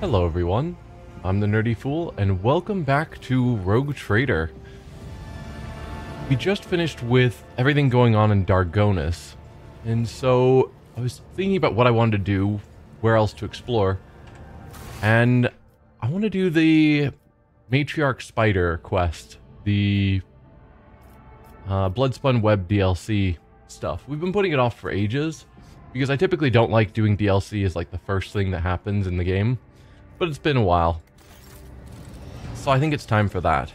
Hello everyone, I'm the Nerdy Fool, and welcome back to Rogue Trader. We just finished with everything going on in Dargonus, and so I was thinking about what I wanted to do, where else to explore, and I want to do the Matriarch Spider quest, the Bloodspun Web DLC stuff. We've been putting it off for ages, because I typically don't like doing DLC as like the first thing that happens in the game. But it's been a while. So I think it's time for that.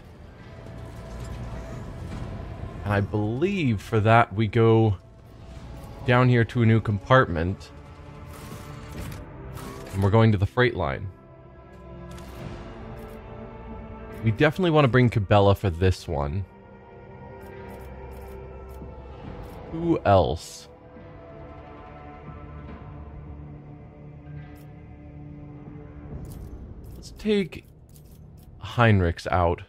And I believe for that we go down here to a new compartment. And we're going to the freight line. We definitely want to bring Cabela for this one. Who else? Take Heinrichs out,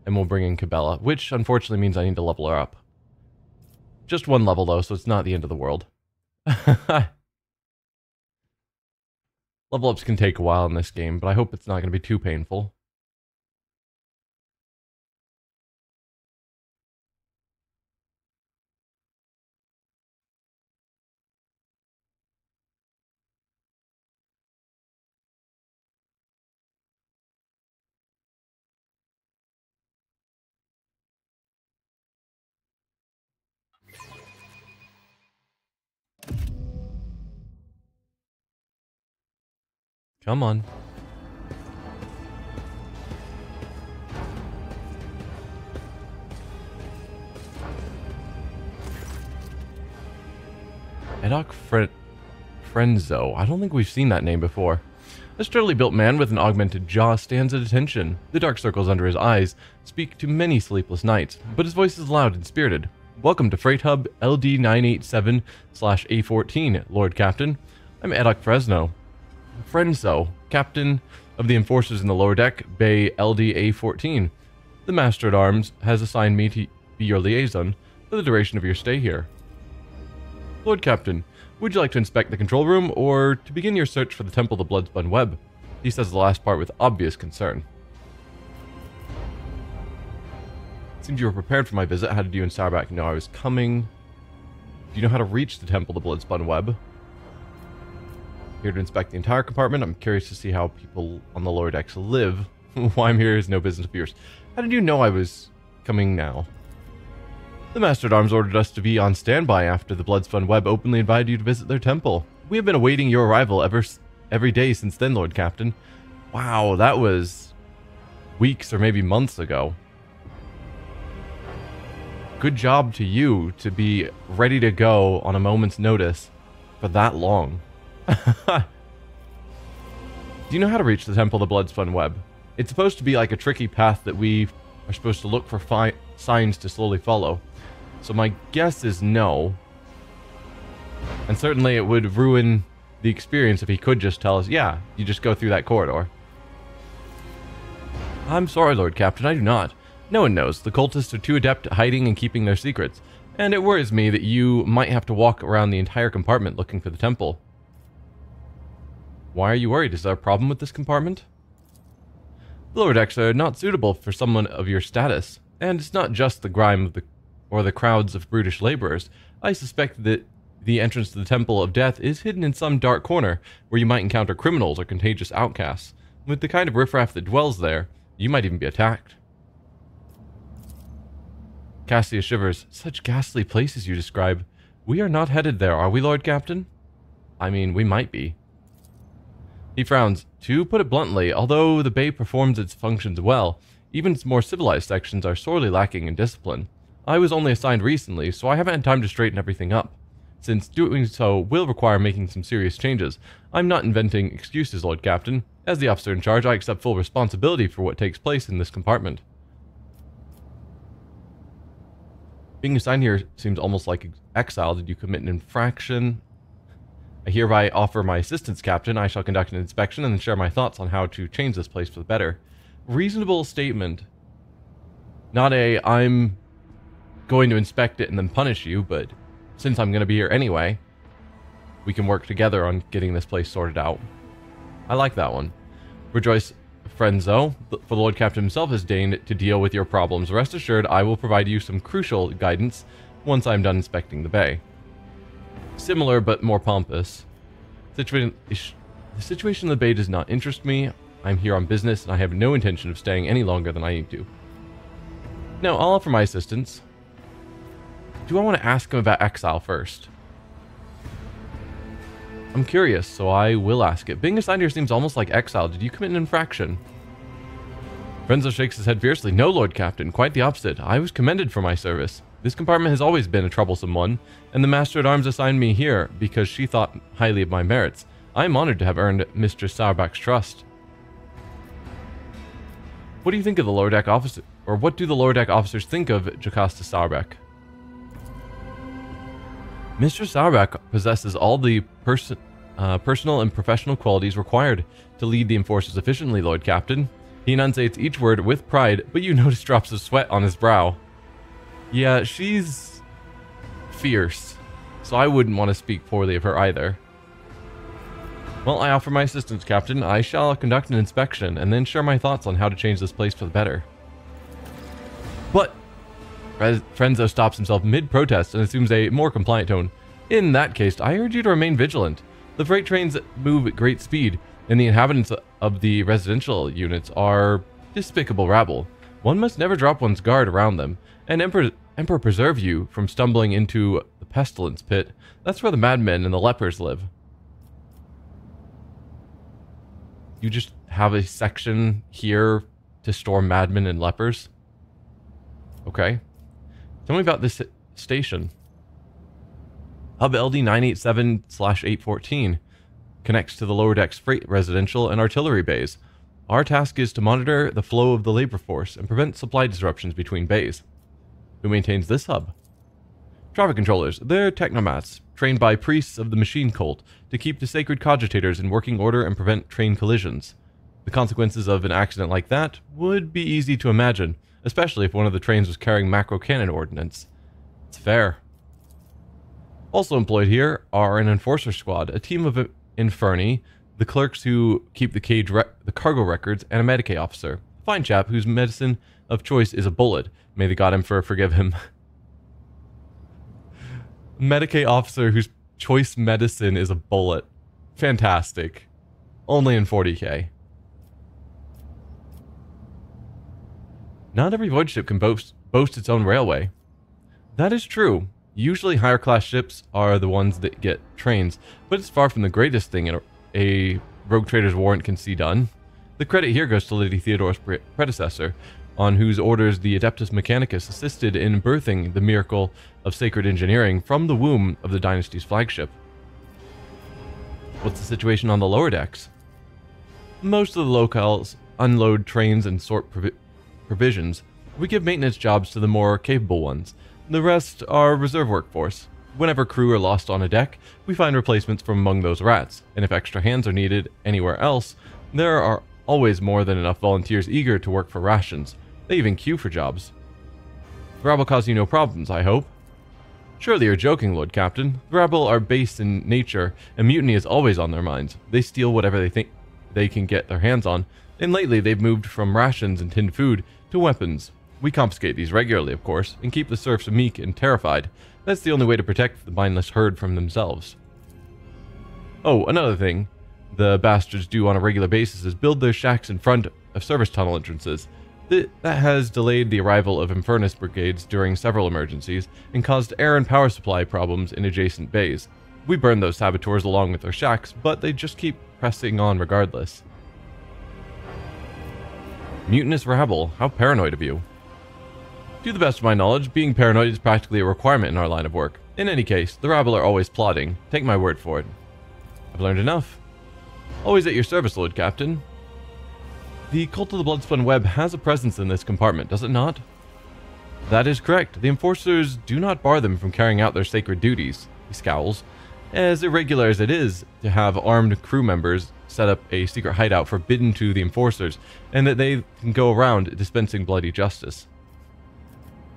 and we'll bring in Cabela, which unfortunately means I need to level her up. Just one level though, so it's not the end of the world. Level ups can take a while in this game, but I hope it's not going to be too painful. Come on. Edok Frenzo. I don't think we've seen that name before. A sturdily built man with an augmented jaw stands at attention. The dark circles under his eyes speak to many sleepless nights, but his voice is loud and spirited. Welcome to Freight Hub LD987/A14, Lord Captain. I'm Edok Frenzo, Captain of the Enforcers in the lower deck, Bay LDA-14. The Master-at-Arms has assigned me to be your liaison for the duration of your stay here. Lord Captain, would you like to inspect the control room, or to begin your search for the Temple of the Bloodspun Web? He says the last part with obvious concern. Seems you were prepared for my visit. How did you and Sauerback know I was coming? Do you know how to reach the Temple of the Bloodspun Web? Here to inspect the entire compartment. I'm curious to see how people on the lower decks live. Why I'm here is no business of yours. How did you know I was coming now? The Master-at-Arms ordered us to be on standby after the Bloodspun Web openly invited you to visit their temple. We have been awaiting your arrival every day since then, Lord Captain. Wow, that was weeks or maybe months ago. Good job to you to be ready to go on a moment's notice for that long. Do you know how to reach the Temple of the Bloodspun Web? It's supposed to be like a tricky path that we are supposed to look for signs to slowly follow. So my guess is no. And certainly it would ruin the experience if he could just tell us, yeah, you just go through that corridor. I'm sorry, Lord Captain, I do not. No one knows. The cultists are too adept at hiding and keeping their secrets. And it worries me that you might have to walk around the entire compartment looking for the temple. Why are you worried? Is there a problem with this compartment? The lower decks are not suitable for someone of your status, and it's not just the grime of the crowds of brutish laborers. I suspect that the entrance to the Temple of Death is hidden in some dark corner where you might encounter criminals or contagious outcasts. With the kind of riffraff that dwells there, you might even be attacked. Cassia shivers. Such ghastly places you describe. We are not headed there, are we, Lord Captain? I mean, we might be. He frowns. To put it bluntly, although the Bay performs its functions well, even its more civilized sections are sorely lacking in discipline. I was only assigned recently, so I haven't had time to straighten everything up. Since doing so will require making some serious changes, I'm not inventing excuses, Lord Captain. As the officer in charge, I accept full responsibility for what takes place in this compartment. Being assigned here seems almost like exile. Did you commit an infraction? I hereby offer my assistance, Captain. I shall conduct an inspection and then share my thoughts on how to change this place for the better. Reasonable statement. Not a, I'm going to inspect it and then punish you, but since I'm going to be here anyway, we can work together on getting this place sorted out. I like that one. Rejoice, Frenzo, for the Lord Captain himself has deigned to deal with your problems. Rest assured, I will provide you some crucial guidance once I'm done inspecting the bay. Similar, but more pompous. The situation in the bay does not interest me. I'm here on business, and I have no intention of staying any longer than I need to. Now, I'll offer my assistance. Do I want to ask him about exile first? I'm curious, so I will ask it. Being assigned here seems almost like exile. Did you commit an infraction? Frenzo shakes his head fiercely. No, Lord Captain, quite the opposite. I was commended for my service. This compartment has always been a troublesome one, and the Master-at-Arms assigned me here because she thought highly of my merits. I am honored to have earned Mistress Sauerback's trust. What do you think of the lower deck officer, or what do the lower deck officers think of Jocasta Sauerback? Mr. Sauerback possesses all the personal and professional qualities required to lead the enforcers efficiently, Lord Captain. He enunciates each word with pride, but you notice drops of sweat on his brow. Yeah, she's fierce, so I wouldn't want to speak poorly of her either. Well, I offer my assistance, Captain. I shall conduct an inspection and then share my thoughts on how to change this place for the better. But Frenzo stops himself mid-protest and assumes a more compliant tone. In that case, I urge you to remain vigilant. The freight trains move at great speed, and the inhabitants of the residential units are despicable rabble. One must never drop one's guard around them, and Emperor preserve you from stumbling into the pestilence pit. That's where the madmen and the lepers live. You just have a section here to store madmen and lepers? Okay. Tell me about this station. Hub LD 987/814 connects to the lower decks freight, residential, and artillery bays. Our task is to monitor the flow of the labor force and prevent supply disruptions between bays. Who maintains this hub? Traffic controllers. They're technomats, trained by priests of the machine cult to keep the sacred cogitators in working order and prevent train collisions. The consequences of an accident like that would be easy to imagine, especially if one of the trains was carrying macro cannon ordnance. It's fair. Also employed here are an enforcer squad, a team of inferni, the clerks who keep the cargo records, and a medicae officer. A fine chap whose medicine of choice is a bullet. May the God Emperor forgive him. Medicae officer whose choice medicine is a bullet. Fantastic. Only in 40k. Not every void ship can boast its own railway. That is true. Usually higher class ships are the ones that get trains, but it's far from the greatest thing a rogue trader's warrant can see done. The credit here goes to Lady Theodore's predecessor, on whose orders the Adeptus Mechanicus assisted in birthing the miracle of sacred engineering from the womb of the dynasty's flagship. What's the situation on the lower decks? Most of the locales unload trains and sort provisions. We give maintenance jobs to the more capable ones. The rest are reserve workforce. Whenever crew are lost on a deck, we find replacements from among those rats, and if extra hands are needed anywhere else, there are always more than enough volunteers eager to work for rations. They even queue for jobs. The rabble cause you no problems, I hope? Surely you're joking, Lord Captain. The rabble are base in nature, and mutiny is always on their minds. They steal whatever they think they can get their hands on, and lately they've moved from rations and tinned food to weapons. We confiscate these regularly, of course, and keep the serfs meek and terrified. That's the only way to protect the mindless herd from themselves. Oh, another thing the bastards do on a regular basis is build their shacks in front of service tunnel entrances. That has delayed the arrival of Infernus brigades during several emergencies and caused air and power supply problems in adjacent bays. We burn those saboteurs along with their shacks, but they just keep pressing on regardless. Mutinous rabble, how paranoid of you. To the best of my knowledge, being paranoid is practically a requirement in our line of work. In any case, the rabble are always plotting. Take my word for it. I've learned enough. Always at your service, Lord Captain. The Cult of the Bloodspun Web has a presence in this compartment, does it not? That is correct. The enforcers do not bar them from carrying out their sacred duties. He scowls. As irregular as it is to have armed crew members set up a secret hideout forbidden to the enforcers, and that they can go around dispensing bloody justice.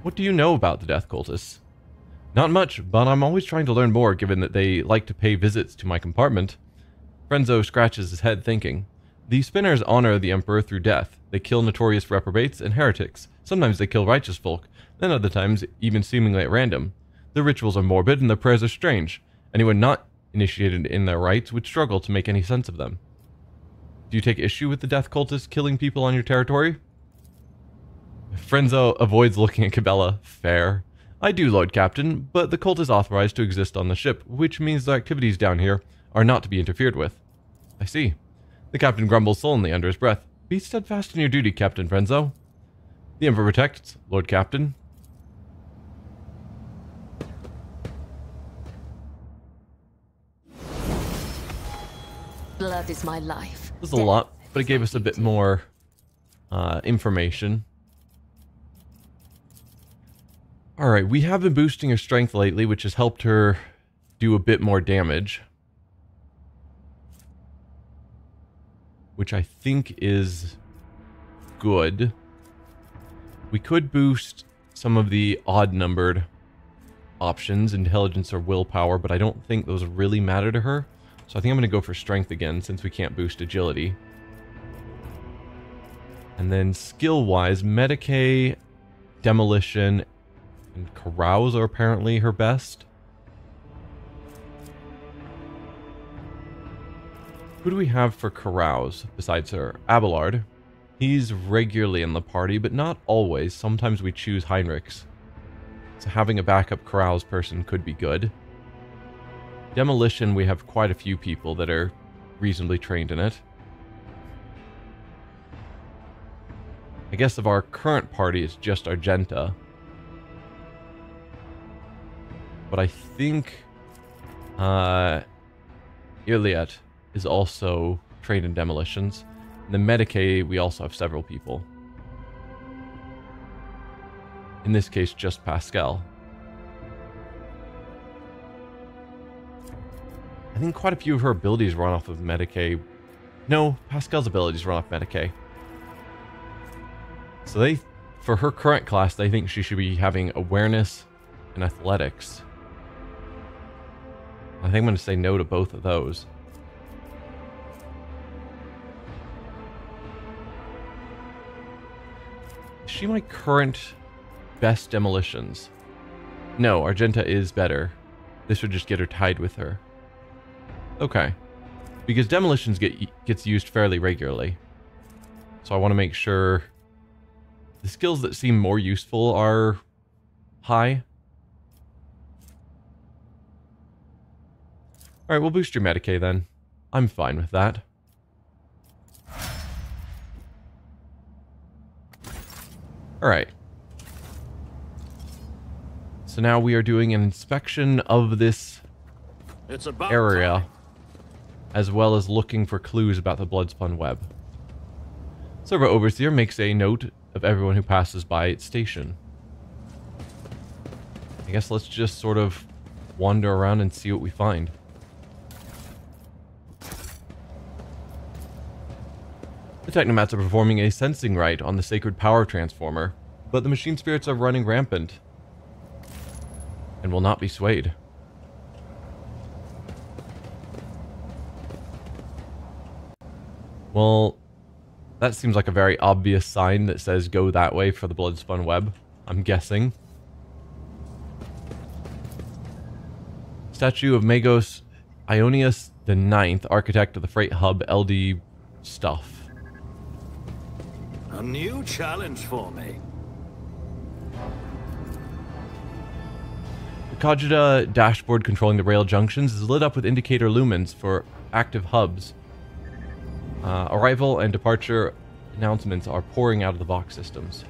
What do you know about the death cultists? Not much, but I'm always trying to learn more given that they like to pay visits to my compartment. Frenzo scratches his head thinking. The spinners honor the Emperor through death. They kill notorious reprobates and heretics. Sometimes they kill righteous folk, then other times even seemingly at random. Their rituals are morbid and their prayers are strange. Anyone not initiated in their rites would struggle to make any sense of them. Do you take issue with the death cultists killing people on your territory? Frenzo avoids looking at Cabela. Fair. I do, Lord Captain, but the cult is authorized to exist on the ship, which means the activities down here are not to be interfered with. I see. The captain grumbles sullenly under his breath. Be steadfast in your duty, Captain Frenzo. The Emperor protects, Lord Captain. Blood is my life. This is a lot, but it gave us a bit more information. Alright, we have been boosting her strength lately, which has helped her do a bit more damage. Which I think is good. We could boost some of the odd-numbered options, intelligence or willpower, but I don't think those really matter to her. So I think I'm going to go for strength again, since we can't boost agility. And then skill-wise, Medicae, Demolition, and Carouse are apparently her best. Who do we have for Carouse besides her? Abelard. He's regularly in the party, but not always. Sometimes we choose Heinrichs. So having a backup Carouse person could be good. Demolition, we have quite a few people that are reasonably trained in it. I guess of our current party, it's just Argenta. But I think Iliad is also trained in demolitions. In the Medicae, we also have several people. In this case, just Pascal. I think quite a few of her abilities run off of Medicae. No, Pascal's abilities run off Medicae. So they, for her current class, they think she should be having awareness and athletics. I think I'm going to say no to both of those. Is she my current best demolitions? No, Argenta is better. This would just get her tied with her. Okay. Because demolitions gets used fairly regularly. So I want to make sure the skills that seem more useful are high. Alright, we'll boost your Medicae then. I'm fine with that. Alright. So now we are doing an inspection of this area, as well as looking for clues about the Bloodspun Web. Server Overseer makes a note of everyone who passes by its station. I guess let's just sort of wander around and see what we find. The Technomats are performing a sensing rite on the sacred power transformer, but the machine spirits are running rampant and will not be swayed. Well, that seems like a very obvious sign that says go that way for the Bloodspun Web, I'm guessing. Statue of Magos Ionius the Ninth, architect of the freight hub LD stuff. A new challenge for me. The Kajita dashboard controlling the rail junctions is lit up with indicator lumens for active hubs. Arrival and departure announcements are pouring out of the box systems.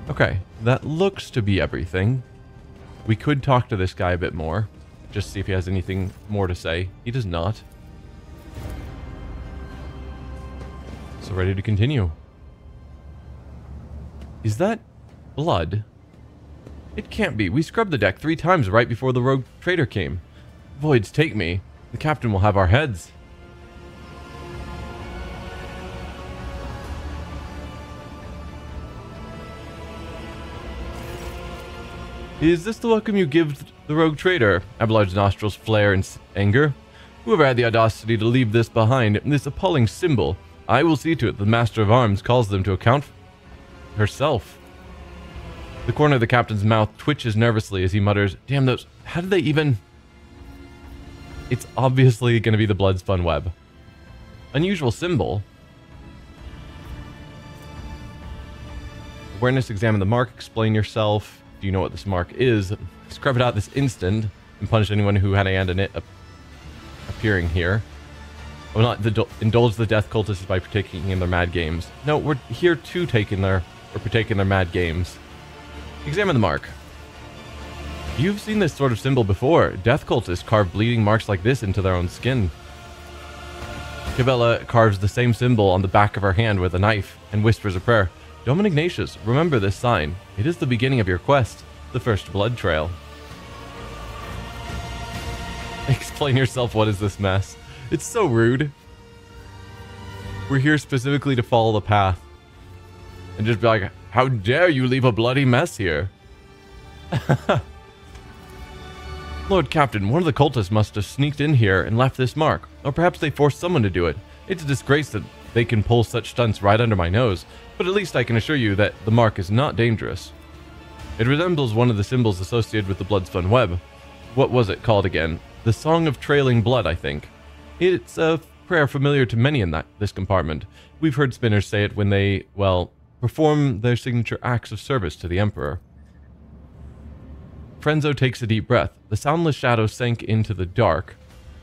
Okay, that looks to be everything. We could talk to this guy a bit more, just see if he has anything more to say. He does not. So ready to continue. Is that blood? It can't be. We scrubbed the deck 3 times right before the rogue trader came. Voids, take me. The captain will have our heads. Is this the welcome you give the rogue trader? Abelard's nostrils flare in anger. Whoever had the audacity to leave this behind, this appalling symbol, I will see to it the Master of Arms calls them to account herself. The corner of the captain's mouth twitches nervously as he mutters, damn those, how did they even... It's obviously going to be the blood-spun web. Unusual symbol. Awareness, examine the mark, explain yourself. Do you know what this mark is? Scrub it out this instant and punish anyone who had a hand in it appearing here. I will not indulge the death cultists by partaking in their mad games. No, we're here to partake in their mad games. Examine the mark. You've seen this sort of symbol before. Death cultists carve bleeding marks like this into their own skin. Cabela carves the same symbol on the back of her hand with a knife and whispers a prayer. Domin Ignatius, remember this sign. It is the beginning of your quest, the first blood trail. Explain yourself, what is this mess? It's so rude. We're here specifically to follow the path. And just be like, how dare you leave a bloody mess here? Lord Captain, one of the cultists must have sneaked in here and left this mark. Or perhaps they forced someone to do it. It's a disgrace that they can pull such stunts right under my nose. But at least I can assure you that the mark is not dangerous. It resembles one of the symbols associated with the blood-spun web. What was it called again? The Song of Trailing Blood, I think. It's a prayer familiar to many in this compartment. We've heard spinners say it when they, well, perform their signature acts of service to the Emperor. Frenzo takes a deep breath. The soundless shadow sank into the dark.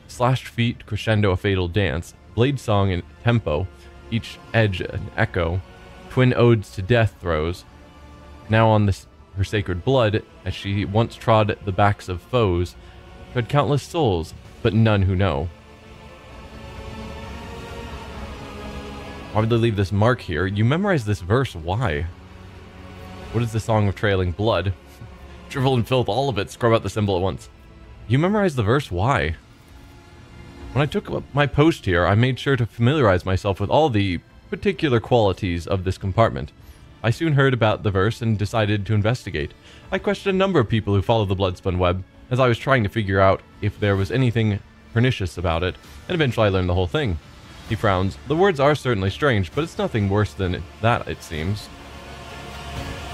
Slashed feet crescendo a fatal dance. Blade song in tempo. Each edge an echo. Twin odes to death throws. Now on her sacred blood, as she once trod the backs of foes, tread countless souls, but none who know. Why would they leave this mark here? You memorize this verse, why? What is the Song of Trailing Blood? Drivel and filth, all of it, scrub out the symbol at once. You memorize the verse, why? When I took up my post here, I made sure to familiarize myself with all the particular qualities of this compartment. I soon heard about the verse and decided to investigate. I questioned a number of people who follow the blood-spun web, as I was trying to figure out if there was anything pernicious about it, and eventually I learned the whole thing. He frowns. The words are certainly strange, but it's nothing worse than that, it seems.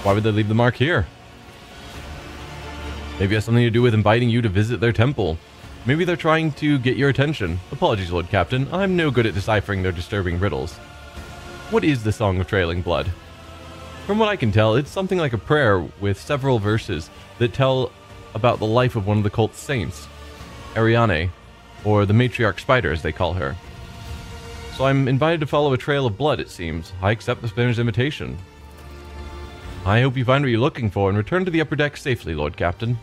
Why would they leave the mark here? Maybe it has something to do with inviting you to visit their temple. Maybe they're trying to get your attention. Apologies, Lord Captain. I'm no good at deciphering their disturbing riddles. What is the Song of Trailing Blood? From what I can tell, it's something like a prayer with several verses that tell about the life of one of the cult's saints, Ariane, or the matriarch spider as they call her. So I'm invited to follow a trail of blood, it seems. I accept the spinner's invitation. I hope you find what you're looking for and return to the upper deck safely, Lord Captain.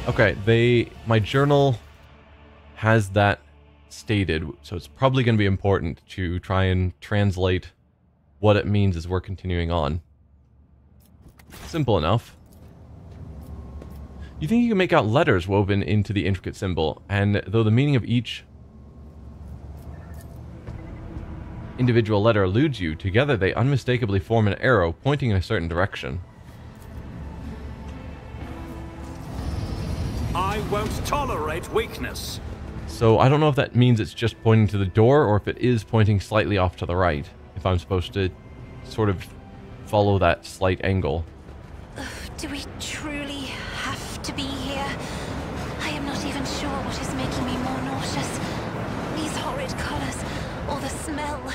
Okay, my journal has that stated, so it's probably going to be important to try and translate what it means as we're continuing on. Simple enough. You think you can make out letters woven into the intricate symbol, and though the meaning of each individual letter eludes you, together they unmistakably form an arrow pointing in a certain direction. I won't tolerate weakness. So I don't know if that means it's just pointing to the door, or if it is pointing slightly off to the right, if I'm supposed to sort of follow that slight angle. Do we truly have to be here? I am not even sure what is making me more nauseous. These horrid colors, or the smell.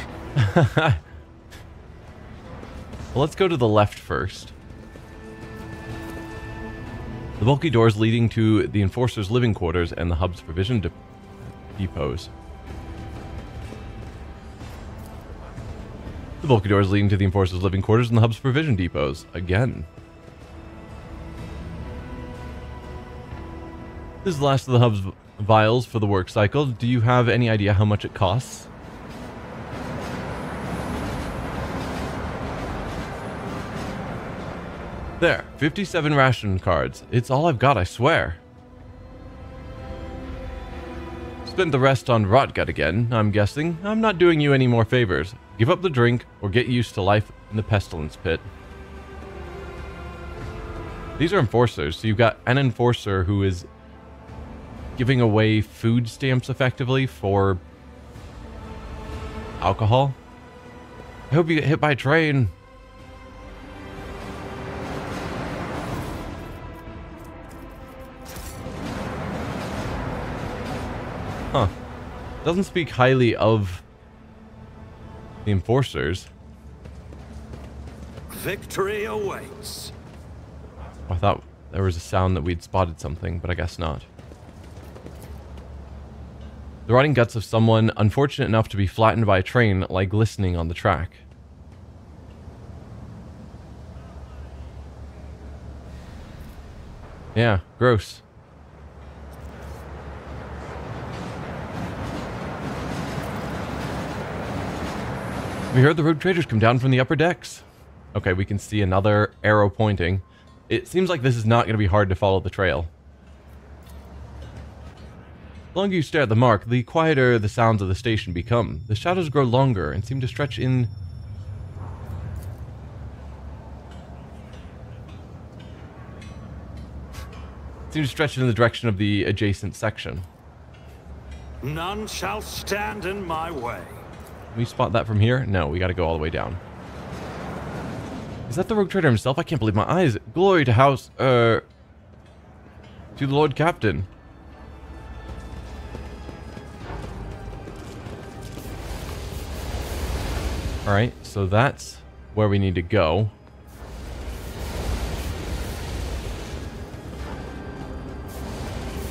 Well, let's go to the left first. The bulky doors leading to the Enforcer's living quarters and the hub's provision depots. The bulky doors leading to the Enforcer's living quarters and the hub's provision depots. Again. This is the last of the hub's vials for the work cycle. Do you have any idea how much it costs? There, 57 ration cards. It's all I've got, I swear. Spent the rest on Rotgut again, I'm guessing. I'm not doing you any more favors. Give up the drink, or get used to life in the pestilence pit. These are enforcers. So you've got an enforcer who is giving away food stamps effectively for alcohol. I hope you get hit by a train. Huh. Doesn't speak highly of the enforcers. Victory awaits. I thought there was a sound that we'd spotted something, but I guess not. The rotting guts of someone unfortunate enough to be flattened by a train lie glistening on the track. Yeah, gross. We heard the rogue traders come down from the upper decks. Okay, we can see another arrow pointing. It seems like this is not going to be hard to follow the trail. The longer you stare at the mark, the quieter the sounds of the station become. The shadows grow longer and seem to stretch in... seem to stretch in the direction of the adjacent section. None shall stand in my way. Can we spot that from here? No, we gotta go all the way down. Is that the rogue trader himself? I can't believe my eyes. Glory to to the Lord Captain. Alright, so that's where we need to go.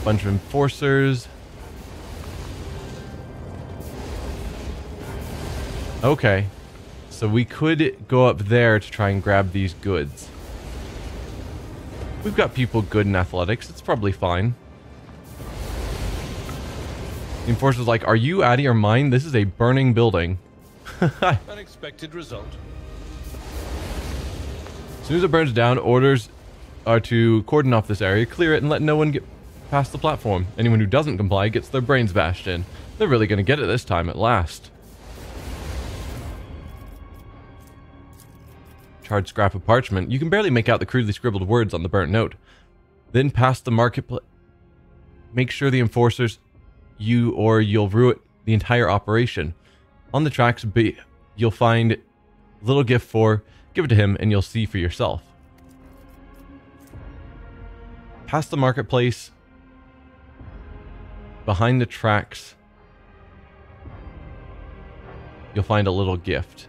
Bunch of enforcers. Okay, so we could go up there to try and grab these goods. We've got people good in athletics, it's probably fine. The enforcer's like, are you out of your mind? This is a burning building. Unexpected result. As soon as it burns down, orders are to cordon off this area, clear it, and let no one get past the platform. Anyone who doesn't comply gets their brains bashed in. They're really going to get it this time at last. Charred scrap of parchment. You can barely make out the crudely scribbled words on the burnt note. Then past the marketplace. Make sure the enforcers you'll ruin the entire operation. On the tracks, you'll find a little gift for. Give it to him and you'll see for yourself. Past the marketplace. Behind the tracks. You'll find a little gift.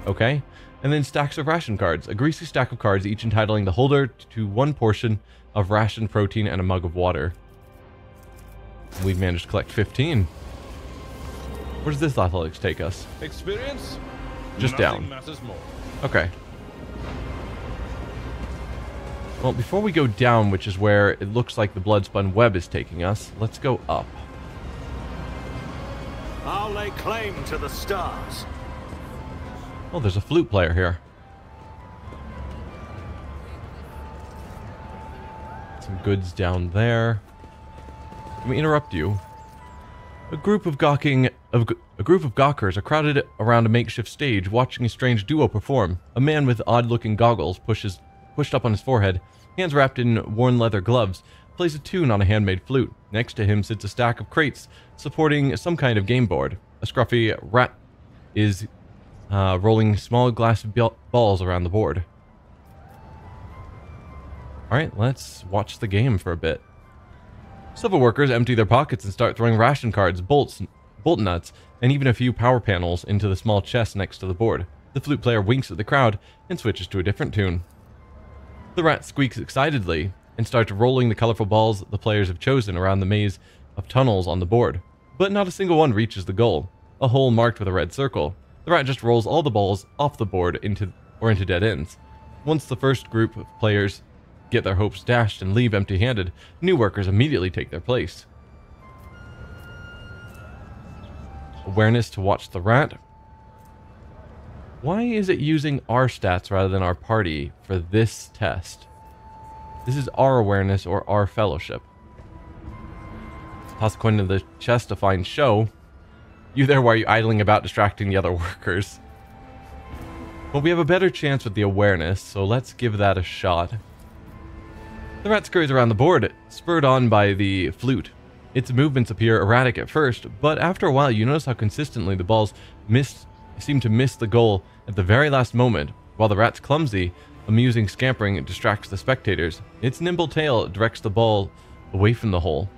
Okay? And then stacks of ration cards. A greasy stack of cards, each entitling the holder to one portion of rationed protein and a mug of water. We've managed to collect 15. Where does this athletics take us? Experience? Just down. Matters more. Okay. Well, before we go down, which is where it looks like the blood-spun web is taking us, let's go up. I'll lay claim to the stars. Oh, there's a flute player here. Some goods down there. Can we interrupt you? A group of gawkers are crowded around a makeshift stage, watching a strange duo perform. A man with odd-looking goggles, pushed up on his forehead, hands wrapped in worn leather gloves, plays a tune on a handmade flute. Next to him sits a stack of crates, supporting some kind of game board. A scruffy rat is rolling small glass balls around the board. Alright, let's watch the game for a bit. Several workers empty their pockets and start throwing ration cards, bolt nuts, and even a few power panels into the small chest next to the board. The flute player winks at the crowd and switches to a different tune. The rat squeaks excitedly and starts rolling the colorful balls the players have chosen around the maze of tunnels on the board. But not a single one reaches the goal, a hole marked with a red circle. The rat just rolls all the balls off the board into dead ends. Once the first group of players get their hopes dashed and leave empty-handed, new workers immediately take their place. Awareness to watch the rat. Why is it using our stats rather than our party for this test? This is our awareness or our fellowship. Toss a coin into the chest to find show. You there, why are you idling about distracting the other workers? Well, we have a better chance with the awareness, so let's give that a shot. The rat scurries around the board, spurred on by the flute. Its movements appear erratic at first, but after a while you notice how consistently the balls seem to miss the goal at the very last moment. While the rat's clumsy, amusing scampering distracts the spectators, its nimble tail directs the ball away from the hole.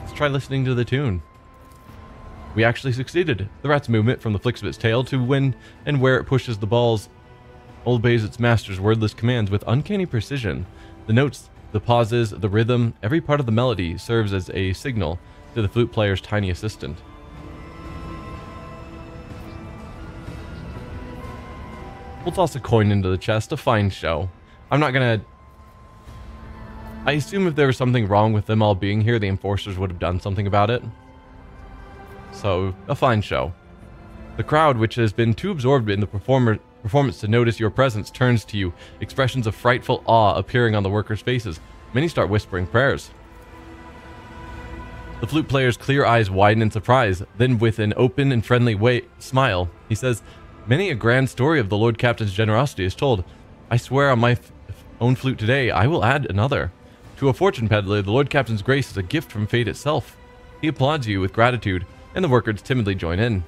Let's try listening to the tune. We actually succeeded. The rat's movement from the flicks of its tail to when and where it pushes the balls obeys its master's wordless commands with uncanny precision. The notes, the pauses, the rhythm, every part of the melody serves as a signal to the flute player's tiny assistant. We'll toss a coin into the chest, a fine show. I'm not gonna... I assume if there was something wrong with them all being here, the enforcers would have done something about it. So, a fine show. The crowd, which has been too absorbed in the performance to notice your presence, turns to you, expressions of frightful awe appearing on the workers' faces. Many start whispering prayers. The flute player's clear eyes widen in surprise, then with an open and friendly smile, he says, "Many a grand story of the Lord Captain's generosity is told. I swear on my own flute today, I will add another. To a fortune peddler, the Lord Captain's grace is a gift from fate itself." He applauds you with gratitude, and the workers timidly join in.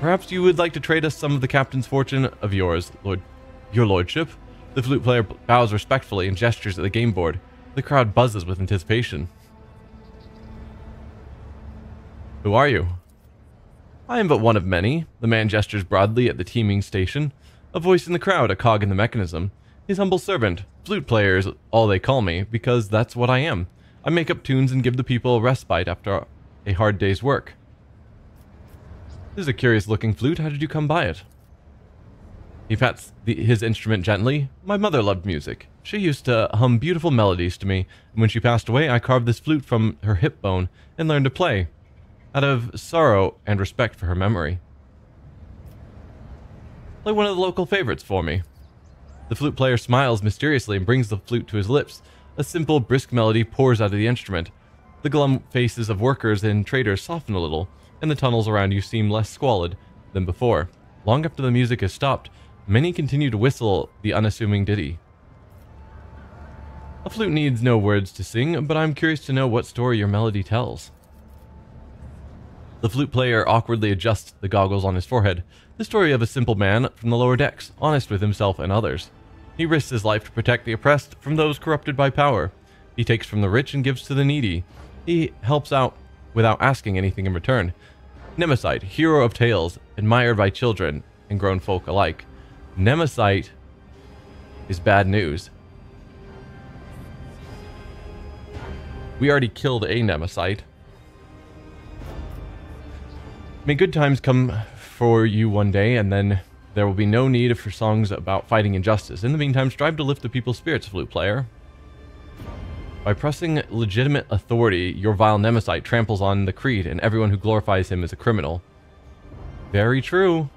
"Perhaps you would like to trade us some of the captain's fortune of yours, your lordship?" The flute player bows respectfully and gestures at the game board. The crowd buzzes with anticipation. "Who are you?" "I am but one of many." The man gestures broadly at the teeming station. A voice in the crowd, a cog in the mechanism. "His humble servant. Flute player is all they call me, because that's what I am. I make up tunes and give the people a respite after a hard day's work." "This is a curious-looking flute. How did you come by it?" He pats his instrument gently. "My mother loved music. She used to hum beautiful melodies to me, and when she passed away, I carved this flute from her hip bone and learned to play, out of sorrow and respect for her memory." "Play one of the local favorites for me." The flute player smiles mysteriously and brings the flute to his lips. A simple, brisk melody pours out of the instrument. The glum faces of workers and traders soften a little, and the tunnels around you seem less squalid than before. Long after the music has stopped, many continue to whistle the unassuming ditty. "A flute needs no words to sing, but I'm curious to know what story your melody tells." The flute player awkwardly adjusts the goggles on his forehead. The story of a simple man from the lower decks, honest with himself and others. He risks his life to protect the oppressed from those corrupted by power. He takes from the rich and gives to the needy. He helps out without asking anything in return. Nemesis, hero of tales, admired by children and grown folk alike. Nemesis is bad news. We already killed a Nemesis. May good times come for you one day, and then there will be no need for songs about fighting injustice. In the meantime, strive to lift the people's spirits, flute player. By pressing legitimate authority, your vile Nemesis tramples on the creed, and everyone who glorifies him is a criminal. Very true.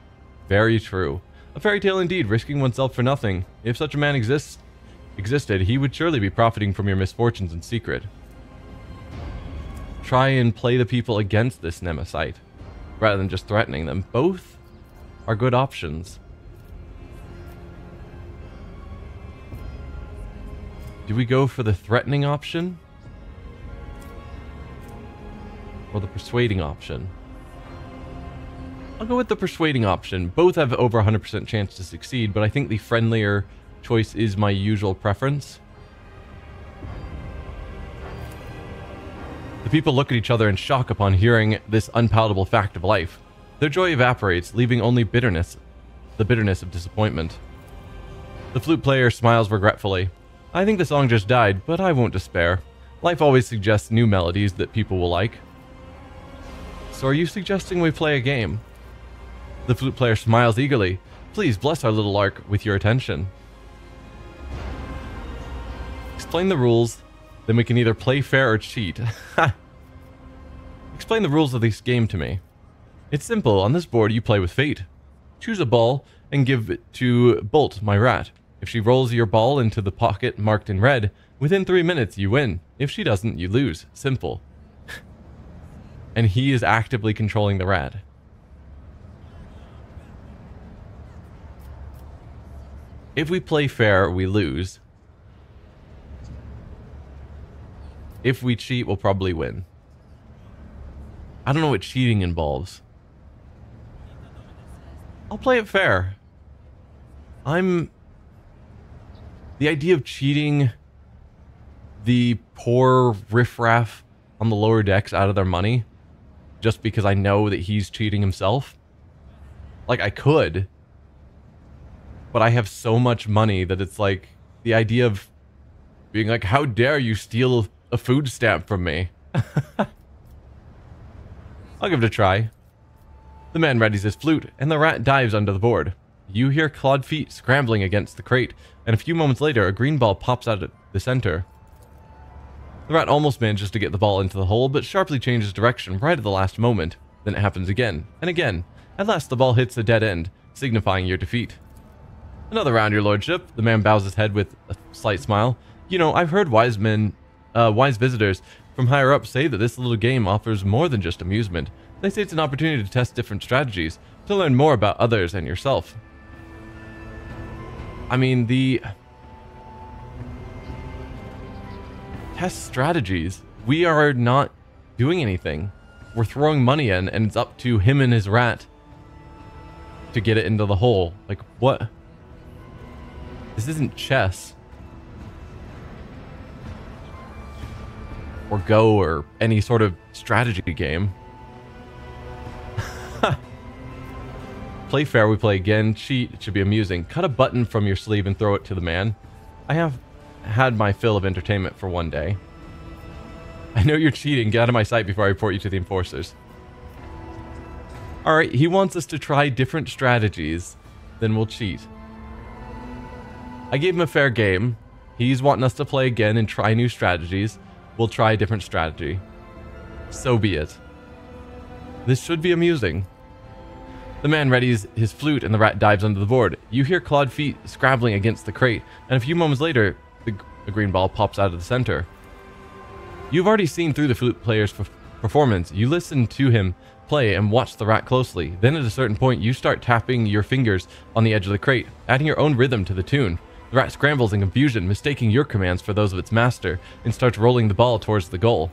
Very true. A fairy tale indeed, risking oneself for nothing. If such a man existed, he would surely be profiting from your misfortunes in secret. Try and play the people against this Nemesis, rather than just threatening them. Both are good options. Do we go for the threatening option? Or the persuading option? I'll go with the persuading option. Both have over 100% chance to succeed, but I think the friendlier choice is my usual preference. The people look at each other in shock upon hearing this unpalatable fact of life. Their joy evaporates, leaving only bitterness, the bitterness of disappointment. The flute player smiles regretfully. "I think the song just died, but I won't despair. Life always suggests new melodies that people will like." "So are you suggesting we play a game?" The flute player smiles eagerly. "Please bless our little lark with your attention." "Explain the rules, then we can either play fair or cheat." "Explain the rules of this game to me." "It's simple. On this board, you play with fate. Choose a ball and give it to Bolt, my rat. If she rolls your ball into the pocket marked in red, within 3 minutes you win. If she doesn't, you lose. Simple." And he is actively controlling the rat. If we play fair, we lose. If we cheat, we'll probably win. I don't know what cheating involves. I'll play it fair. The idea of cheating the poor riffraff on the lower decks out of their money just because I know that he's cheating himself. Like, I could, but I have so much money that it's like the idea of being like, how dare you steal a food stamp from me? I'll give it a try. The man readies his flute, and the rat dives under the board. You hear clawed feet scrambling against the crate, and a few moments later, a green ball pops out at the center. The rat almost manages to get the ball into the hole, but sharply changes direction right at the last moment. Then it happens again, and again. At last, the ball hits a dead end, signifying your defeat. Another round, your lordship. The man bows his head with a slight smile. You know, I've heard wise visitors from higher up say that this little game offers more than just amusement. They say it's an opportunity to test different strategies, to learn more about others and yourself. I mean, the test strategies. We are not doing anything. We're throwing money in, and it's up to him and his rat to get it into the hole. Like, what? This isn't chess. Or Go, or any sort of strategy game. Play fair, we play again. Cheat, it should be amusing. Cut a button from your sleeve and throw it to the man. I have had my fill of entertainment for one day. I know you're cheating. Get out of my sight before I report you to the enforcers. Alright, he wants us to try different strategies. Then we'll cheat. I gave him a fair game. He's wanting us to play again and try new strategies. We'll try a different strategy. So be it. This should be amusing. The man readies his flute and the rat dives under the board. You hear clawed feet scrabbling against the crate, and a few moments later, the green ball pops out of the center. You've already seen through the flute player's performance. You listen to him play and watch the rat closely. Then at a certain point, you start tapping your fingers on the edge of the crate, adding your own rhythm to the tune. The rat scrambles in confusion, mistaking your commands for those of its master, and starts rolling the ball towards the goal.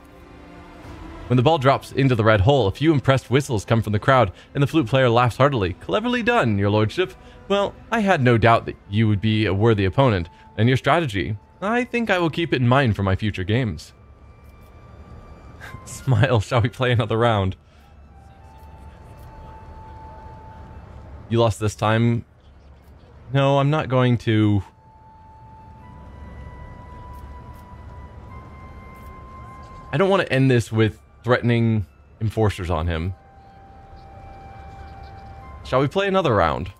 When the ball drops into the red hole, a few impressed whistles come from the crowd, and the flute player laughs heartily. Cleverly done, your lordship. Well, I had no doubt that you would be a worthy opponent, and your strategy, I think I will keep it in mind for my future games. Smile, shall we play another round? You lost this time. No, I'm not going to. I don't want to end this with threatening enforcers on him. Shall we play another round?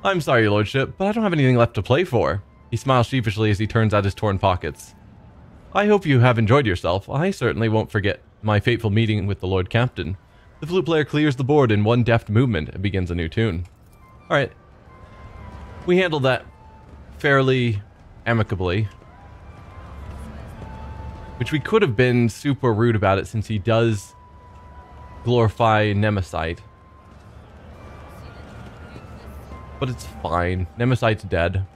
I'm sorry, your lordship, but I don't have anything left to play for. He smiles sheepishly as he turns out his torn pockets. I hope you have enjoyed yourself. I certainly won't forget my fateful meeting with the Lord Captain. The flute player clears the board in one deft movement and begins a new tune. Alright. We handled that fairly amicably. Which we could have been super rude about it since he does glorify Nemesite. But it's fine. Nemesite's dead.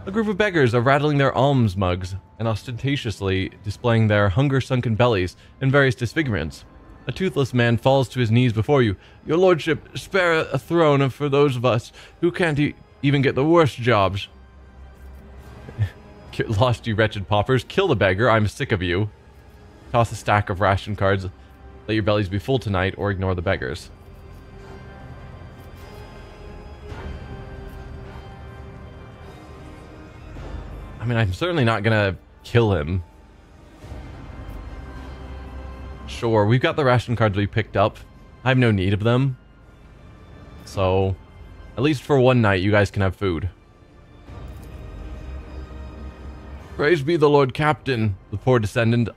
A group of beggars are rattling their alms mugs and ostentatiously displaying their hunger-sunken bellies and various disfigurements. A toothless man falls to his knees before you. Your lordship, spare a throne for those of us who can't even get the worst jobs. Lost, you wretched paupers. Kill the beggar. I'm sick of you. Toss a stack of ration cards. Let your bellies be full tonight, or ignore the beggars. I mean, I'm certainly not gonna kill him. Sure, we've got the ration cards we picked up. I have no need of them. So, at least for one night, you guys can have food. Praise be the Lord Captain. The poor descend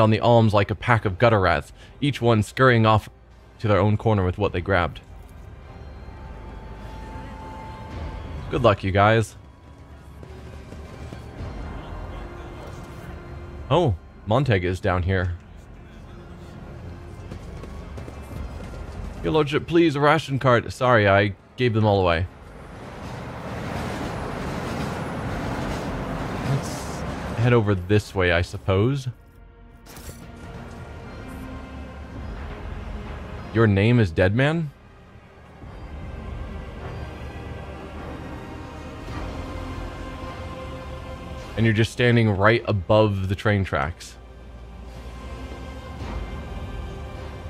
on the alms like a pack of gutter rats, each one scurrying off to their own corner with what they grabbed. Good luck, you guys. Oh, Montega is down here. Your lordship, please, a ration card. Sorry, I gave them all away. head over this way, I suppose. Your name is Deadman? And you're just standing right above the train tracks.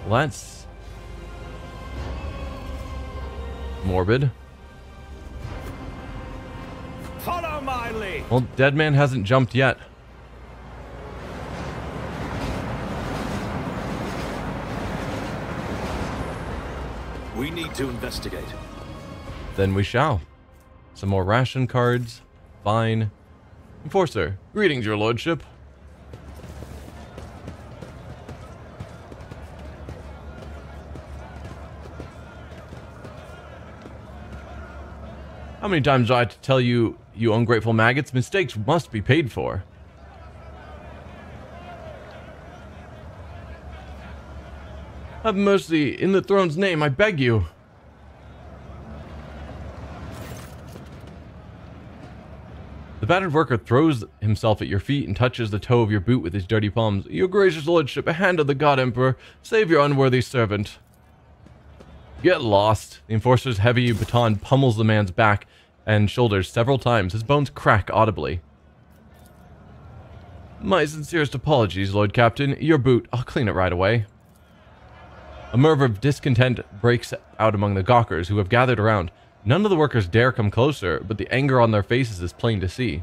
Well, that's morbid. Follow my lead. Well, Deadman hasn't jumped yet. We need to investigate. Then we shall. Some more ration cards. Fine. Enforcer, greetings, your lordship. How many times do I have to tell you, you ungrateful maggots, mistakes must be paid for? Have mercy, in the throne's name, I beg you. The battered worker throws himself at your feet and touches the toe of your boot with his dirty palms. Your gracious lordship, a hand of the god emperor, save your unworthy servant. Get lost. The enforcer's heavy baton pummels the man's back and shoulders several times. His bones crack audibly. My sincerest apologies, Lord Captain. Your boot. I'll clean it right away. A murmur of discontent breaks out among the gawkers who have gathered around. None of the workers dare come closer, but the anger on their faces is plain to see.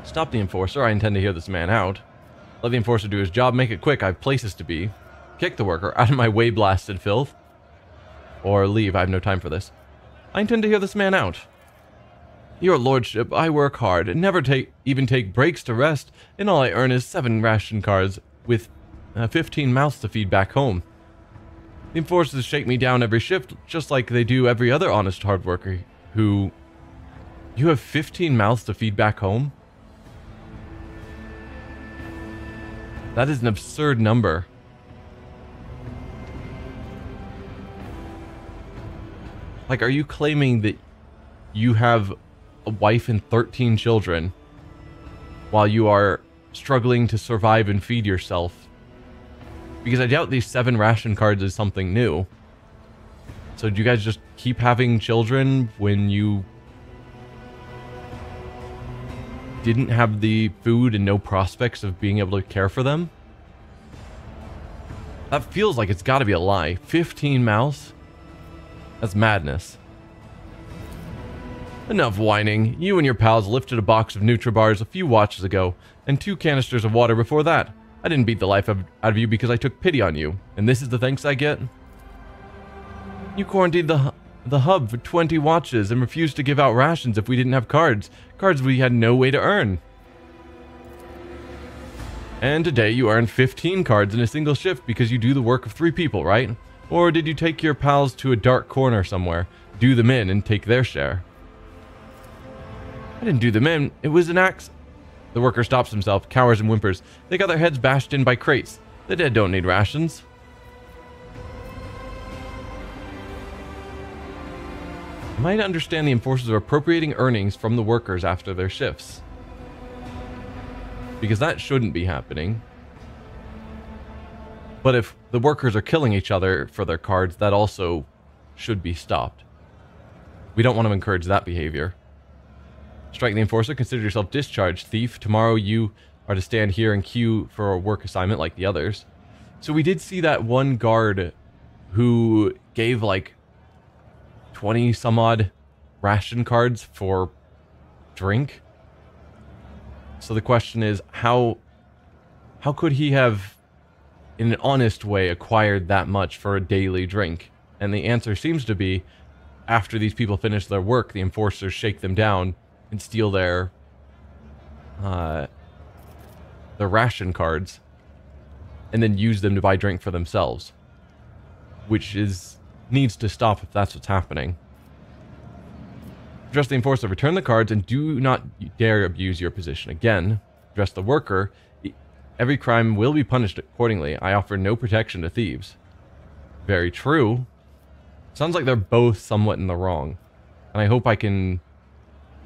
Stop the enforcer. I intend to hear this man out. Let the enforcer do his job. Make it quick. I have places to be. Kick the worker out of my way, blasted filth. Or leave. I have no time for this. I intend to hear this man out. Your lordship, I work hard and never even take breaks to rest, and all I earn is 7 ration cards with 15 mouths to feed back home. The enforcers shake me down every shift, just like they do every other honest hard worker who... You have 15 mouths to feed back home? That is an absurd number. Like, are you claiming that you have a wife and 13 children while you are struggling to survive and feed yourself? Because I doubt these 7 ration cards is something new. So do you guys just keep having children when you didn't have the food and no prospects of being able to care for them? That feels like it's got to be a lie. 15 mouths? That's madness. Enough whining. You and your pals lifted a box of Nutribars a few watches ago, and 2 canisters of water before that. I didn't beat the life out of you because I took pity on you, and this is the thanks I get? You quarantined the hub for 20 watches and refused to give out rations if we didn't have cards. Cards we had no way to earn. And today you earned 15 cards in a single shift because you do the work of 3 people, right? Or did you take your pals to a dark corner somewhere, do them in, and take their share? I didn't do them in. It was an axe. The worker stops himself, cowers and whimpers. They got their heads bashed in by crates. The dead don't need rations. I might understand the enforcers are appropriating earnings from the workers after their shifts, because that shouldn't be happening. But if the workers are killing each other for their cards, that also should be stopped. We don't want to encourage that behavior. Strike the enforcer. Consider yourself discharged, thief. Tomorrow you are to stand here and queue for a work assignment like the others. So we did see that one guard who gave like 20 some odd ration cards for drink. So the question is, how could he have, in an honest way, acquired that much for a daily drink? And the answer seems to be, after these people finish their work, the enforcers shake them down and steal their ration cards, and then use them to buy drink for themselves, which needs to stop if that's what's happening. Address the enforcer. Return the cards and do not dare abuse your position again. Address the worker. Every crime will be punished accordingly. I offer no protection to thieves. Very true. Sounds like they're both somewhat in the wrong, and I hope I can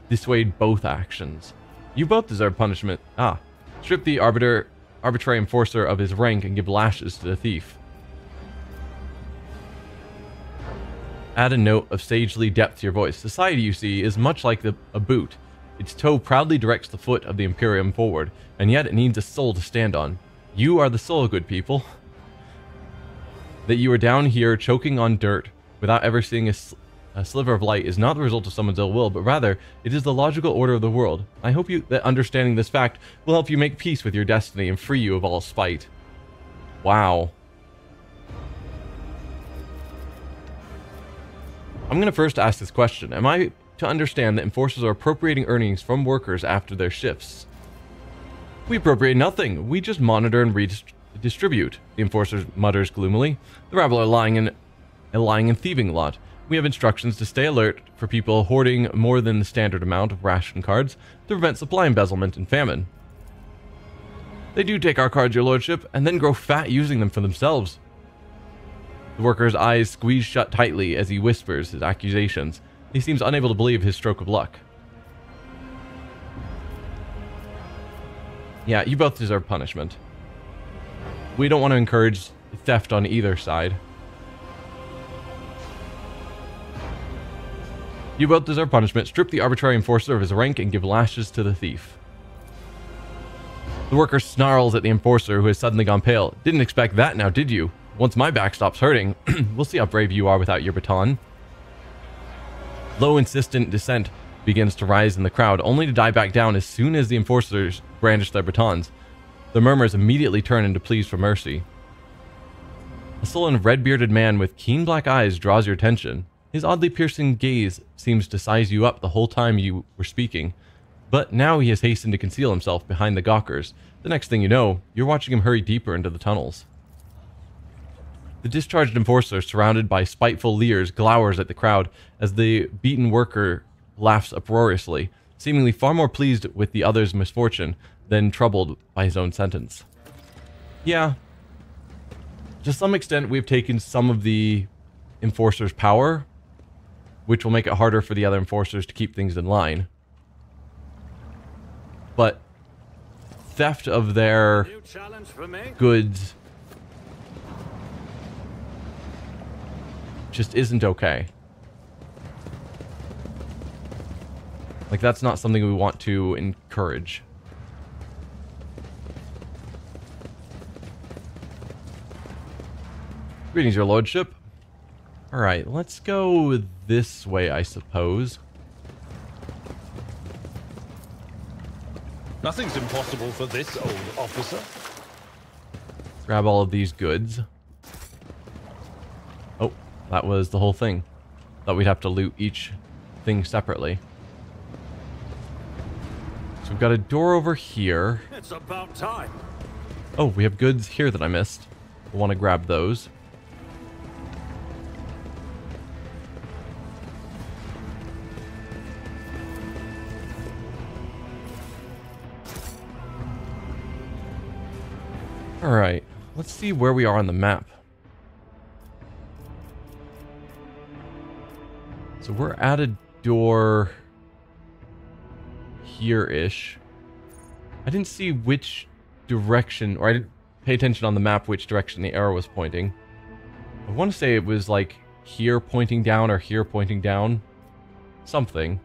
dissuade both actions. You both deserve punishment. Ah. Strip the arbitrary enforcer of his rank and give lashes to the thief. Add a note of sagely depth to your voice. Society, you see, is much like a boot. Its toe proudly directs the foot of the Imperium forward, and yet it needs a soul to stand on. You are the soul, good people. That you are down here choking on dirt without ever seeing a sliver of light is not the result of someone's ill will, but rather it is the logical order of the world. I hope that understanding this fact will help you make peace with your destiny and free you of all spite. Wow. I'm going to first ask this question. Am I to understand that enforcers are appropriating earnings from workers after their shifts? We appropriate nothing. We just monitor and redistribute, the enforcer mutters gloomily. The rabble are lying and thieving lot. We have instructions to stay alert for people hoarding more than the standard amount of ration cards to prevent supply embezzlement and famine. They do take our cards, your lordship, and then grow fat using them for themselves. The worker's eyes squeeze shut tightly as he whispers his accusations. He seems unable to believe his stroke of luck. Yeah, you both deserve punishment. We don't want to encourage theft on either side. You both deserve punishment. Strip the arbitrary enforcer of his rank and give lashes to the thief. The worker snarls at the enforcer, who has suddenly gone pale. Didn't expect that now, did you? Once my back stops hurting, we'll see how brave you are without your baton. Low, insistent dissent begins to rise in the crowd, only to die back down as soon as the enforcers brandish their batons. The murmurs immediately turn into pleas for mercy. A sullen, red-bearded man with keen black eyes draws your attention. His oddly piercing gaze seems to size you up the whole time you were speaking, but now he has hastened to conceal himself behind the gawkers. The next thing you know, you're watching him hurry deeper into the tunnels. The discharged enforcer, surrounded by spiteful leers, glowers at the crowd as the beaten worker laughs uproariously, seemingly far more pleased with the other's misfortune than troubled by his own sentence. Yeah, to some extent we've taken some of the enforcer's power, which will make it harder for the other enforcers to keep things in line. But theft of their goods just isn't okay. Like, that's not something we want to encourage. Greetings, your lordship. Alright, let's go this way, I suppose. Nothing's impossible for this old officer. Grab all of these goods. Oh, that was the whole thing. Thought we'd have to loot each thing separately. So we've got a door over here. It's about time. Oh, we have goods here that I missed. I want to grab those. Alright, let's see where we are on the map. So we're at a door here-ish. I didn't see which direction, or I didn't pay attention on the map which direction the arrow was pointing. I want to say it was like here pointing down or here pointing down. Something.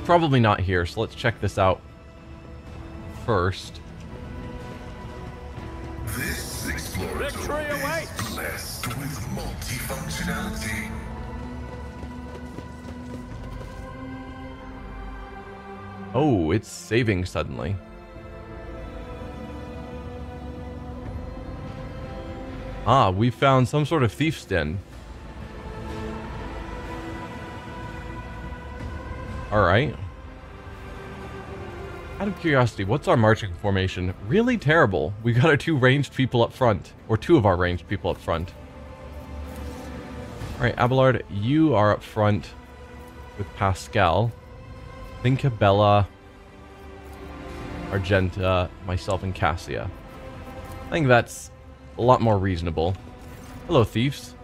Probably not here, so let's check this out first. This exploratory Victory awaits! is blessed with multifunctionality. Oh, it's saving suddenly. Ah, we found some sort of thief's den. Alright. Out of curiosity, what's our marching formation? Really terrible. We got our two ranged people up front. Or two of our ranged people up front. Alright, Abelard, you are up front with Pascal. Then Cabela, Argenta, myself, and Cassia. I think that's a lot more reasonable. Hello, thieves.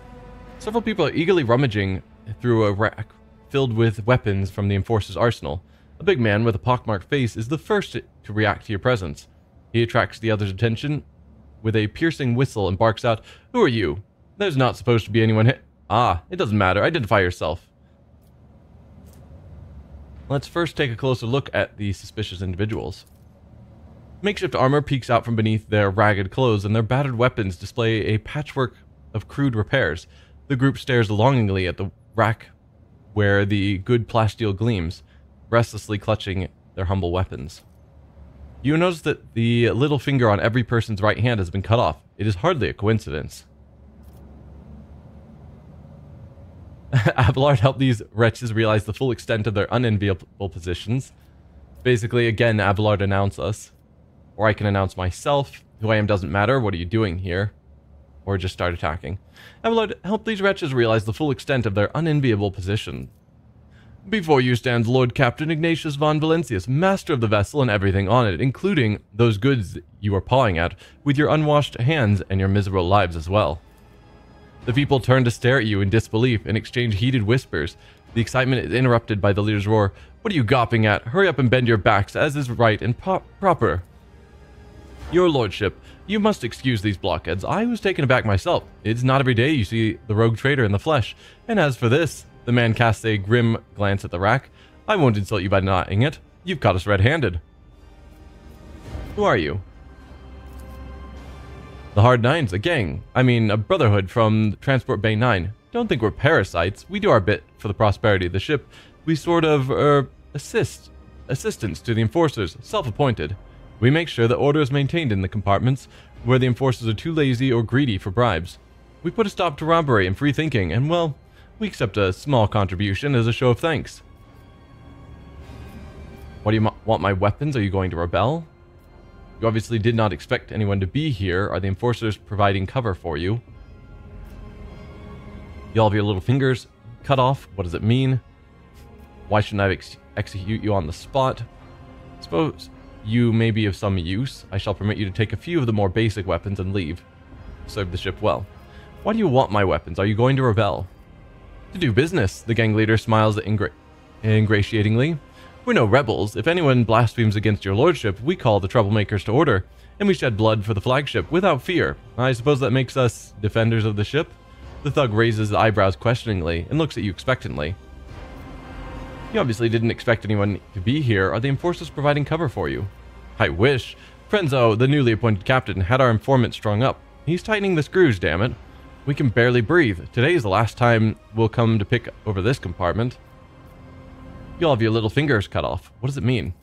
Several people are eagerly rummaging through a rack filled with weapons from the Enforcer's arsenal. A big man with a pockmarked face is the first to react to your presence. He attracts the other's attention with a piercing whistle and barks out, "Who are you? There's not supposed to be anyone here." "Ah, it doesn't matter. Identify yourself." Let's first take a closer look at the suspicious individuals. Makeshift armor peeks out from beneath their ragged clothes, and their battered weapons display a patchwork of crude repairs. The group stares longingly at the rack where the good plasteel gleams, restlessly clutching their humble weapons. You notice that the little finger on every person's right hand has been cut off. It is hardly a coincidence. Abelard helped these wretches realize the full extent of their unenviable positions. Basically, again, Abelard announce us. Or I can announce myself. Who I am doesn't matter. What are you doing here? Or just start attacking. Abelard helped these wretches realize the full extent of their unenviable position. Before you stands Lord Captain Ignatius von Valentius, master of the vessel and everything on it, including those goods you are pawing at, with your unwashed hands and your miserable lives as well. The people turn to stare at you in disbelief and exchange heated whispers. The excitement is interrupted by the leader's roar. "What are you gawping at? Hurry up and bend your backs, as is right and proper." "Your lordship, you must excuse these blockheads. I was taken aback myself. It's not every day you see the rogue trader in the flesh. And as for this," the man casts a grim glance at the rack, "I won't insult you by denying it. You've caught us red-handed." "Who are you?" "The Hard Nines, a gang. A brotherhood from Transport Bay 9. Don't think we're parasites. We do our bit for the prosperity of the ship. We sort of, assistants to the Enforcers, self-appointed. We make sure that order is maintained in the compartments where the Enforcers are too lazy or greedy for bribes. We put a stop to robbery and free thinking, and well, we accept a small contribution as a show of thanks." "What do you want my weapons? Are you going to rebel? You obviously did not expect anyone to be here. Are the Enforcers providing cover for you?" "You all have your little fingers cut off. What does it mean? Why shouldn't I execute you on the spot? Suppose you may be of some use. I shall permit you to take a few of the more basic weapons and leave. Serve the ship well. Why do you want my weapons? Are you going to rebel?" "To do business," the gang leader smiles ingratiatingly. "We're no rebels. If anyone blasphemes against your lordship, we call the troublemakers to order, and we shed blood for the flagship without fear. I suppose that makes us defenders of the ship?" The thug raises the eyebrows questioningly and looks at you expectantly. "You obviously didn't expect anyone to be here. Are the Enforcers providing cover for you?" "I wish. Frenzo, the newly appointed captain, had our informant strung up. He's tightening the screws, damn it. We can barely breathe. Today is the last time we'll come to pick over this compartment." "You all have your little fingers cut off. What does it mean?"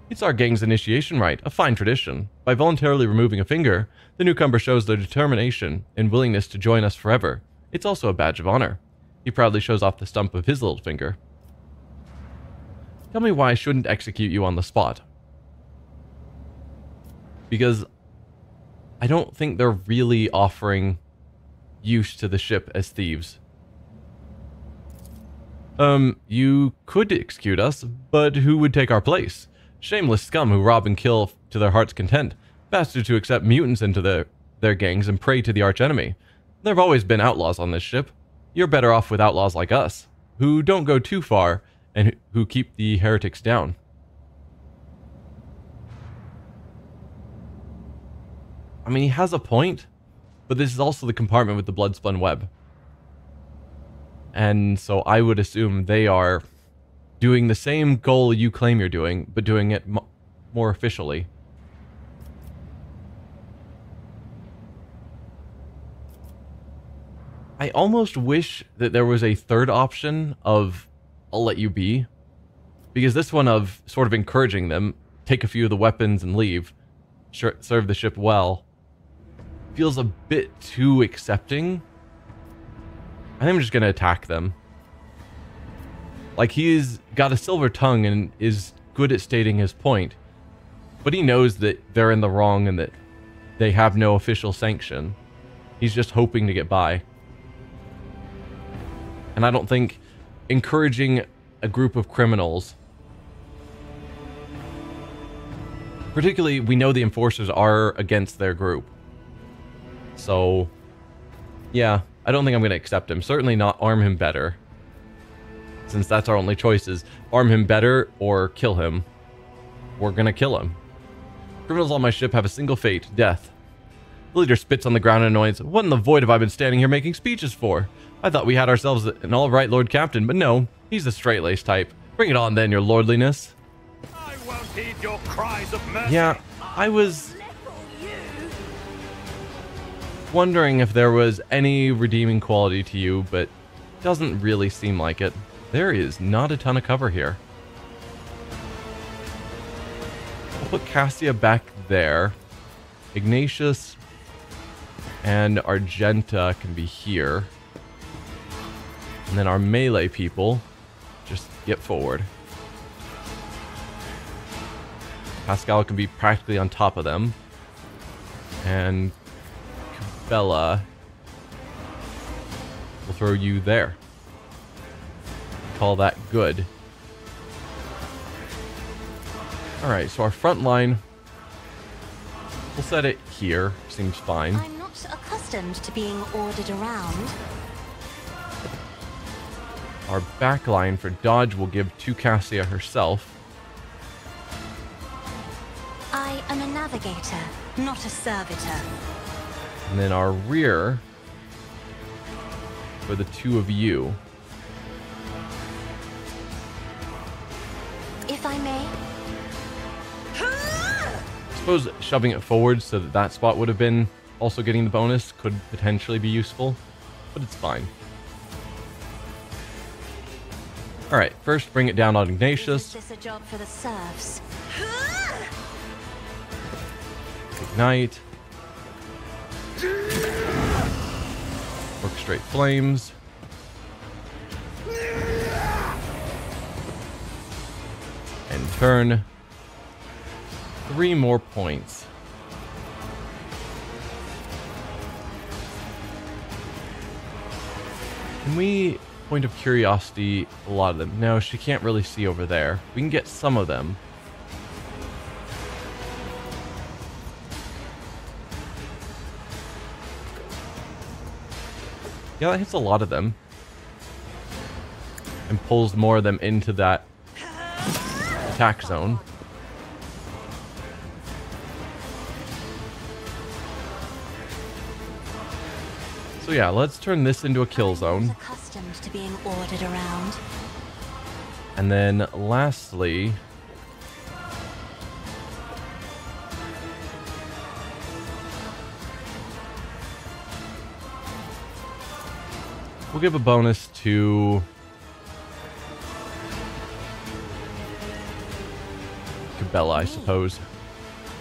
"It's our gang's initiation rite, a fine tradition. By voluntarily removing a finger, the newcomer shows their determination and willingness to join us forever. It's also a badge of honor." He proudly shows off the stump of his little finger. "Tell me why I shouldn't execute you on the spot." "Because I don't think they're really offering use to the ship as thieves." You could execute us, but who would take our place? Shameless scum who rob and kill to their heart's content. Bastards who accept mutants into their gangs and prey to the archenemy. There have always been outlaws on this ship. You're better off with outlaws like us, who don't go too far and who keep the heretics down." He has a point, but this is also the compartment with the blood-spun web. And so I would assume they are doing the same goal you claim you're doing, but doing it more officially. I almost wish that there was a third option of, "I'll let you be." Because this one of sort of encouraging them, take a few of the weapons and leave, serve the ship well, feels a bit too accepting. I think I'm just going to attack them. Like, he's got a silver tongue and is good at stating his point, but he knows that they're in the wrong and that they have no official sanction. He's just hoping to get by. And I don't think encouraging a group of criminals, particularly, we know the Enforcers are against their group. So, yeah, I don't think I'm going to accept him. Certainly not arm him better. since that's our only choices. Arm him better or kill him. We're gonna kill him. Criminals on my ship have a single fate, death. The leader spits on the ground in annoyance. What in the void have I been standing here making speeches for? I thought we had ourselves an all-right Lord Captain, but no, he's the straight-laced type. Bring it on then, your lordliness. I won't heed your cries of mercy. Yeah, I was wondering if there was any redeeming quality to you, but doesn't really seem like it. There is not a ton of cover here. I'll put Cassia back there. Ignatius and Argenta can be here. And then our melee people just get forward. Pascal can be practically on top of them. And Bella, we'll throw you there. Call that good. Alright, so our front line, we'll set it here. Seems fine. I'm not accustomed to being ordered around. Our back line for dodge will give to Cassia herself. I am a navigator, not a servitor. And then our rear for the two of you. If I may. I suppose shoving it forward so that that spot would have been also getting the bonus could potentially be useful, but it's fine. Alright, first bring it down on Ignatius. Is this a job for the serfs? Ignite. Orchestrate flames. And turn. 3 more points. Can we point of curiosity a lot of them? No, she can't really see over there. We can get some of them. Yeah, that hits a lot of them. And pulls more of them into that attack zone. So yeah, let's turn this into a kill zone. I'm not accustomed to being ordered around. And then lastly, we'll give a bonus to Bella, I suppose.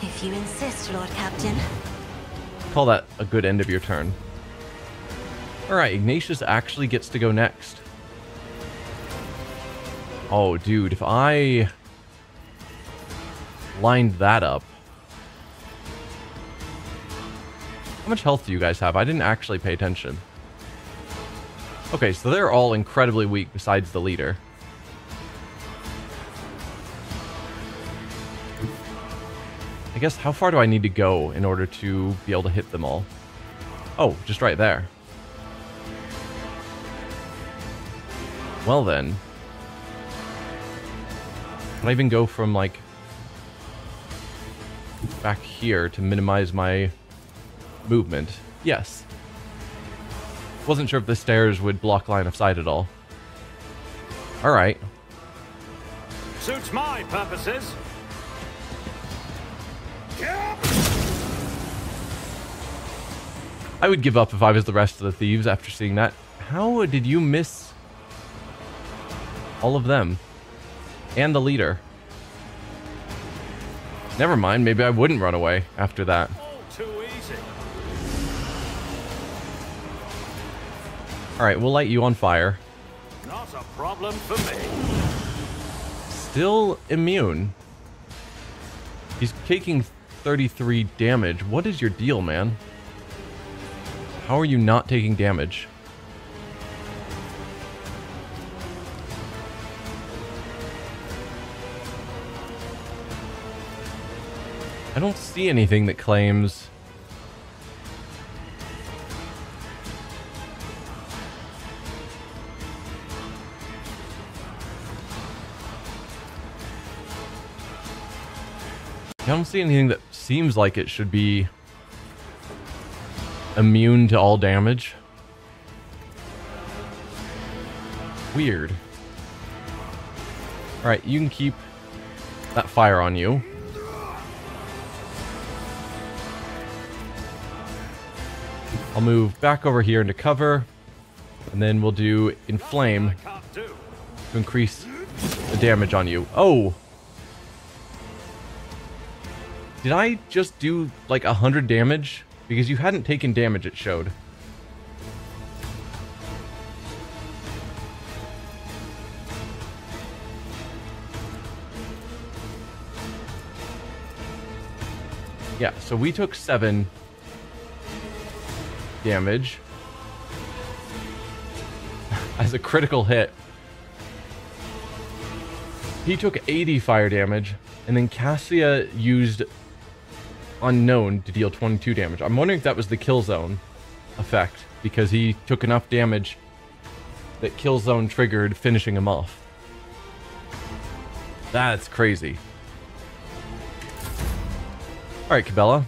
If you insist, Lord Captain. Call that a good end of your turn. Alright, Ignatius actually gets to go next. Oh, dude, if I lined that up. How much health do you guys have? I didn't actually pay attention. Okay, so they're all incredibly weak besides the leader. I guess, how far do I need to go in order to be able to hit them all? Oh, just right there. Well then. Can I even go from, like, back here to minimize my movement? Yes. Wasn't sure if the stairs would block line of sight at all. Alright. Suits my purposes. I would give up if I was the rest of the thieves after seeing that. How did you miss all of them? And the leader. Never mind, maybe I wouldn't run away after that. All too easy. Alright, we'll light you on fire. Not a problem for me. Still immune. He's taking 33 damage. What is your deal, man? How are you not taking damage? I don't see anything that claims... don't see anything that seems like it should be immune to all damage. Weird. Alright, you can keep that fire on you. I'll move back over here into cover, and then we'll do inflame to increase the damage on you. Oh! Did I just do like 100 damage? Because you hadn't taken damage, it showed. Yeah, so we took 7 damage as a critical hit. He took 80 fire damage, and then Cassia used Unknown to deal 22 damage. I'm wondering if that was the kill zone effect, because he took enough damage that kill zone triggered finishing him off. That's crazy. Alright, Cabela.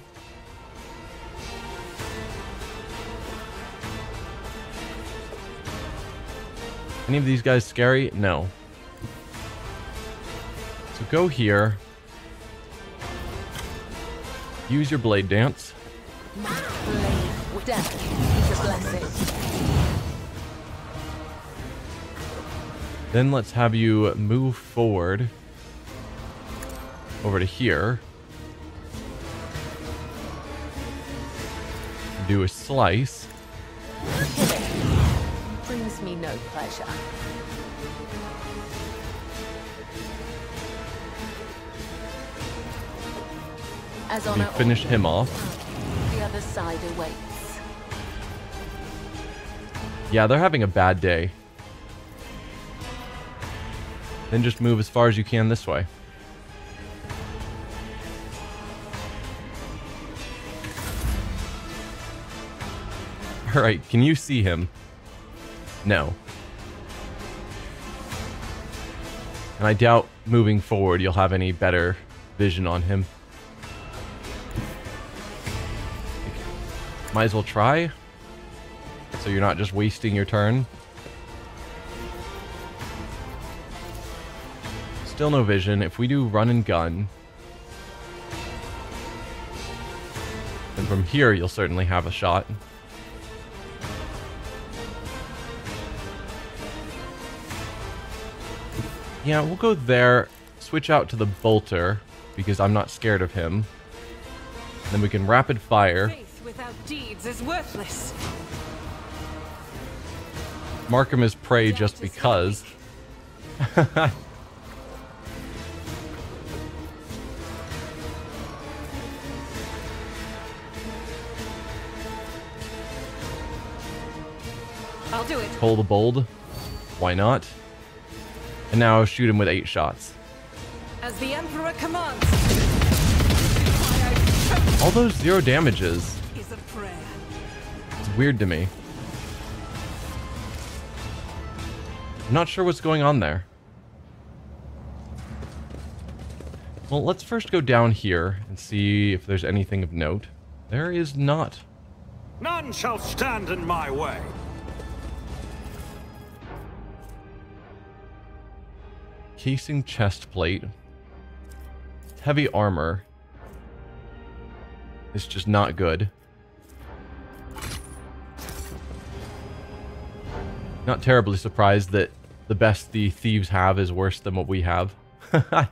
Any of these guys scary? No. So go here. Use your blade dance. Then let's have you move forward over to here. Do a slice. Brings me no pleasure. As on finish him off. The other side awaits. Yeah, they're having a bad day. Then just move as far as you can this way. Alright, can you see him? No. And I doubt moving forward you'll have any better vision on him. Might as well try, so you're not just wasting your turn. Still no vision. If we do run and gun, then from here you'll certainly have a shot. Yeah, we'll go there, switch out to the bolter, because I'm not scared of him. Then we can rapid fire. Faith without deeds is worthless. Mark him as prey just because. I'll do it. Pull the bold. Why not? And now shoot him with 8 shots. As the Emperor commands. All those 0 damages. Is a prayer. It's weird to me. I'm not sure what's going on there. Well, let's first go down here and see if there's anything of note. There is not. None shall stand in my way. Casing chest plate. Heavy armor. It's just not good. Not terribly surprised that the best the thieves have is worse than what we have. Right,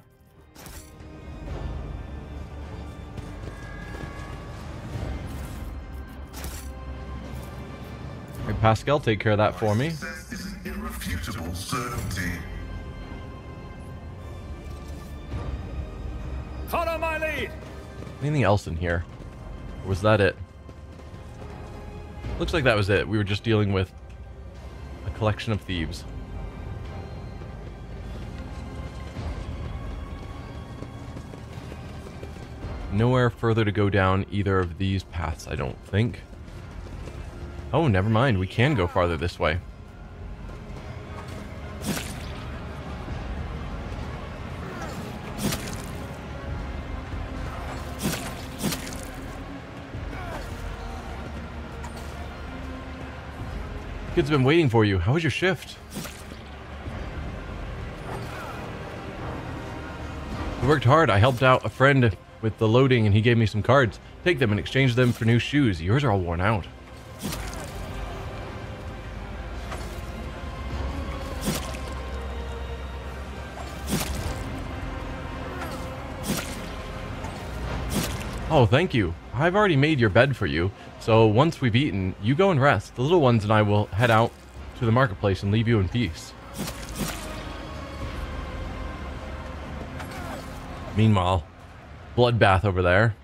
Pascal, take care of that for me. Success is an irrefutable certainty. Follow my lead. Anything else in here? Or was that it? Looks like that was it. We were just dealing with a collection of thieves. Nowhere further to go down either of these paths, I don't think. Oh, never mind. We can go farther this way. Kids have been waiting for you. How was your shift? We worked hard. I helped out a friend with the loading and he gave me some cards. Take them and exchange them for new shoes. Yours are all worn out. Oh, thank you. I've already made your bed for you, so once we've eaten, you go and rest. The little ones and I will head out to the marketplace and leave you in peace. Meanwhile, bloodbath over there.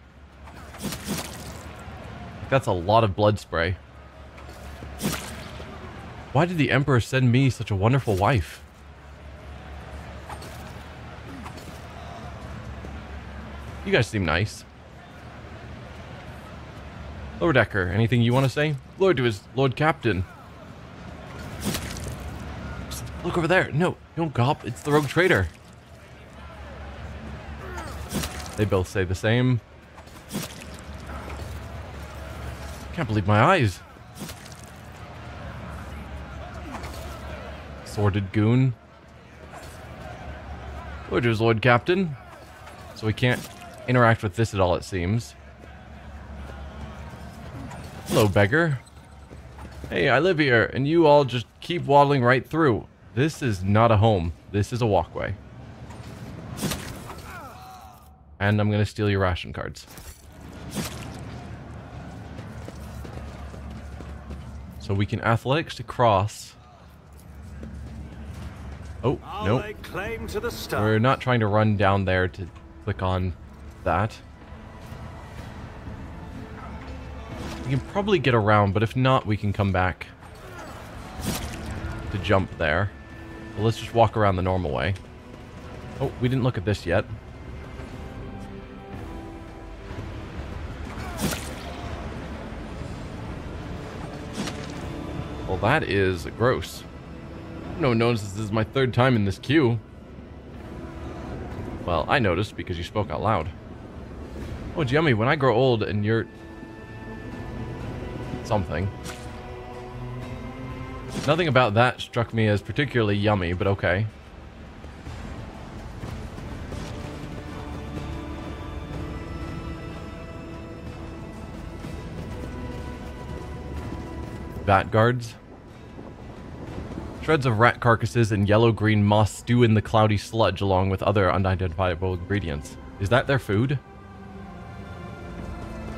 That's a lot of blood spray. Why did the Emperor send me such a wonderful wife? You guys seem nice. Lower Decker, anything you want to say? Lord to his Lord Captain. Look over there. No, don't gawp. It's the rogue trader. They both say the same. Can't believe my eyes. Sordid goon. Lord to his Lord Captain. So we can't interact with this at all, it seems. Hello, beggar. Hey, I live here, and you all just keep waddling right through. This is not a home. This is a walkway. And I'm going to steal your ration cards. So we can athletics to cross. Oh, nope. Lay claim to the stars. We're not trying to run down there to click on that. We can probably get around, but if not, we can come back to jump there. Well, let's just walk around the normal way. Oh, we didn't look at this yet. Well, that is gross. No one knows this is my third time in this queue. Well, I noticed because you spoke out loud. Oh, it's yummy. When I grow old and you're... something. Nothing about that struck me as particularly yummy, but okay. Bat guards. Shreds of rat carcasses and yellow-green moss stew in the cloudy sludge along with other unidentifiable ingredients. Is that their food?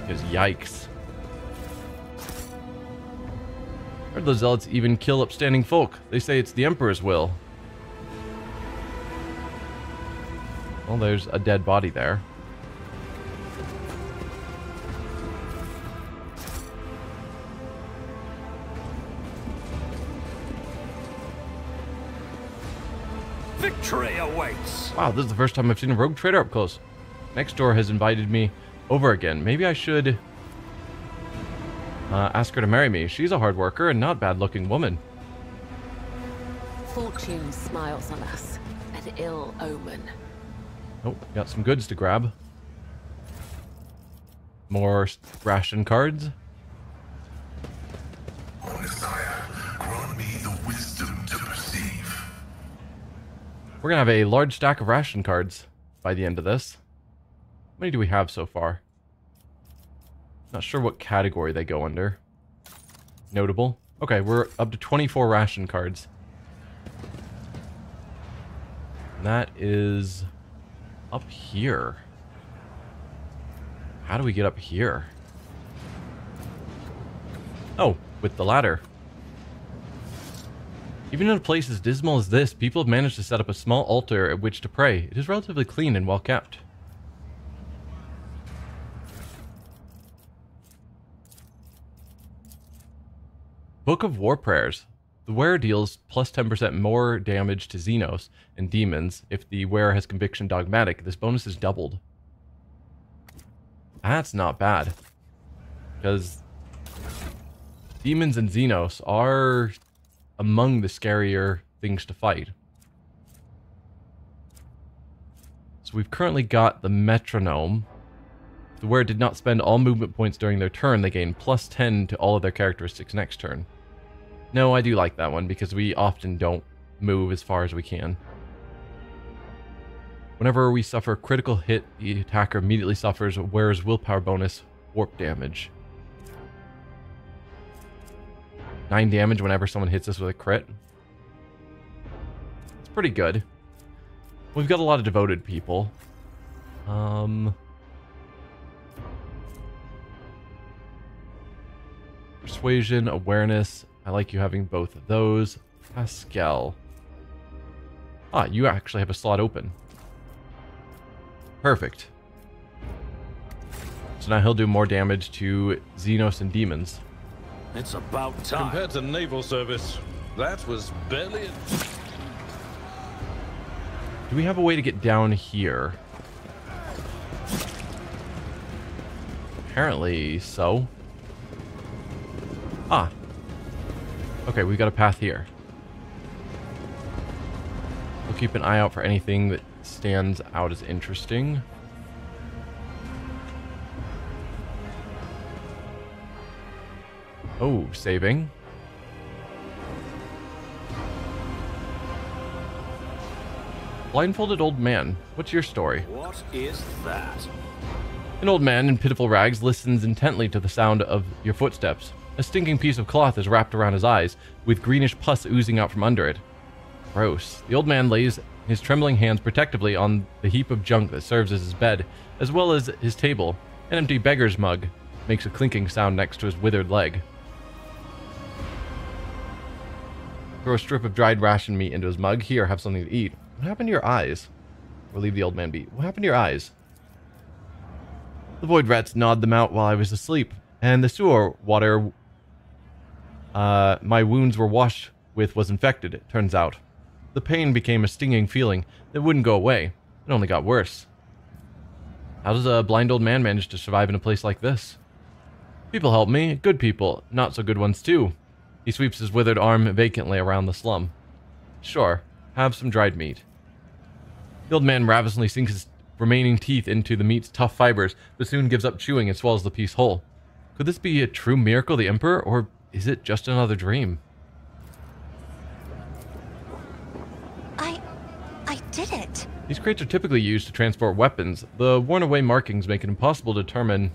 Because yikes. Heard the zealots even kill upstanding folk. They say it's the Emperor's will. Well, there's a dead body there. Victory awaits. Wow, this is the first time I've seen a rogue trader up close. Next door has invited me over again. Maybe I should ask her to marry me. She's a hard worker and not bad-looking woman. Fortune smiles on us. An ill omen. Oh, got some goods to grab. More ration cards. O Messiah, grant me the wisdom to perceive. We're gonna have a large stack of ration cards by the end of this. How many do we have so far? Not sure what category they go under. Notable. Okay, we're up to 24 ration cards. And that is up here. How do we get up here? Oh, with the ladder. Even in a place as dismal as this, people have managed to set up a small altar at which to pray. It is relatively clean and well kept. Book of War Prayers. The wearer deals plus 10% more damage to xenos and demons. If the wearer has conviction dogmatic, this bonus is doubled. That's not bad. Because demons and xenos are among the scarier things to fight. So we've currently got the metronome. If the wearer did not spend all movement points during their turn, they gain plus 10 to all of their characteristics next turn. No, I do like that one because we often don't move as far as we can. Whenever we suffer a critical hit, the attacker immediately suffers wears willpower bonus warp damage. 9 damage whenever someone hits us with a crit. It's pretty good. We've got a lot of devoted people. Persuasion, awareness. I like you having both of those. Pascal. Ah, you actually have a slot open. Perfect. So now he'll do more damage to xenos and demons. It's about time. Compared to naval service, that was barely... Do we have a way to get down here? Apparently so. Ah. Okay, we've got a path here. We'll keep an eye out for anything that stands out as interesting. Oh, saving. Blindfolded old man. What's your story? What is that? An old man in pitiful rags listens intently to the sound of your footsteps. A stinking piece of cloth is wrapped around his eyes, with greenish pus oozing out from under it. Gross. The old man lays his trembling hands protectively on the heap of junk that serves as his bed, as well as his table. An empty beggar's mug makes a clinking sound next to his withered leg. Throw a strip of dried ration meat into his mug. Here, have something to eat. What happened to your eyes? We'll leave the old man be. What happened to your eyes? The void rats gnawed them out while I was asleep, and the sewer water my wounds were washed with was infected, it turns out. The pain became a stinging feeling that wouldn't go away. It only got worse. How does a blind old man manage to survive in a place like this? People help me, good people, not so good ones too. He sweeps his withered arm vacantly around the slum. Sure, have some dried meat. The old man ravenously sinks his remaining teeth into the meat's tough fibers, but soon gives up chewing and swallows the piece whole. Could this be a true miracle of the Emperor, or is it just another dream? I did it. These crates are typically used to transport weapons. The worn-away markings make it impossible to determine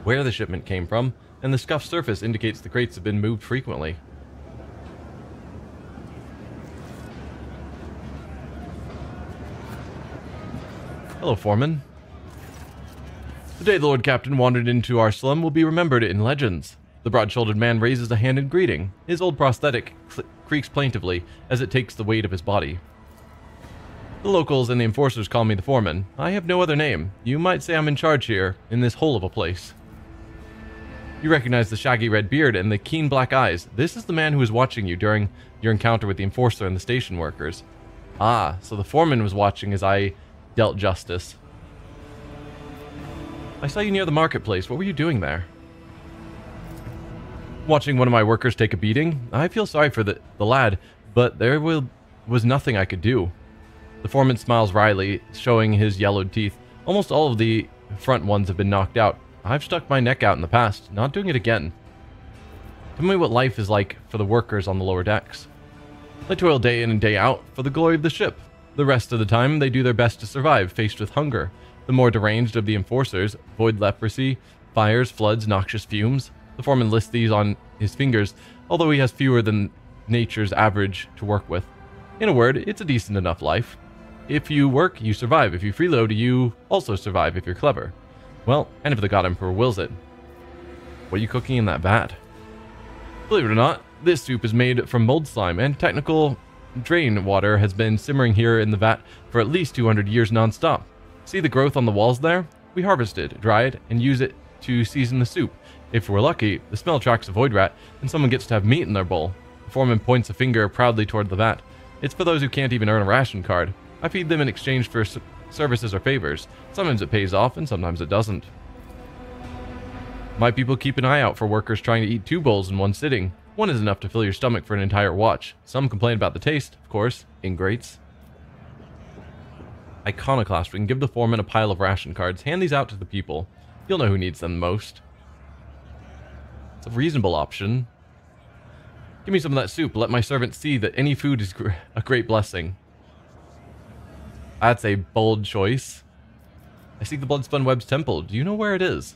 where the shipment came from, and the scuffed surface indicates the crates have been moved frequently. Hello, Foreman. The day the Lord Captain wandered into our slum will be remembered in legends. The broad-shouldered man raises a hand in greeting. His old prosthetic creaks plaintively as it takes the weight of his body. The locals and the enforcers call me the Foreman. I have no other name. You might say I'm in charge here, in this hole of a place. You recognize the shaggy red beard and the keen black eyes. This is the man who was watching you during your encounter with the enforcer and the station workers. Ah, so the Foreman was watching as I dealt justice. I saw you near the marketplace. What were you doing there? Watching one of my workers take a beating. I feel sorry for the lad, but there was nothing I could do. The Foreman smiles wryly, showing his yellowed teeth. Almost all of the front ones have been knocked out. I've stuck my neck out in the past, not doing it again. Tell me what life is like for the workers on the lower decks. They toil day in and day out for the glory of the ship. The rest of the time, they do their best to survive, faced with hunger. The more deranged of the enforcers, void leprosy, fires, floods, noxious fumes. The Foreman lists these on his fingers, although he has fewer than nature's average to work with. In a word, it's a decent enough life. If you work, you survive. If you freeload, you also survive if you're clever. Well, and if the God Emperor wills it. What are you cooking in that vat? Believe it or not, this soup is made from mold slime, and technical drain water has been simmering here in the vat for at least 200 years non-stop. See the growth on the walls there? We harvest it, dry it, and use it to season the soup. If we're lucky, the smell attracts a void rat, and someone gets to have meat in their bowl. The Foreman points a finger proudly toward the vat. It's for those who can't even earn a ration card. I feed them in exchange for services or favors. Sometimes it pays off, and sometimes it doesn't. My people keep an eye out for workers trying to eat 2 bowls in one sitting. One is enough to fill your stomach for an entire watch. Some complain about the taste, of course. Ingrates. Iconoclast. We can give the Foreman a pile of ration cards. Hand these out to the people. You'll know who needs them most. It's a reasonable option. Give me some of that soup. Let my servant see that any food is a great blessing. That's a bold choice. I seek the Bloodspun Web's temple. Do you know where it is?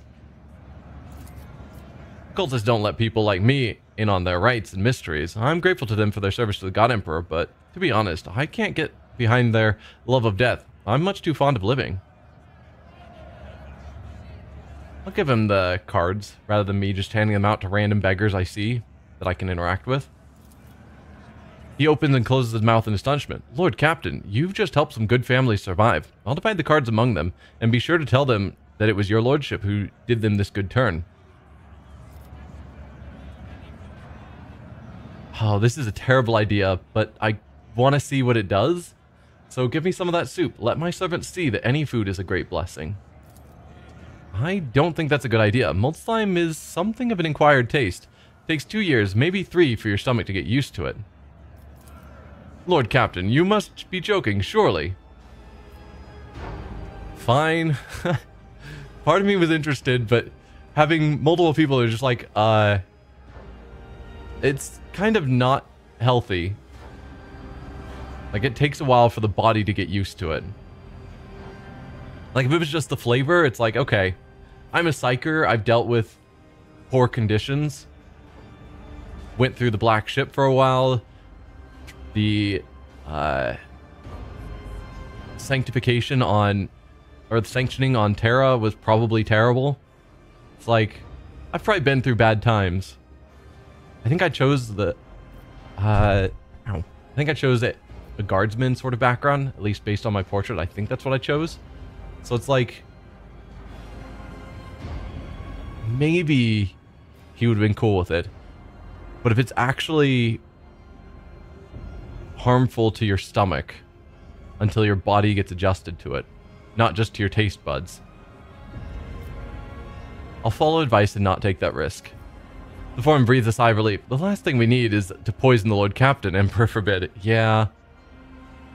Cultists don't let people like me in on their rites and mysteries. I'm grateful to them for their service to the God Emperor, but to be honest, I can't get behind their love of death. I'm much too fond of living. I'll give him the cards, rather than me just handing them out to random beggars I see that I can interact with. He opens and closes his mouth in astonishment. Lord Captain, you've just helped some good families survive. I'll divide the cards among them, and be sure to tell them that it was your lordship who did them this good turn. Oh, this is a terrible idea, but I want to see what it does. So give me some of that soup. Let my servant see that any food is a great blessing. I don't think that's a good idea. Mulled slime is something of an acquired taste. Takes 2 years, maybe 3, for your stomach to get used to it. Lord Captain, you must be joking, surely. Fine. Part of me was interested, but having multiple people are just like, it's kind of not healthy. Like, it takes a while for the body to get used to it. Like, if it was just the flavor, it's like, okay, I'm a psyker, I've dealt with poor conditions. Went through the Black Ship for a while. The sanctification on, or the sanctioning on Terra was probably terrible. It's like, I've probably been through bad times. I think I chose the, I think I chose a guardsman sort of background, at least based on my portrait. I think that's what I chose. So it's like, maybe he would have been cool with it. But if it's actually harmful to your stomach until your body gets adjusted to it, not just to your taste buds, I'll follow advice and not take that risk. The form breathes a sigh of relief. The last thing we need is to poison the Lord Captain, Emperor forbid. Yeah.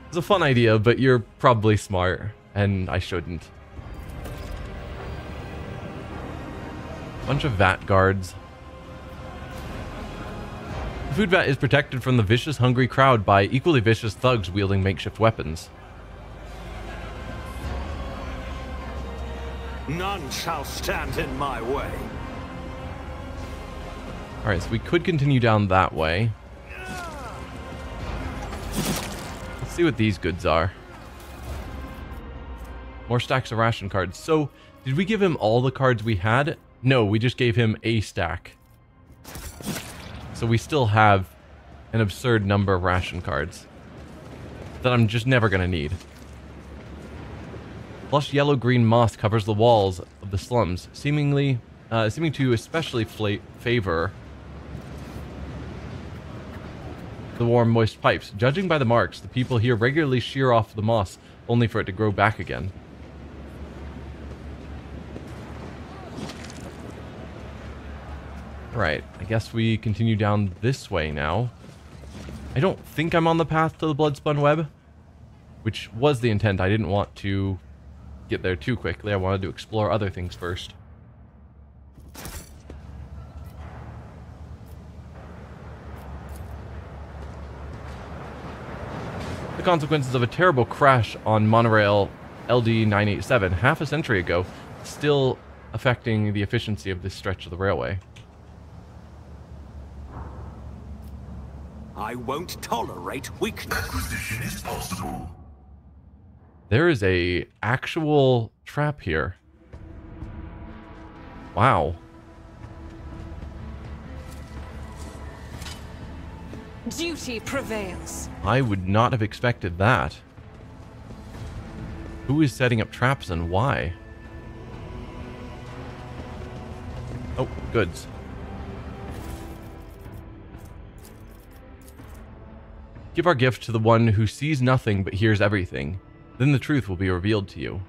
It's a fun idea, but you're probably smart, and I shouldn't. Bunch of vat guards. The food vat is protected from the vicious, hungry crowd by equally vicious thugs wielding makeshift weapons. None shall stand in my way. Alright, so we could continue down that way. Let's see what these goods are. More stacks of ration cards. So, did we give him all the cards we had? No, we just gave him a stack. So we still have an absurd number of ration cards that I'm just never going to need. Lush yellow-green moss covers the walls of the slums, seeming to especially favor the warm, moist pipes. Judging by the marks, the people here regularly shear off the moss only for it to grow back again. Right, I guess we continue down this way now. I don't think I'm on the path to the Bloodspun Web, which was the intent. I didn't want to get there too quickly. I wanted to explore other things first. The consequences of a terrible crash on monorail LD 987 half a century ago still affecting the efficiency of this stretch of the railway. I won't tolerate weakness. Acquisition is possible. There is a actual trap here. Wow. Duty prevails. I would not have expected that. Who is setting up traps and why? Oh, goods. Give our gift to the one who sees nothing but hears everything. Then the truth will be revealed to you.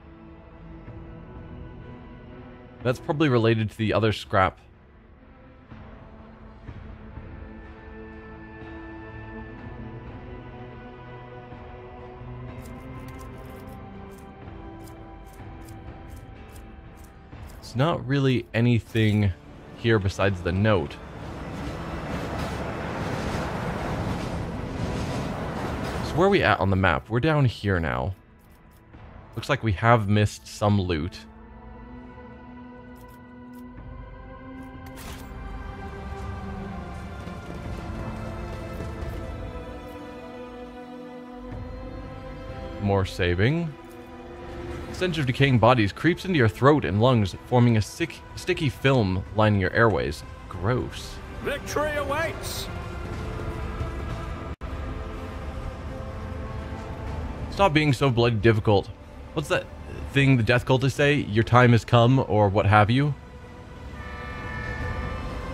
That's probably related to the other scrap. It's not really anything here besides the note. So where are we at on the map? We're down here now. Looks like we have missed some loot. More saving. The stench of decaying bodies creeps into your throat and lungs, forming a sticky film lining your airways. Gross. Victory awaits! Stop being so bloody difficult. What's that thing the death cultists say? Your time has come, or what have you?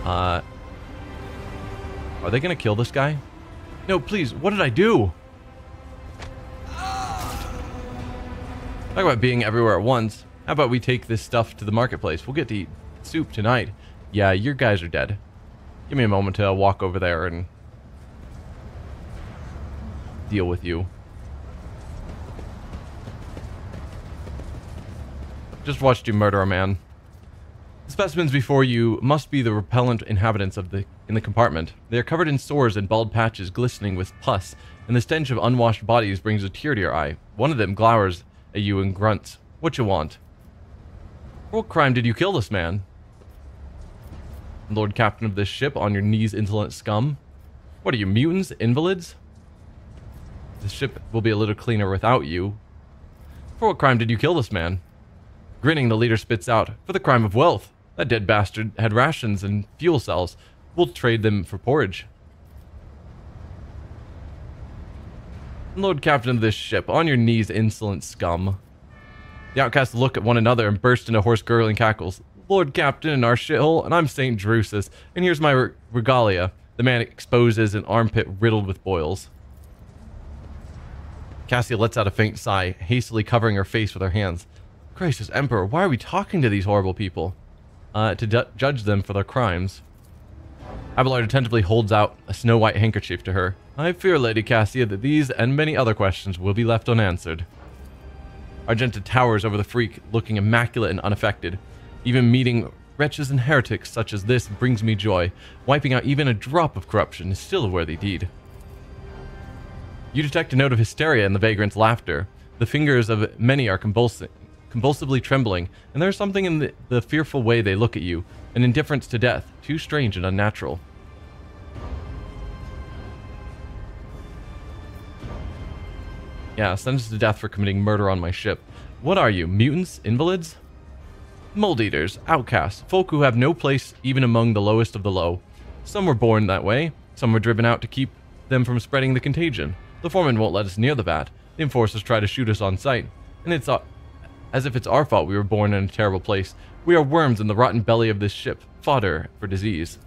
Are they gonna kill this guy? No, please, what did I do? Talk about being everywhere at once. How about we take this stuff to the marketplace? We'll get to eat soup tonight. Yeah, your guys are dead. Give me a moment to walk over there and deal with you. Just watched you murder a man. The specimens before you must be the repellent inhabitants in the compartment. They are covered in sores and bald patches glistening with pus, and the stench of unwashed bodies brings a tear to your eye. One of them glowers at you and grunts. What you want? For what crime did you kill this man? Lord Captain of this ship, on your knees, insolent scum. What are you, mutants? Invalids? The ship will be a little cleaner without you. For what crime did you kill this man? Grinning, the leader spits out, for the crime of wealth. That dead bastard had rations and fuel cells. We'll trade them for porridge. Lord Captain of this ship, on your knees, insolent scum. The outcasts look at one another and burst into hoarse gurgling cackles. Lord Captain in our shithole, and I'm St. Drusus, and here's my regalia. The man exposes an armpit riddled with boils. Cassia lets out a faint sigh, hastily covering her face with her hands. Gracious Emperor, why are we talking to these horrible people? To judge them for their crimes. Abelard attentively holds out a snow-white handkerchief to her. I fear, Lady Cassia, that these and many other questions will be left unanswered. Argenta towers over the freak, looking immaculate and unaffected. Even meeting wretches and heretics such as this brings me joy. Wiping out even a drop of corruption is still a worthy deed. You detect a note of hysteria in the vagrant's laughter. The fingers of many are convulsively trembling, and there's something in the fearful way they look at you, an indifference to death, too strange and unnatural. Yeah, sentenced to death for committing murder on my ship. What are you, mutants? Invalids? Mold eaters, outcasts, folk who have no place even among the lowest of the low. Some were born that way, some were driven out to keep them from spreading the contagion. The foreman won't let us near the vat. The enforcers try to shoot us on sight, and it's as if it's our fault we were born in a terrible place. We are worms in the rotten belly of this ship, fodder for disease.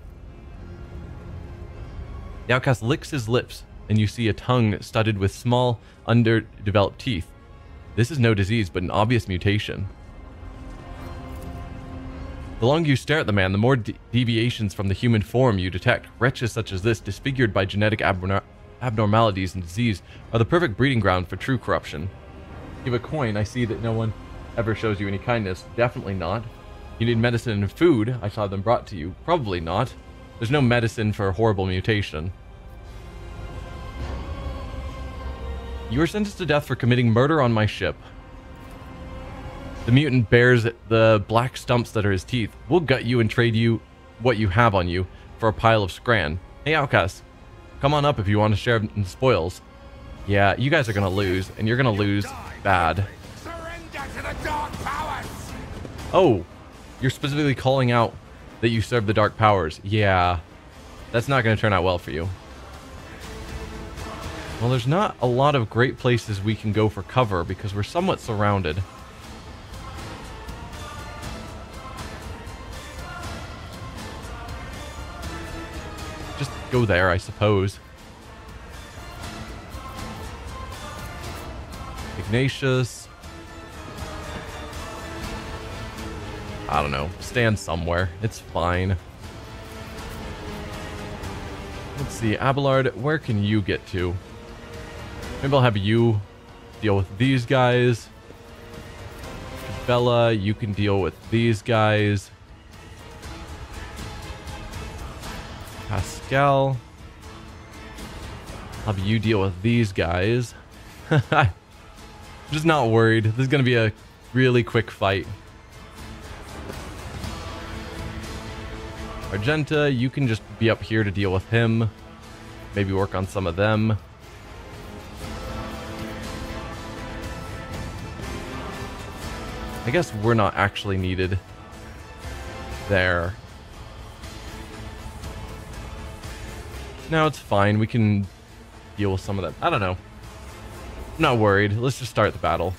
The outcast licks his lips, and you see a tongue studded with small, underdeveloped teeth. This is no disease, but an obvious mutation. The longer you stare at the man, the more deviations from the human form you detect. Wretches such as this, disfigured by genetic abnormalities and disease, are the perfect breeding ground for true corruption. Give a coin. I see that no one ever shows you any kindness. Definitely not. You need medicine and food. I saw them brought to you. Probably not. There's no medicine for a horrible mutation. You are sentenced to death for committing murder on my ship. The mutant bears the black stumps that are his teeth. We'll gut you and trade you what you have on you for a pile of scran. Hey, outcasts, come on up if you want to share in the spoils. Yeah, you guys are gonna lose, and you're gonna lose bad. Surrender to the dark powers! Oh, you're specifically calling out that you serve the dark powers. Yeah, that's not gonna turn out well for you. Well, there's not a lot of great places we can go for cover because we're somewhat surrounded. Just go there, I suppose. Ignatius. I don't know. Stand somewhere. It's fine. Let's see. Abelard, where can you get to? Maybe I'll have you deal with these guys. Bella, you can deal with these guys. Pascal. Have you deal with these guys. Just not worried. This is going to be a really quick fight. Argenta, you can just be up here to deal with him. Maybe work on some of them. I guess we're not actually needed there. No, it's fine. We can deal with some of them. I don't know. I'm not worried. Let's just start the battle.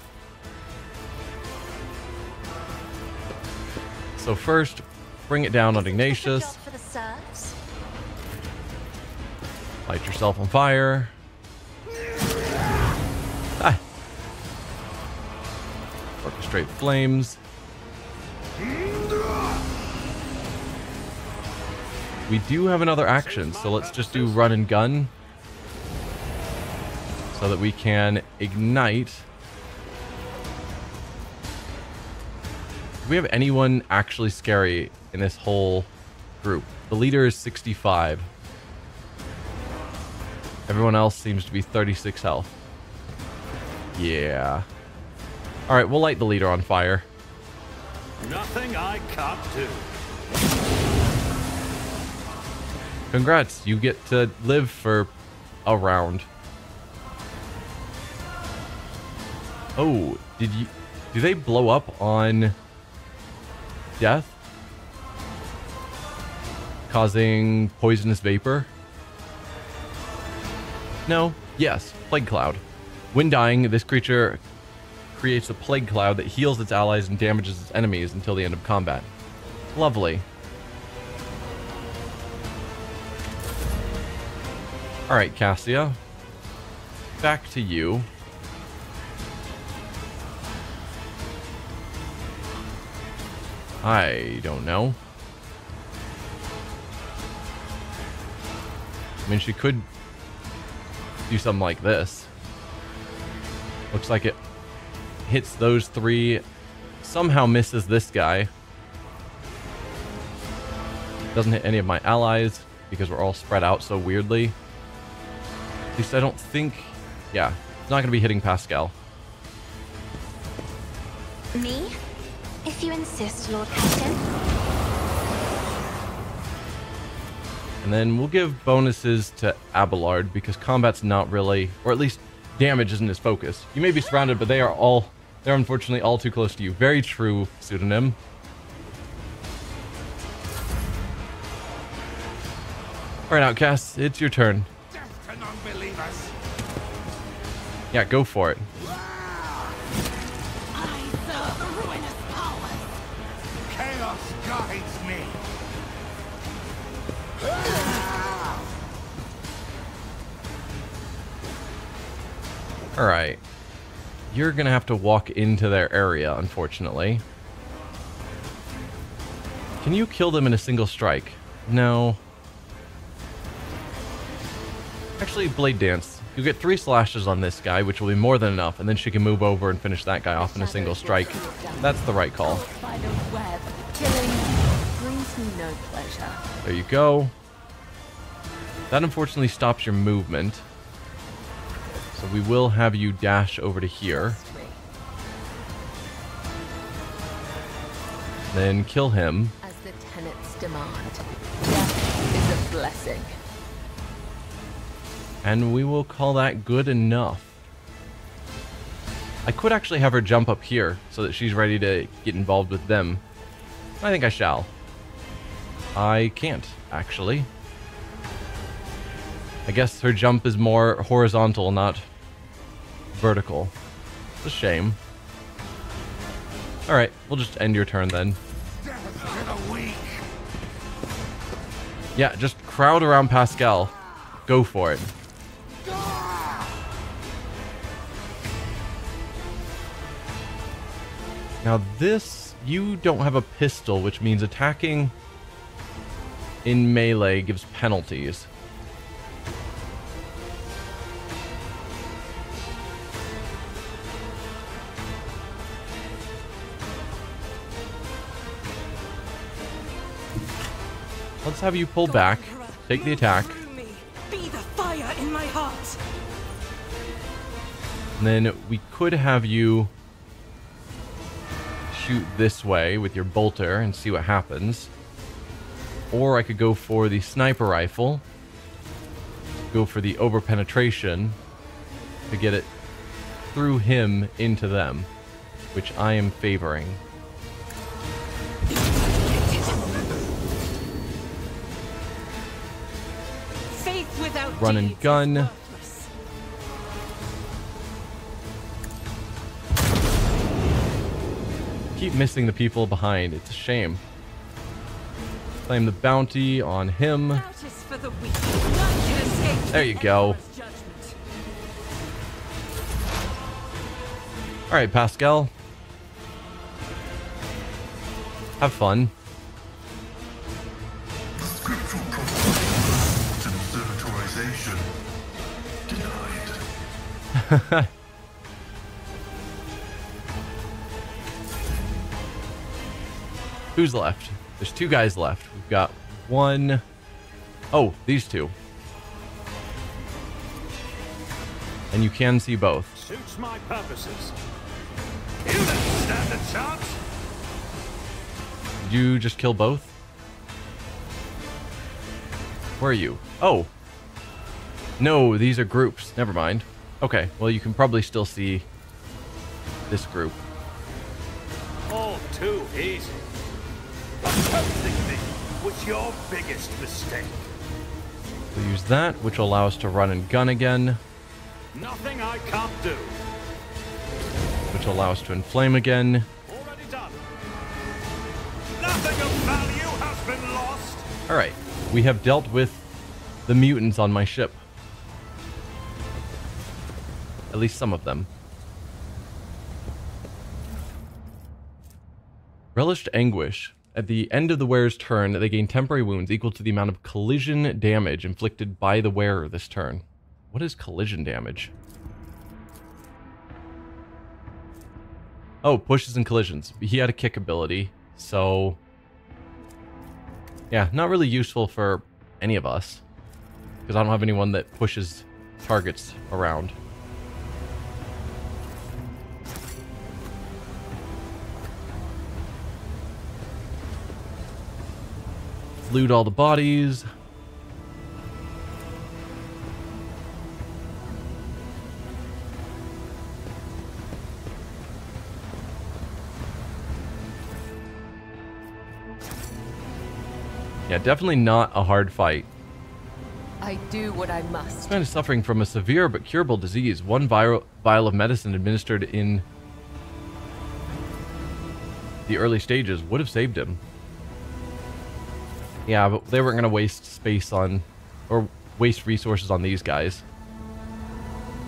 So first, bring it down on Ignatius. Light yourself on fire. Ah. Orchestrate flames. We do have another action, so let's just do run and gun. So that we can ignite. Do we have anyone actually scary in this whole group? The leader is 65. Everyone else seems to be 36 health. Yeah. Alright, we'll light the leader on fire. Nothing I can't do. Congrats, you get to live for a round. Oh, do they blow up on death? Causing poisonous vapor? No. Yes. Plague cloud. When dying, this creature creates a plague cloud that heals its allies and damages its enemies until the end of combat. Lovely. Alright, Cassia. Back to you. I don't know. I mean, she could do something like this. Looks like it hits those three, somehow misses this guy. Doesn't hit any of my allies because we're all spread out so weirdly. At least I don't think... Yeah, it's not going to be hitting Pascal. Me? If you insist, Lord Captain. And then we'll give bonuses to Abelard because combat's not really, or at least damage isn't his focus. You may be surrounded, but they're unfortunately all too close to you. Very true, Pseudonym. Alright, Outcast, it's your turn. Death to non-believers. Yeah, go for it. I serve the ruinous powers. Chaos guides me. Alright. You're gonna have to walk into their area, unfortunately. Can you kill them in a single strike? No. Actually, Blade Dance. You'll get 3 slashes on this guy, which will be more than enough, and then she can move over and finish that guy off in a single strike. That's the right call. Killing brings me no pleasure. There you go. That unfortunately stops your movement. So we will have you dash over to here. Then kill him. As the tenets demand, death is a blessing. And we will call that good enough. I could actually have her jump up here so that she's ready to get involved with them. I think I shall. I can't, actually. I guess her jump is more horizontal, not vertical. It's a shame. Alright, we'll just end your turn then. Death to the weak. Yeah, just crowd around Pascal. Go for it. Now this, you don't have a pistol, which means attacking in melee gives penalties. Let's have you pull back, take the attack. Be the fire in my heart. And then we could have you shoot this way with your bolter and see what happens. Or I could go for the sniper rifle. Go for the over-penetration to get it through him into them, which I am favoring. Faith without Run and deeds is gun. worthless. Keep missing the people behind. It's a shame. Claim the bounty on him. Doubt is for the weak. None can escape There you go. Emperor's judgment. Alright, Pascal. Have fun. Scriptural prophecy and observatorization denied. Who's left? There's two guys left. We've got one... Oh, these two. And you can see both. Suits my purposes. You don't stand a chance. Did you just kill both? Where are you? Oh. No, these are groups. Never mind. Okay, well you can probably still see this group. All too easy. Opposing me was your biggest mistake. We'll use that, which will allow us to run and gun again, Nothing I can't do. which will allow us to inflame again. Already done. Nothing of value has been lost. Alright, we have dealt with the mutants on my ship. At least some of them. Relished anguish. At the end of the wearer's turn, they gain temporary wounds equal to the amount of collision damage inflicted by the wearer this turn. What is collision damage? Oh, pushes and collisions. He had a kick ability, so... yeah, not really useful for any of us. Because I don't have anyone that pushes targets around. Loot all the bodies. Yeah, definitely not a hard fight. I do what I This must. man is suffering from a severe but curable disease. One vial of medicine administered in the early stages would have saved him. Yeah, but they weren't going to waste space on, or waste resources on these guys.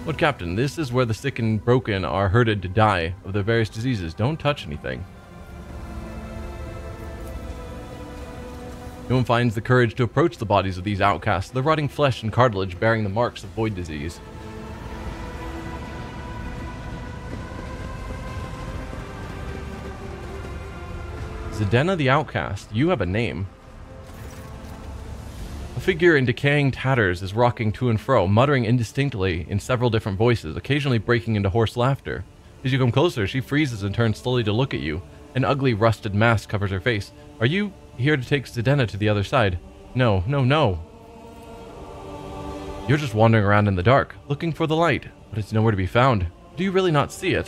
Lord Captain, this is where the sick and broken are herded to die of their various diseases. Don't touch anything. No one finds the courage to approach the bodies of these outcasts, the rotting flesh and cartilage bearing the marks of void disease. Zedena the Outcast, you have a name. A figure in decaying tatters is rocking to and fro, muttering indistinctly in several different voices, occasionally breaking into hoarse laughter. As you come closer, she freezes and turns slowly to look at you. An ugly, rusted mask covers her face. Are you here to take Zedena to the other side? No, no, no. You're just wandering around in the dark, looking for the light, but it's nowhere to be found. Do you really not see it?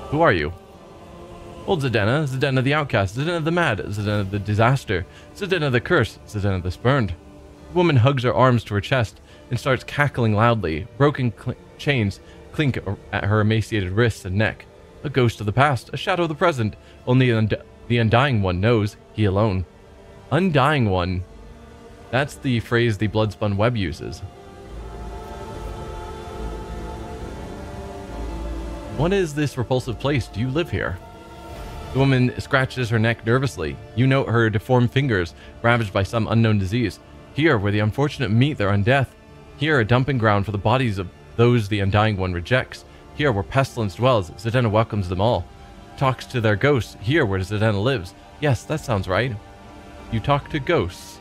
Who are you? Old Zedena, Zedena the Outcast, Zedena the Mad, Zedena the Disaster, Zedena the Curse, Zedena the Spurned. The woman hugs her arms to her chest and starts cackling loudly. Broken chains clink at her emaciated wrists and neck. A ghost of the past, a shadow of the present. Only the Undying One knows, he alone. Undying One. That's the phrase the Bloodspun Web uses. What is this repulsive place? Do you live here? The woman scratches her neck nervously. You note her deformed fingers, ravaged by some unknown disease. Here, where the unfortunate meet their undeath. Here, a dumping ground for the bodies of those the Undying One rejects. Here, where pestilence dwells, Zedena welcomes them all. Talks to their ghosts. Here, where Zedena lives. Yes, that sounds right. You talk to ghosts.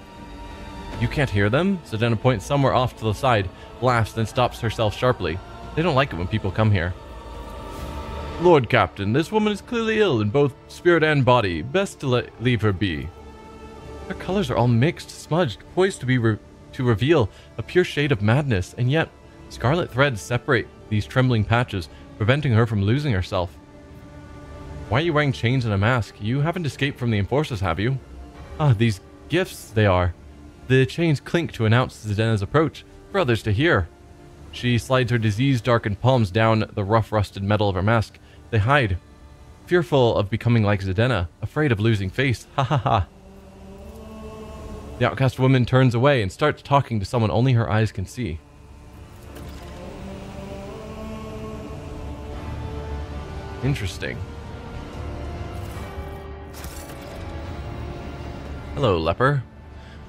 You can't hear them? Zedena points somewhere off to the side, laughs, then stops herself sharply. They don't like it when people come here. Lord Captain, this woman is clearly ill in both spirit and body. Best to leave her be. Her colors are all mixed, smudged, poised to reveal a pure shade of madness, and yet scarlet threads separate these trembling patches, preventing her from losing herself. Why are you wearing chains and a mask? You haven't escaped from the enforcers, have you? Ah, these gifts they are. The chains clink to announce Zedena's approach, for others to hear. She slides her disease-darkened palms down the rough, rusted metal of her mask. They hide, fearful of becoming like Zedena, afraid of losing face. Ha ha ha. The outcast woman turns away and starts talking to someone only her eyes can see. Interesting. Hello, leper.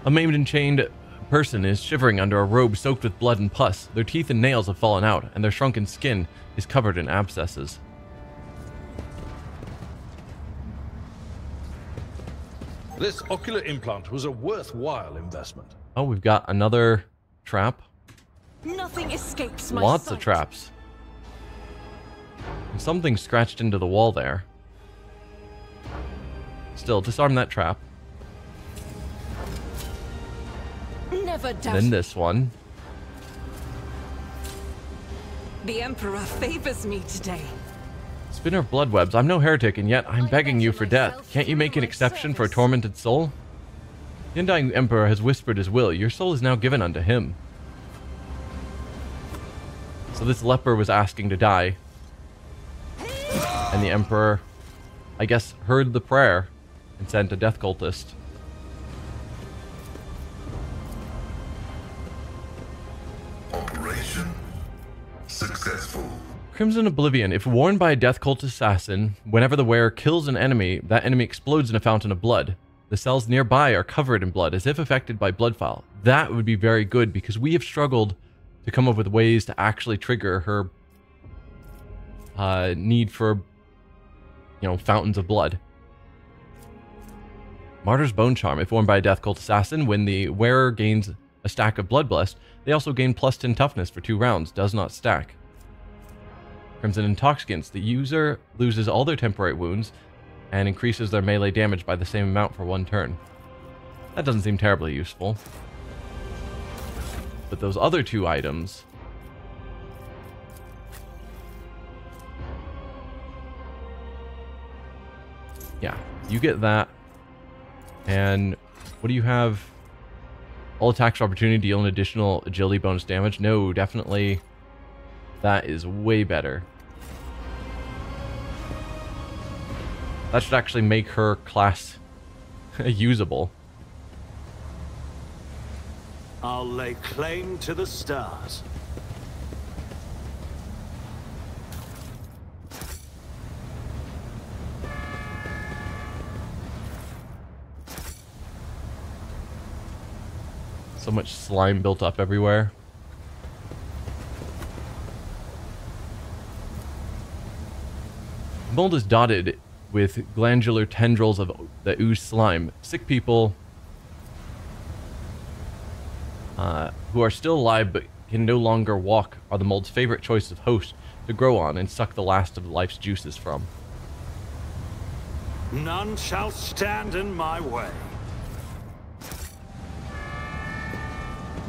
A maimed and chained person is shivering under a robe soaked with blood and pus. Their teeth and nails have fallen out, and their shrunken skin is covered in abscesses. This ocular implant was a worthwhile investment. Oh, we've got another trap. Nothing escapes my Lots sight. of traps. And something scratched into the wall there. Still, disarm that trap. Never doubt. Then this one. The Emperor favors me today. Spinner of blood webs. I'm no heretic, and yet I'm begging you for death. Can't you make an exception for a tormented soul? The undying Emperor has whispered his will. Your soul is now given unto him. So this leper was asking to die. And the Emperor, I guess, heard the prayer and sent a death cultist. Operation successful. Crimson Oblivion. If worn by a death cult assassin, whenever the wearer kills an enemy, that enemy explodes in a fountain of blood. The cells nearby are covered in blood, as if affected by bloodfile. That would be very good, because we have struggled to come up with ways to actually trigger her need for, fountains of blood. Martyr's Bone Charm. If worn by a death cult assassin, when the wearer gains a stack of Blood Blessed, they also gain +10 toughness for 2 rounds. Does not stack. Crimson Intoxicants. The user loses all their temporary wounds and increases their melee damage by the same amount for 1 turn. That doesn't seem terribly useful. But those other 2 items... yeah, you get that. And what do you have? All attacks of opportunity deal an additional agility bonus damage. No, definitely that is way better. That should actually make her class usable. I'll lay claim to the stars. So much slime built up everywhere. The mold is dotted with glandular tendrils of the ooze slime. Sick people who are still alive but can no longer walk are the mold's favorite choice of host to grow on and suck the last of life's juices from. None shall stand in my way.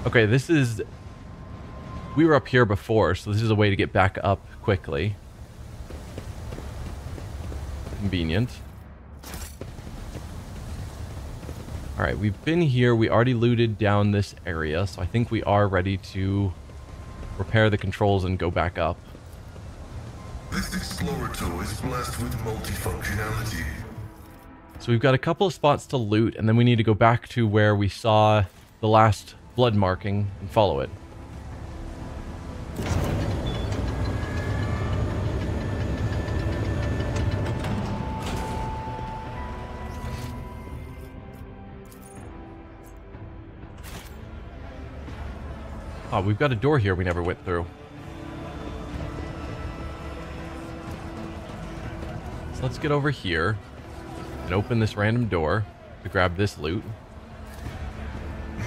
Okay, this is... we were up here before, so this is a way to get back up quickly. Convenient. Alright, we've been here. We already looted down this area, so I think we are ready to repair the controls and go back up. This explorator is blessed with multifunctionality. So we've got a couple of spots to loot, and then we need to go back to where we saw the last blood marking and follow it. Oh, we've got a door here we never went through. So let's get over here and open this random door to grab this loot.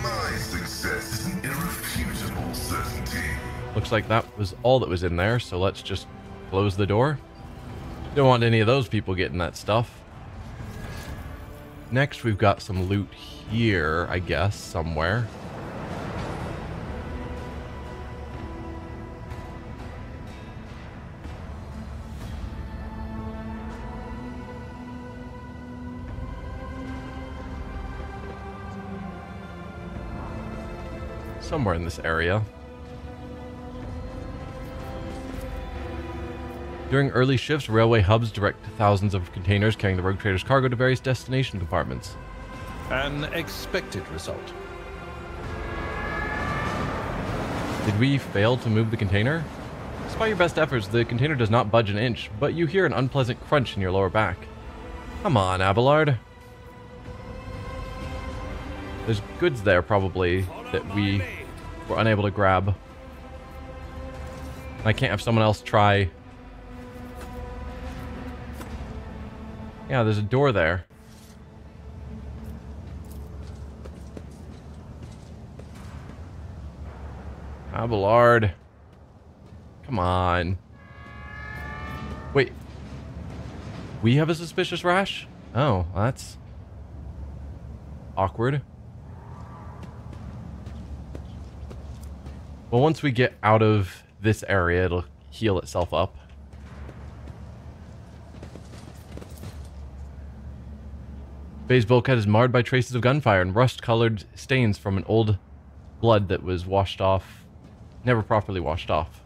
My success is an irrefutable certainty. Looks like that was all that was in there, so let's just close the door. Don't want any of those people getting that stuff. Next, we've got some loot here, I guess, somewhere. Somewhere in this area. During early shifts, railway hubs direct thousands of containers carrying the rogue trader's cargo to various destination compartments. An expected result. Did we fail to move the container? Despite your best efforts, the container does not budge an inch, but you hear an unpleasant crunch in your lower back. Come on, Abelard. There's goods there, probably, that we were unable to grab. I can't have someone else try. Yeah, there's a door there. Abelard. Come on. Wait. We have a suspicious rash? Oh, that's awkward. Well, once we get out of this area, it'll heal itself up. Bay's bulkhead is marred by traces of gunfire and rust-colored stains from an old blood that was washed off, never properly washed off.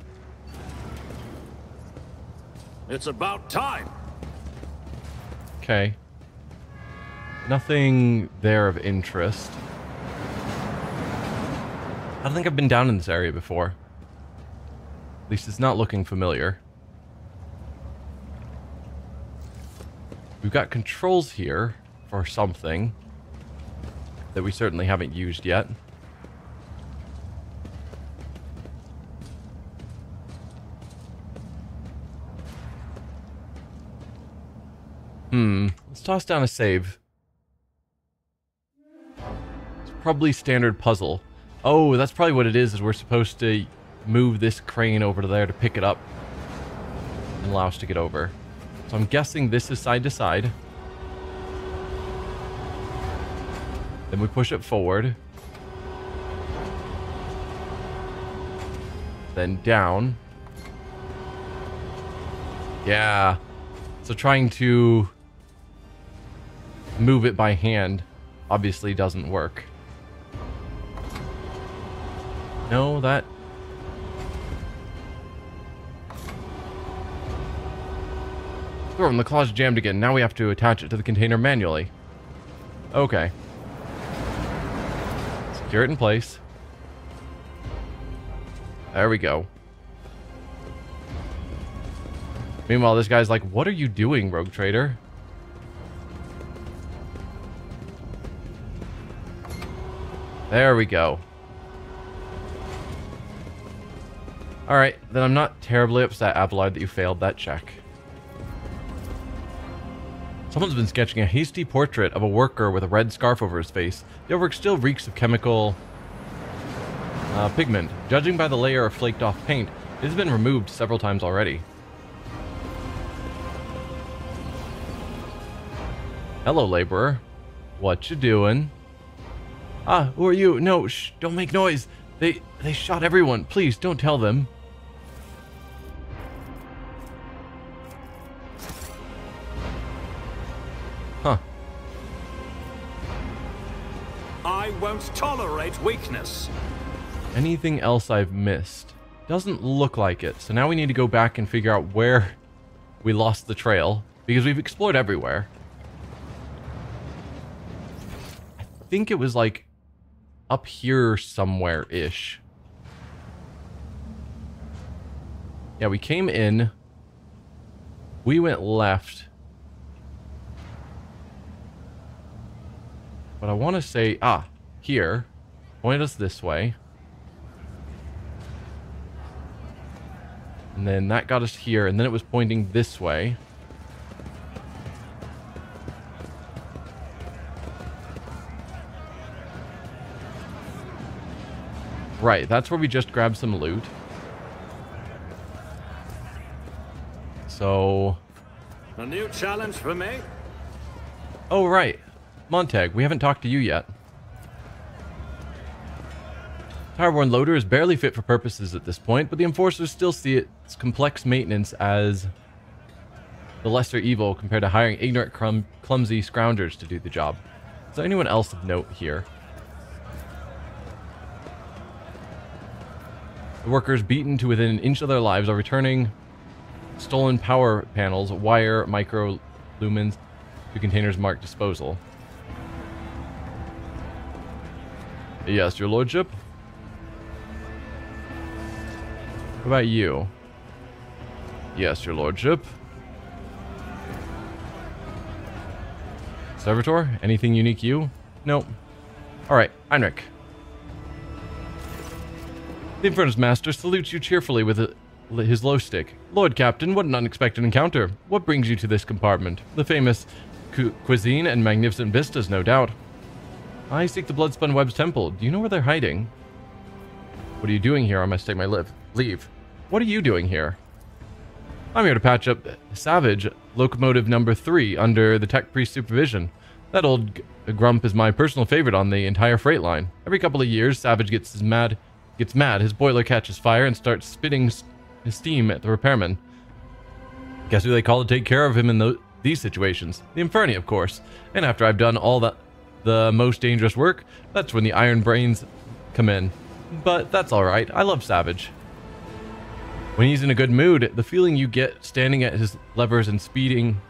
It's about time. Okay. Nothing there of interest. I don't think I've been down in this area before. At least it's not looking familiar. We've got controls here for something that we certainly haven't used yet. Let's toss down a save. It's probably standard puzzle. Oh, that's probably what it is we're supposed to move this crane over to there to pick it up and allow us to get over. So I'm guessing this is side to side. Then we push it forward. Then down. Yeah. So trying to move it by hand obviously doesn't work. No, that... The claw's jammed again. Now we have to attach it to the container manually. Okay. Secure it in place. There we go. Meanwhile, this guy's like, what are you doing, Rogue Trader? There we go. Alright, then I'm not terribly upset, Abelard, that you failed that check. Someone's been sketching a hasty portrait of a worker with a red scarf over his face. The artwork still reeks of chemical pigment. Judging by the layer of flaked off paint, it has been removed several times already. Hello, laborer. What you doing? Ah, who are you? No, shh, don't make noise. They shot everyone. Please, don't tell them. Huh. I won't tolerate weakness. Anything else I've missed? Doesn't look like it. So now we need to go back and figure out where we lost the trail, because we've explored everywhere. I think it was like up here somewhere-ish. Yeah, we came in. We went left. But I want to say, here. Point us this way. And then that got us here, and then it was pointing this way. Right, that's where we just grabbed some loot. So... A new challenge for me? Oh, right. Montag, we haven't talked to you yet. Tire-worn loader is barely fit for purposes at this point, but the Enforcers still see its complex maintenance as the lesser evil compared to hiring ignorant, clumsy scroungers to do the job. Is there anyone else of note here? The workers, beaten to within an inch of their lives, are returning stolen power panels, wire, micro lumens to containers marked disposal. Yes, your lordship? What about you? Yes, your lordship. Servitor? Anything unique you? Nope. Alright, Heinrich. The Infernus Master salutes you cheerfully with his low stick. Lord Captain, what an unexpected encounter. What brings you to this compartment? The famous cuisine and magnificent vistas, no doubt. I seek the Bloodspun Web's temple. Do you know where they're hiding? What are you doing here? I must take my leave. What are you doing here? I'm here to patch up Savage, locomotive number 3, under the Tech Priest supervision. That old grump is my personal favorite on the entire freight line. Every couple of years, Savage gets mad, his boiler catches fire, and starts spitting steam at the repairman. Guess who they call to take care of him in these situations? The Inferni, of course. And after I've done all the most dangerous work, that's when the Iron Brains come in. But that's alright, I love Savage. When he's in a good mood, the feeling you get standing at his levers and speeding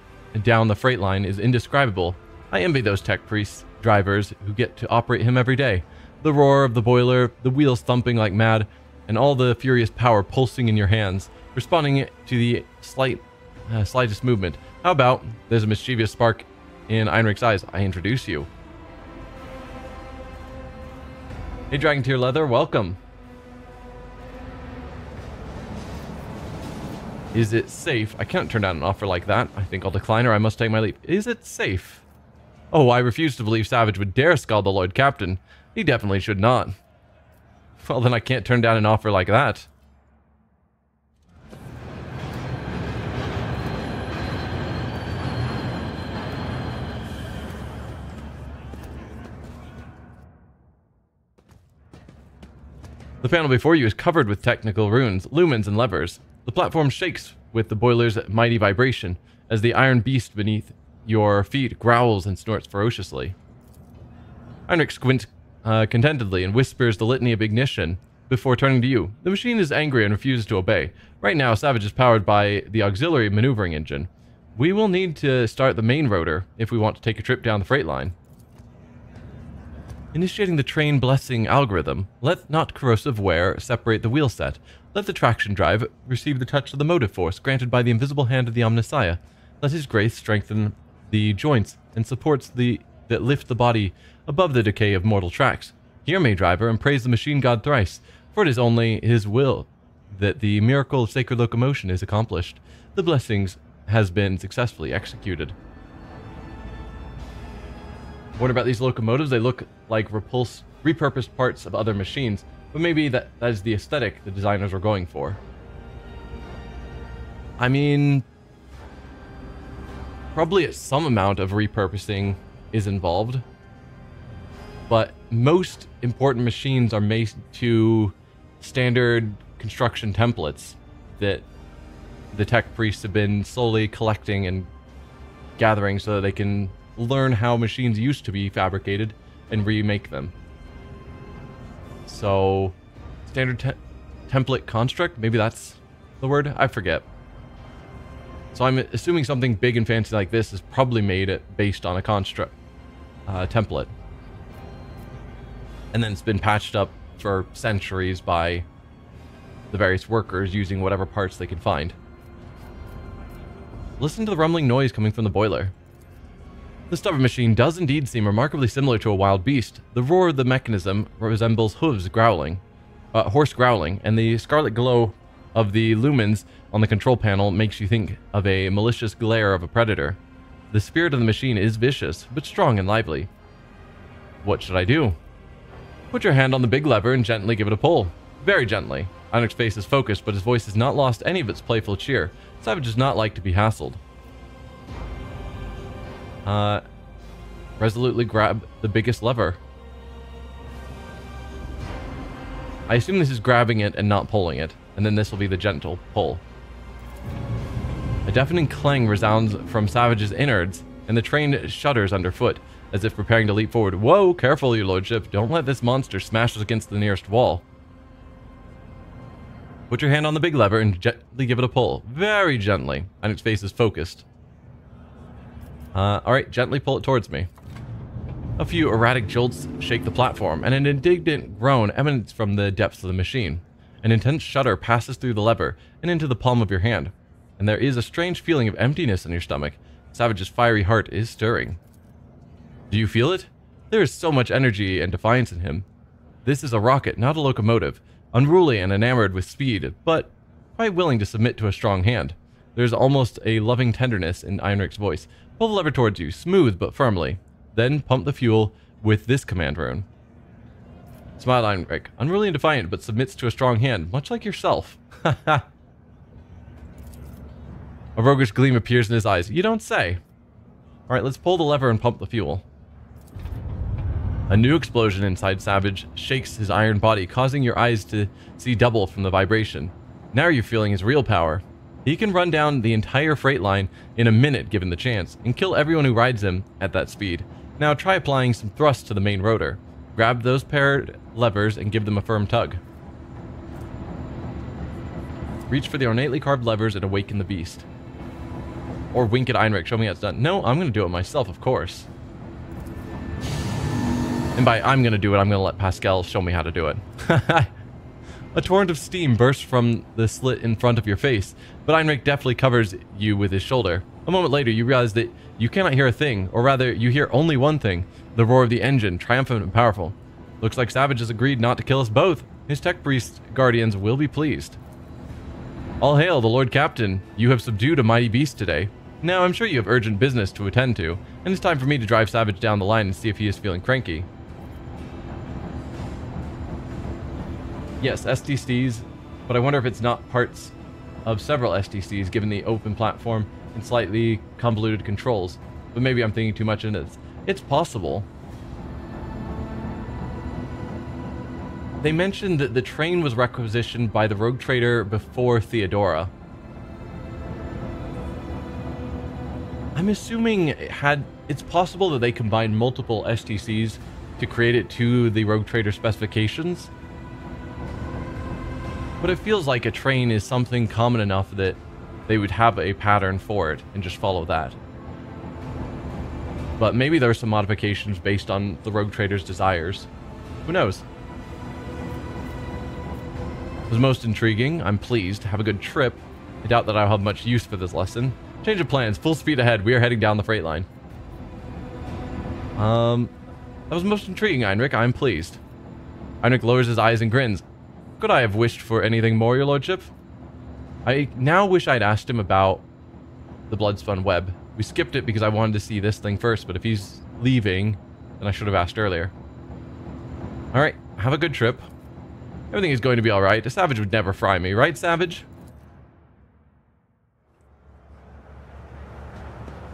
down the freight line is indescribable. I envy those Tech Priest drivers who get to operate him every day. The roar of the boiler, the wheels thumping like mad, and all the furious power pulsing in your hands, responding to the slightest movement. How about, there's a mischievous spark in Heinrich's eyes, I introduce you. Hey Dragon Tier Leather, welcome. Is it safe? I can't turn down an offer like that. I think I'll decline or I must take my leave. Is it safe? Oh, I refuse to believe Savage would dare scald the Lord Captain. He definitely should not. Well, then I can't turn down an offer like that. The panel before you is covered with technical runes, lumens, and levers. The platform shakes with the boiler's mighty vibration as the iron beast beneath your feet growls and snorts ferociously. Heinrich squints contentedly and whispers the litany of ignition before turning to you. The machine is angry and refuses to obey. Right now, Savage is powered by the auxiliary maneuvering engine. We will need to start the main rotor if we want to take a trip down the freight line. Initiating the train blessing algorithm. Let not corrosive wear separate the wheel set. Let the traction drive receive the touch of the motive force granted by the invisible hand of the Omnissiah. Let his grace strengthen the joints and supports that lift the body above the decay of mortal tracks. Hear me, driver, and praise the machine god thrice, for it is only his will that the miracle of sacred locomotion is accomplished. The blessings has been successfully executed. What about these locomotives? They look like repurposed parts of other machines, but maybe that is the aesthetic the designers were going for. I mean, probably some amount of repurposing is involved, but most important machines are made to standard construction templates that the Tech Priests have been slowly collecting and gathering so that they can learn how machines used to be fabricated and remake them. So, standard template construct, maybe that's the word? I forget. So I'm assuming something big and fancy like this is probably made based on a construct template. And then it's been patched up for centuries by the various workers using whatever parts they can find. Listen to the rumbling noise coming from the boiler. The stubborn machine does indeed seem remarkably similar to a wild beast. The roar of the mechanism resembles horse growling, and the scarlet glow of the lumens on the control panel makes you think of a malicious glare of a predator. The spirit of the machine is vicious, but strong and lively. What should I do? Put your hand on the big lever and gently give it a pull. Very gently. Heinrich's face is focused, but his voice has not lost any of its playful cheer. Savage does not like to be hassled. Resolutely grab the biggest lever. I assume this is grabbing it and not pulling it, and then this will be the gentle pull. A deafening clang resounds from Savage's innards, and the train shudders underfoot, as if preparing to leap forward. Whoa, careful, your lordship. Don't let this monster smash us against the nearest wall. Put your hand on the big lever and gently give it a pull. Very gently. And its face is focused. Alright, gently pull it towards me. A few erratic jolts shake the platform, and an indignant groan emanates from the depths of the machine. An intense shudder passes through the lever and into the palm of your hand, and there is a strange feeling of emptiness in your stomach. Savage's fiery heart is stirring. Do you feel it? There is so much energy and defiance in him. This is a rocket, not a locomotive, unruly and enamored with speed, but quite willing to submit to a strong hand. There is almost a loving tenderness in Einrich's voice. Pull the lever towards you, smooth but firmly. Then pump the fuel with this command rune. Smiled Einrich, unruly and defiant, but submits to a strong hand, much like yourself. A roguish gleam appears in his eyes. You don't say. Alright, let's pull the lever and pump the fuel. A new explosion inside Savage shakes his iron body, causing your eyes to see double from the vibration. Now you're feeling his real power. He can run down the entire freight line in a minute given the chance, and kill everyone who rides him at that speed. Now try applying some thrust to the main rotor. Grab those paired levers and give them a firm tug. Reach for the ornately carved levers and awaken the beast. Or wink at Einrich, show me how it's done. No, I'm going to do it myself, of course. And by I'm going to do it, I'm going to let Pascal show me how to do it. A torrent of steam bursts from the slit in front of your face, but Einrich deftly covers you with his shoulder. A moment later, you realize that you cannot hear a thing, or rather, you hear only one thing, the roar of the engine, triumphant and powerful. Looks like Savage has agreed not to kill us both. His tech priest guardians will be pleased. All hail, the Lord Captain. You have subdued a mighty beast today. Now, I'm sure you have urgent business to attend to, and it's time for me to drive Savage down the line and see if he is feeling cranky. Yes, STCs, but I wonder if it's not parts of several STCs given the open platform and slightly convoluted controls. But maybe I'm thinking too much in it. It's possible. They mentioned that the train was requisitioned by the rogue trader before Theodora. I'm assuming it's possible that they combined multiple STCs to create it to the rogue trader specifications. But it feels like a train is something common enough that they would have a pattern for it and just follow that. But maybe there are some modifications based on the rogue trader's desires. Who knows? It was most intriguing. I'm pleased. Have a good trip. I doubt that I'll have much use for this lesson. Change of plans. Full speed ahead. We are heading down the freight line. That was most intriguing, Einrich. I'm pleased. Einrich lowers his eyes and grins. Could I have wished for anything more, your lordship? I now wish I'd asked him about the blood-spun web. We skipped it because I wanted to see this thing first, but if he's leaving, then I should have asked earlier. Alright, have a good trip. Everything is going to be alright. A Savage would never fry me, right, Savage?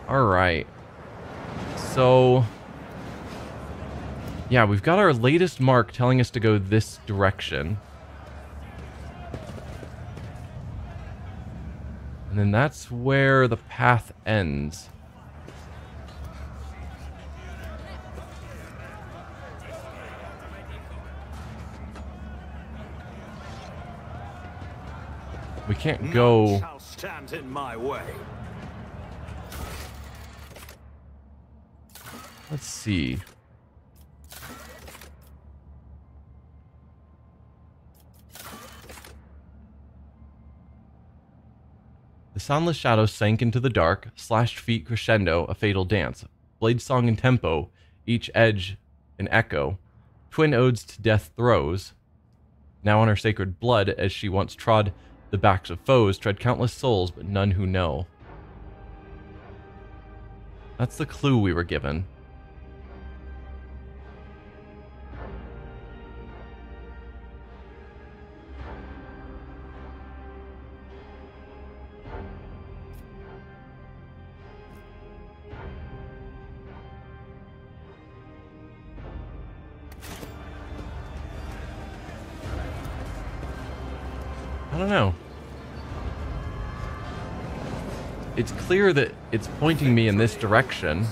Alright. So... yeah, we've got our latest mark telling us to go this direction. And then that's where the path ends. We can't go... None shall stand in my way. Let's see. The soundless shadows sank into the dark, slashed feet crescendo, a fatal dance. Blade song and tempo, each edge an echo. Twin odes to death throes. Now on her sacred blood, as she once trod the backs of foes, tread countless souls, but none who know. That's the clue we were given. I don't know. It's clear that it's pointing me in this direction.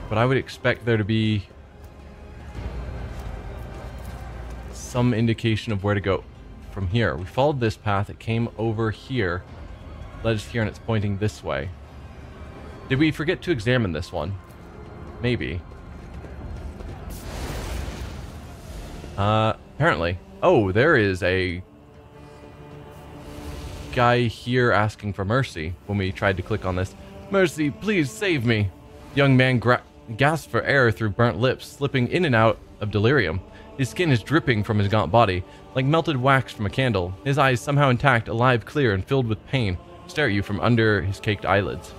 But I would expect there to be some indication of where to go from here. We followed this path. It came over here, led us here, and it's pointing this way. Did we forget to examine this one? Maybe. Apparently. Oh, there is a guy here asking for mercy when we tried to click on this. Mercy, please save me. The young man gasped for air through burnt lips, slipping in and out of delirium. His skin is dripping from his gaunt body, like melted wax from a candle. His eyes, somehow intact, alive, clear, and filled with pain, stare at you from under his caked eyelids.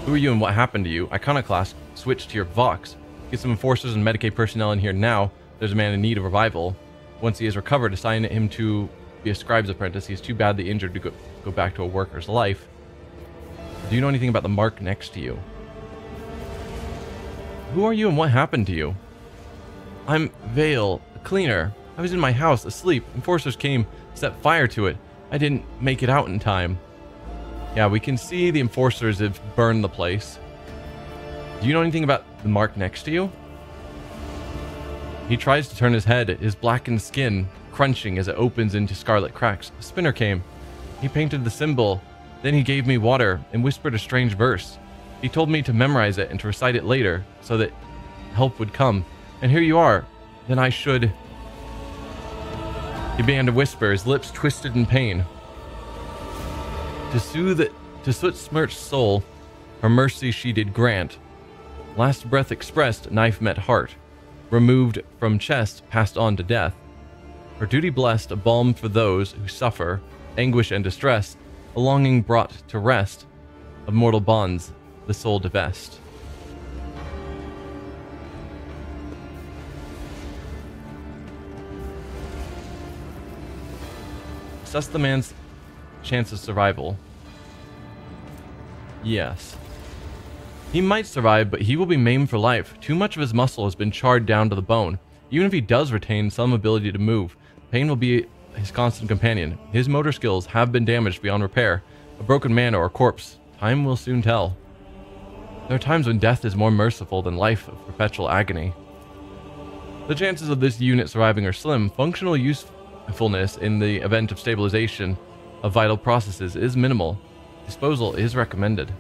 Who are you and what happened to you? Iconoclast, switch to your Vox. Get some enforcers and Medicaid personnel in here now. There's a man in need of revival. Once he is recovered, assign him to be a scribe's apprentice. He's too badly injured to go back to a worker's life. Do you know anything about the mark next to you? Who are you and what happened to you? I'm Vale, a cleaner. I was in my house, asleep. Enforcers came, set fire to it. I didn't make it out in time. Yeah, we can see the enforcers have burned the place. Do you know anything about the mark next to you? He tries to turn his head, his blackened skin crunching as it opens into scarlet cracks. A spinner came. He painted the symbol. Then he gave me water and whispered a strange verse. He told me to memorize it and to recite it later so that help would come. And here you are. Then I should... He began to whisper, his lips twisted in pain. To soothe Soot-smirched soul, her mercy she did grant. Last breath expressed, knife met heart. Removed from chest, passed on to death. Her duty blessed, a balm for those who suffer, anguish and distress, a longing brought to rest, of mortal bonds the soul divest. Assess the man's chance of survival. Yes. He might survive, but he will be maimed for life. Too much of his muscle has been charred down to the bone. Even if he does retain some ability to move, pain will be his constant companion. His motor skills have been damaged beyond repair. A broken man or a corpse. Time will soon tell. There are times when death is more merciful than life of perpetual agony. The chances of this unit surviving are slim. Functional usefulness in the event of stabilization of vital processes is minimal. Disposal is recommended.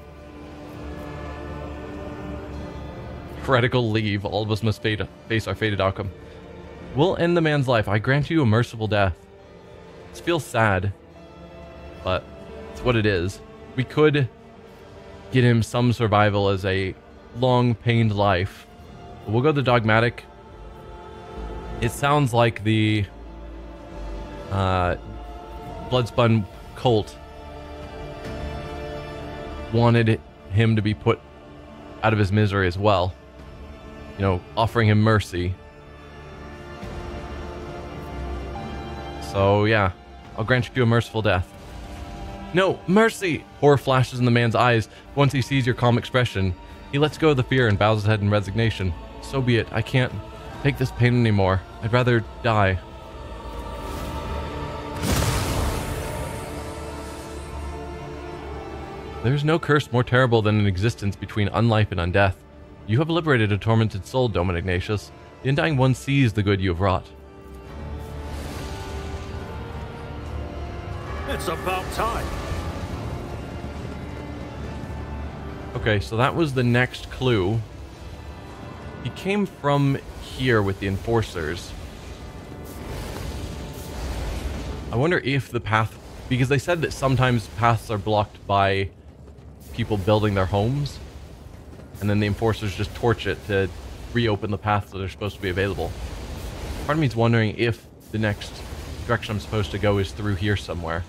Heretical leave. All of us must face our fated outcome. We'll end the man's life. I grant you a merciful death. This feels sad, but it's what it is. We could get him some survival as a long, pained life. But we'll go the dogmatic. It sounds like the Bloodspun cult wanted him to be put out of his misery as well. You know, offering him mercy. So, yeah. I'll grant you a merciful death. No, mercy! Horror flashes in the man's eyes once he sees your calm expression. He lets go of the fear and bows his head in resignation. So be it. I can't take this pain anymore. I'd rather die. There is no curse more terrible than an existence between unlife and undeath. You have liberated a tormented soul, Domin Ignatius. The Undying One sees the good you have wrought. It's about time. Okay, so that was the next clue. He came from here with the enforcers. I wonder if the path... Because they said that sometimes paths are blocked by people building their homes. And then the enforcers just torch it to reopen the paths that are supposed to be available. Part of me is wondering if the next direction I'm supposed to go is through here somewhere.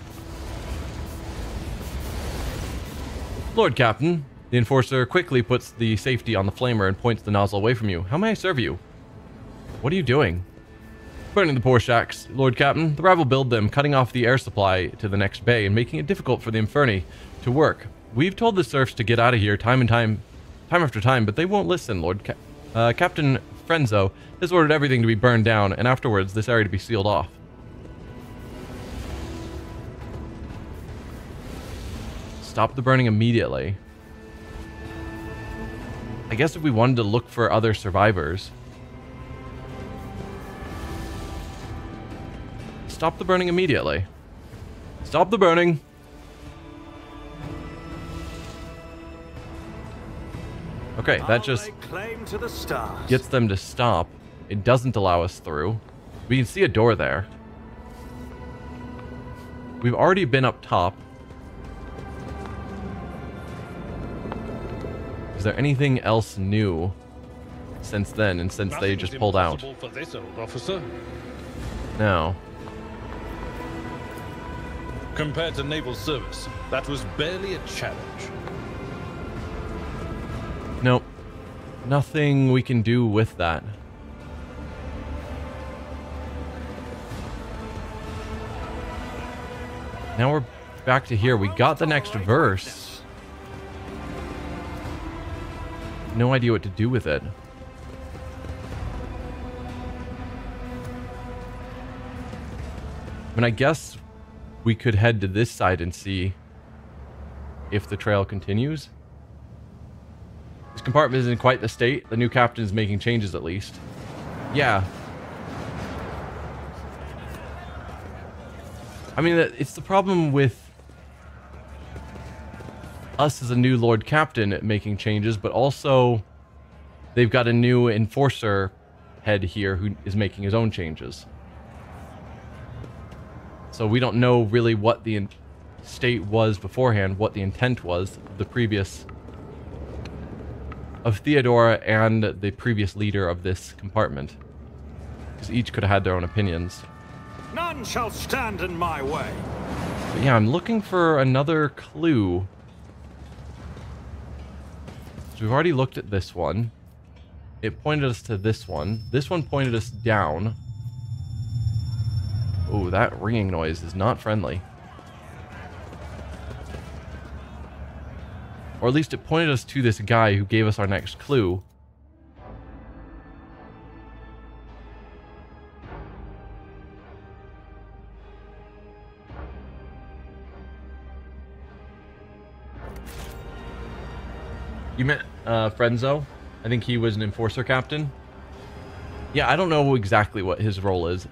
Lord Captain, the enforcer quickly puts the safety on the flamer and points the nozzle away from you. How may I serve you? What are you doing? Burning the poor shacks, Lord Captain. The rival build them, cutting off the air supply to the next bay and making it difficult for the Inferni to work. We've told the serfs to get out of here time after time, but they won't listen, Lord Captain Frenzo has ordered everything to be burned down, and afterwards this area to be sealed off. Stop the burning immediately. I guess if we wanted to look for other survivors. Stop the burning immediately. Stop the burning. Okay, that just gets them to stop. It doesn't allow us through. We can see a door there. We've already been up top. Is there anything else new since then and since they just pulled out? For this old officer. No. Compared to naval service, that was barely a challenge. Nope. Nothing we can do with that. Now we're back to here. We got the next verse. No idea what to do with it. I mean, I guess we could head to this side and see if the trail continues. This compartment is in quite the state. The new captain is making changes at least. Yeah. I mean, it's the problem with us as a new Lord Captain making changes, but also they've got a new enforcer head here who is making his own changes. So we don't know really what the state was beforehand, what the intent was of the previous... of Theodora and the previous leader of this compartment. Because each could have had their own opinions. None shall stand in my way. But yeah, I'm looking for another clue. So we've already looked at this one. It pointed us to this one. This one pointed us down. Oh, that ringing noise is not friendly. Or at least it pointed us to this guy who gave us our next clue. You met Frenzo? I think he was an enforcer captain. Yeah, I don't know exactly what his role is.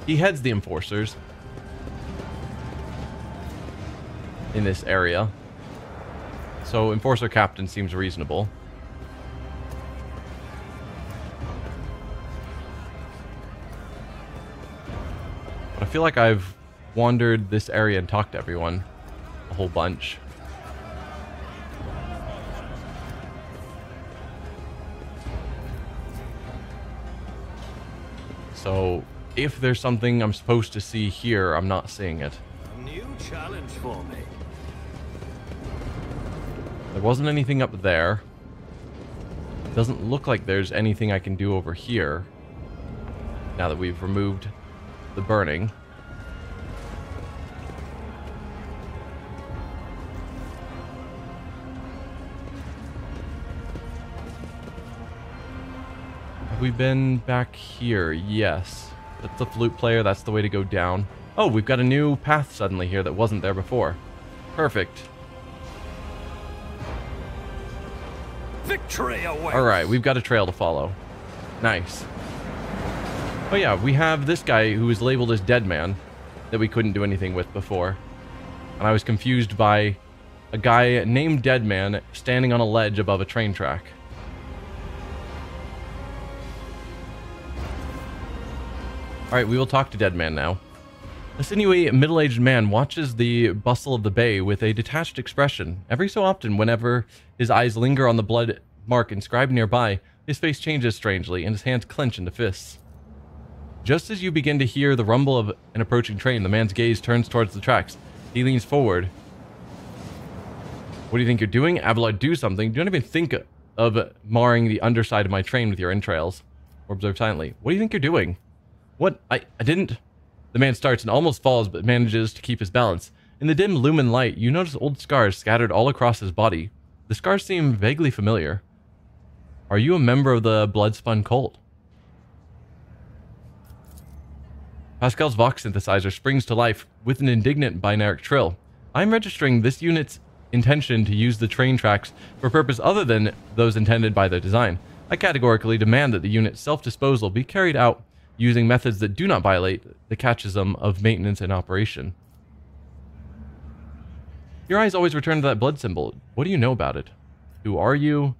He heads the enforcers in this area. So enforcer captain seems reasonable. But I feel like I've wandered this area and talked to everyone a whole bunch. So if there's something I'm supposed to see here, I'm not seeing it. A new challenge for me. There wasn't anything up there. Doesn't look like there's anything I can do over here. Now that we've removed the burning. Have we been back here? Yes. That's the flute player. That's the way to go down. Oh, we've got a new path suddenly here that wasn't there before. Perfect. Victory awaits. Alright, we've got a trail to follow. Nice. Oh yeah, we have this guy who is labeled as Dead Man that we couldn't do anything with before. And I was confused by a guy named Dead Man standing on a ledge above a train track. Alright, we will talk to Dead Man now. A sinewy, middle-aged man watches the bustle of the bay with a detached expression. Every so often, whenever his eyes linger on the blood mark inscribed nearby, his face changes strangely, and his hands clench into fists. Just as you begin to hear the rumble of an approaching train, the man's gaze turns towards the tracks. He leans forward. What do you think you're doing? Abelard, do something. Don't even think of marring the underside of my train with your entrails. Or observe silently. What do you think you're doing? What? I didn't... The man starts and almost falls, but manages to keep his balance. In the dim lumen light, you notice old scars scattered all across his body. The scars seem vaguely familiar. Are you a member of the Bloodspun cult? Pascal's Vox synthesizer springs to life with an indignant binaric trill. I'm registering this unit's intention to use the train tracks for purpose other than those intended by their design. I categorically demand that the unit's self-disposal be carried out using methods that do not violate the catechism of maintenance and operation. Your eyes always return to that blood symbol. What do you know about it? Who are you?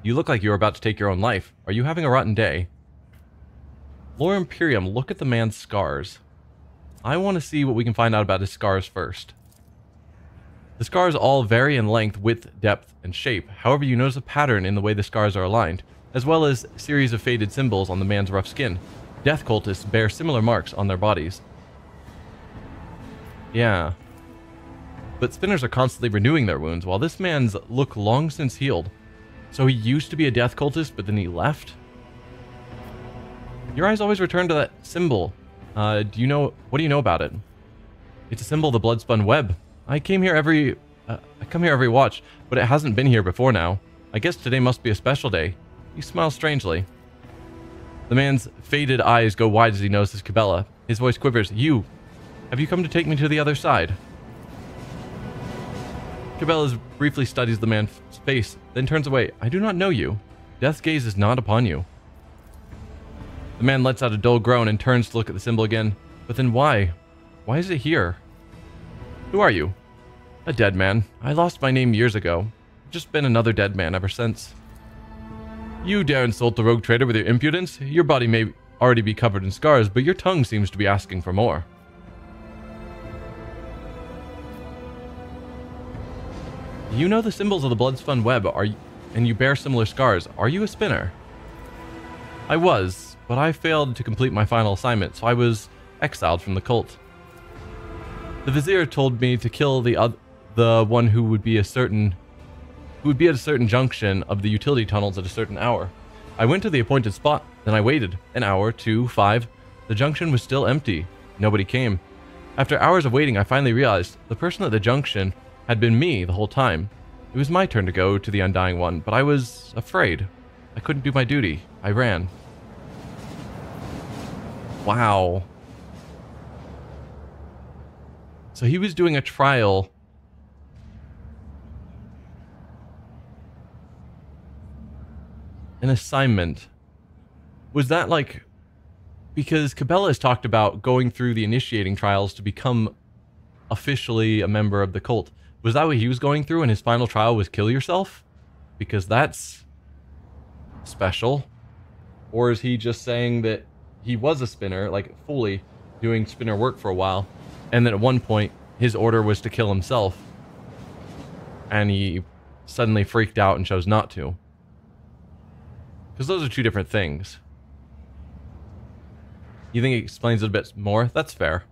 You look like you're about to take your own life. Are you having a rotten day? Lord Imperium, look at the man's scars. I want to see what we can find out about his scars first. The scars all vary in length, width, depth, and shape. However, you notice a pattern in the way the scars are aligned, as well as a series of faded symbols on the man's rough skin. Death cultists bear similar marks on their bodies. Yeah. But spinners are constantly renewing their wounds, while this man's look long since healed. So he used to be a death cultist, but then he left? Your eyes always return to that symbol. What do you know about it? It's a symbol of the Bloodspun web. I come here every watch, but it hasn't been here before now. I guess today must be a special day. He smiles strangely. The man's faded eyes go wide as he notices Cabela. His voice quivers. You! Have you come to take me to the other side? Cabela briefly studies the man's face, then turns away. I do not know you. Death's gaze is not upon you. The man lets out a dull groan and turns to look at the symbol again. But then why? Why is it here? Who are you? A dead man. I lost my name years ago. I've just been another dead man ever since. You dare insult the rogue trader with your impudence? Your body may already be covered in scars, but your tongue seems to be asking for more. You know the symbols of the Bloodspun web, and you bear similar scars. Are you a spinner? I was, but I failed to complete my final assignment, so I was exiled from the cult. The Vizier told me to kill the one who would be at a certain junction of the utility tunnels at a certain hour. I went to the appointed spot, then I waited. An hour, 2, 5. The junction was still empty. Nobody came. After hours of waiting, I finally realized the person at the junction had been me the whole time. It was my turn to go to the Undying One, but I was afraid. I couldn't do my duty. I ran. Wow. So he was doing a trial. An assignment. Was that like... Because Cabela has talked about going through the initiating trials to become officially a member of the cult. Was that what he was going through and his final trial was kill yourself? Because that's special. Or is he just saying that he was a spinner, like fully doing spinner work for a while, and then at one point his order was to kill himself and he suddenly freaked out and chose not to? Because those are two different things. You think it explains it a bit more? That's fair.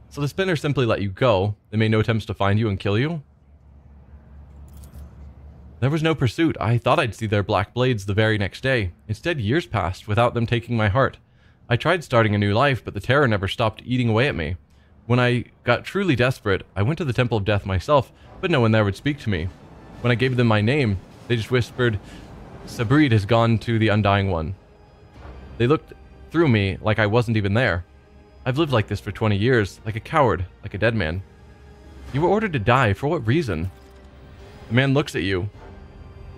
So the spinner simply let you go. They made no attempts to find you and kill you? There was no pursuit. I thought I'd see their black blades the very next day. Instead, years passed without them taking my heart. I tried starting a new life, but the terror never stopped eating away at me. When I got truly desperate, I went to the Temple of Death myself, but no one there would speak to me. When I gave them my name, they just whispered, Sabrid has gone to the Undying One. They looked through me like I wasn't even there. I've lived like this for 20 years, like a coward, like a dead man. You were ordered to die. For what reason? The man looks at you.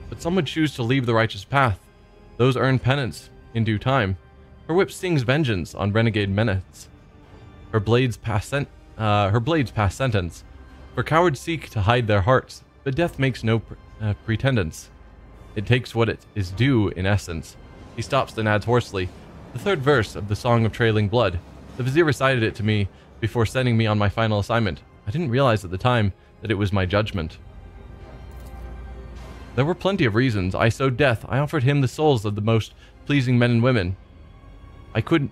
But some would choose to leave the righteous path. Those earn penance in due time. Her whip sings vengeance on renegade menace. Her blades pass sentence. For cowards seek to hide their hearts, but death makes no pretendence. It takes what it is due in essence. He stops then adds hoarsely, the third verse of the Song of Trailing Blood. The Vizier recited it to me before sending me on my final assignment. I didn't realize at the time that it was my judgment. There were plenty of reasons. I sowed death. I offered him the souls of the most pleasing men and women I could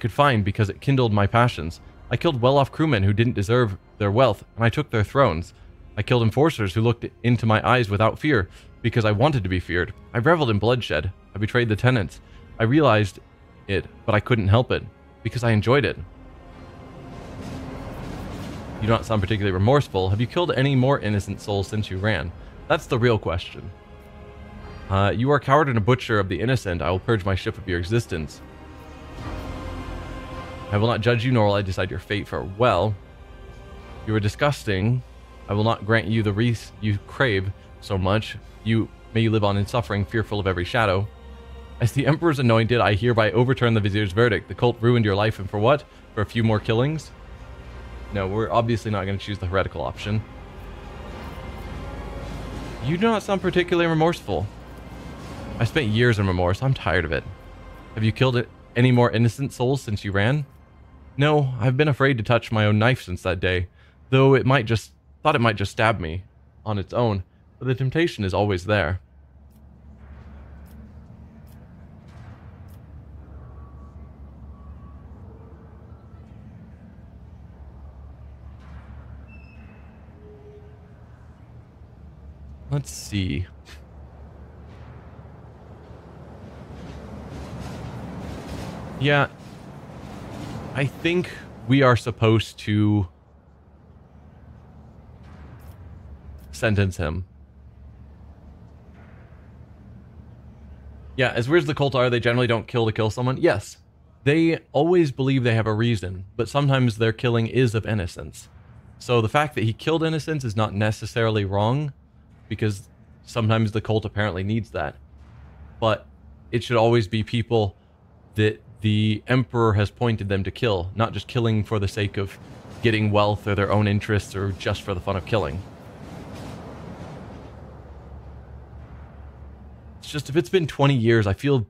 find because it kindled my passions. I killed well-off crewmen who didn't deserve their wealth, and I took their thrones. I killed enforcers who looked into my eyes without fear because I wanted to be feared. I reveled in bloodshed. I betrayed the tenants. I realized it, but I couldn't help it because I enjoyed it. You do not sound particularly remorseful. Have you killed any more innocent souls since you ran? That's the real question. You are a coward and a butcher of the innocent. I will purge my ship of your existence. I will not judge you, nor will I decide your fate. Farewell. You are disgusting. I will not grant you the wreath you crave so much. May you live on in suffering, fearful of every shadow. As the Emperor's anointed, I hereby overturn the Vizier's verdict. The cult ruined your life, and for what? For a few more killings? No, we're obviously not going to choose the heretical option. You do not sound particularly remorseful. I spent years in remorse. I'm tired of it. Have you killed any more innocent souls since you ran? No, I've been afraid to touch my own knife since that day, though it might just stab me on its own, but the temptation is always there. Let's see. Yeah, I think we are supposed to sentence him. Yeah, as weird as the cult are, they generally don't kill to kill someone. Yes, they always believe they have a reason, but sometimes their killing is of innocence. So the fact that he killed innocents is not necessarily wrong, because sometimes the cult apparently needs that. But it should always be people that the Emperor has pointed them to kill, not just killing for the sake of getting wealth or their own interests or just for the fun of killing. It's just, if it's been 20 years, I feel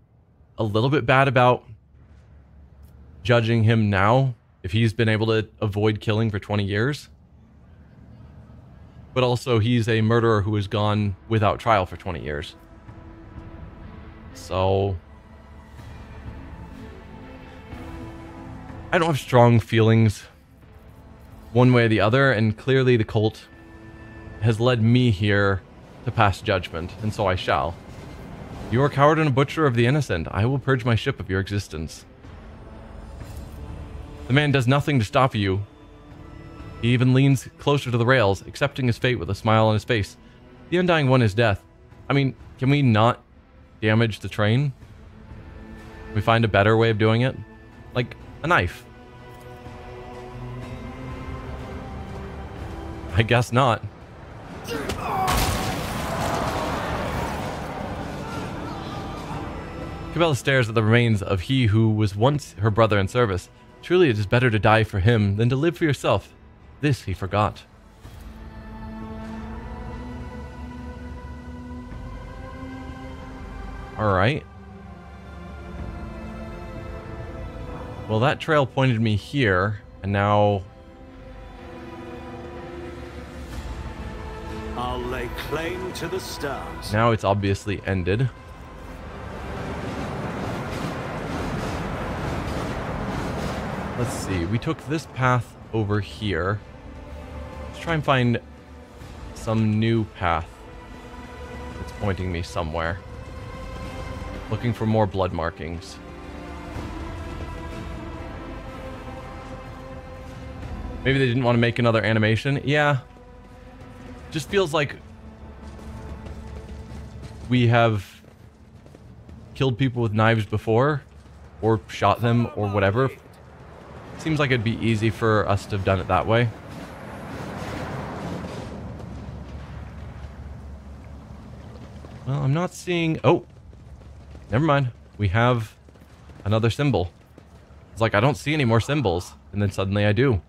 a little bit bad about judging him now, if he's been able to avoid killing for 20 years. But also, he's a murderer who has gone without trial for 20 years. So I don't have strong feelings one way or the other, and clearly the cult has led me here to pass judgment, and so I shall. You are a coward and a butcher of the innocent. I will purge my ship of your existence. The man does nothing to stop you. He even leans closer to the rails, accepting his fate with a smile on his face. The Undying One is death. I mean, can we not damage the train? Can we find a better way of doing it? Like a knife. I guess not. Cabela stares at the remains of he who was once her brother in service. Truly it is better to die for him than to live for yourself. This he forgot. Alright. Well, that trail pointed me here, and now I'll lay claim to the stars. now it's obviously ended. Let's see, we took this path over here. Let's try and find some new path that's pointing me somewhere. Looking for more blood markings. Maybe they didn't want to make another animation. Yeah. Just feels like we have killed people with knives before, or shot them, or whatever. Seems like it'd be easy for us to have done it that way. Well, I'm not seeing... Oh! Never mind. We have another symbol. It's like, I don't see any more symbols. And then suddenly I do.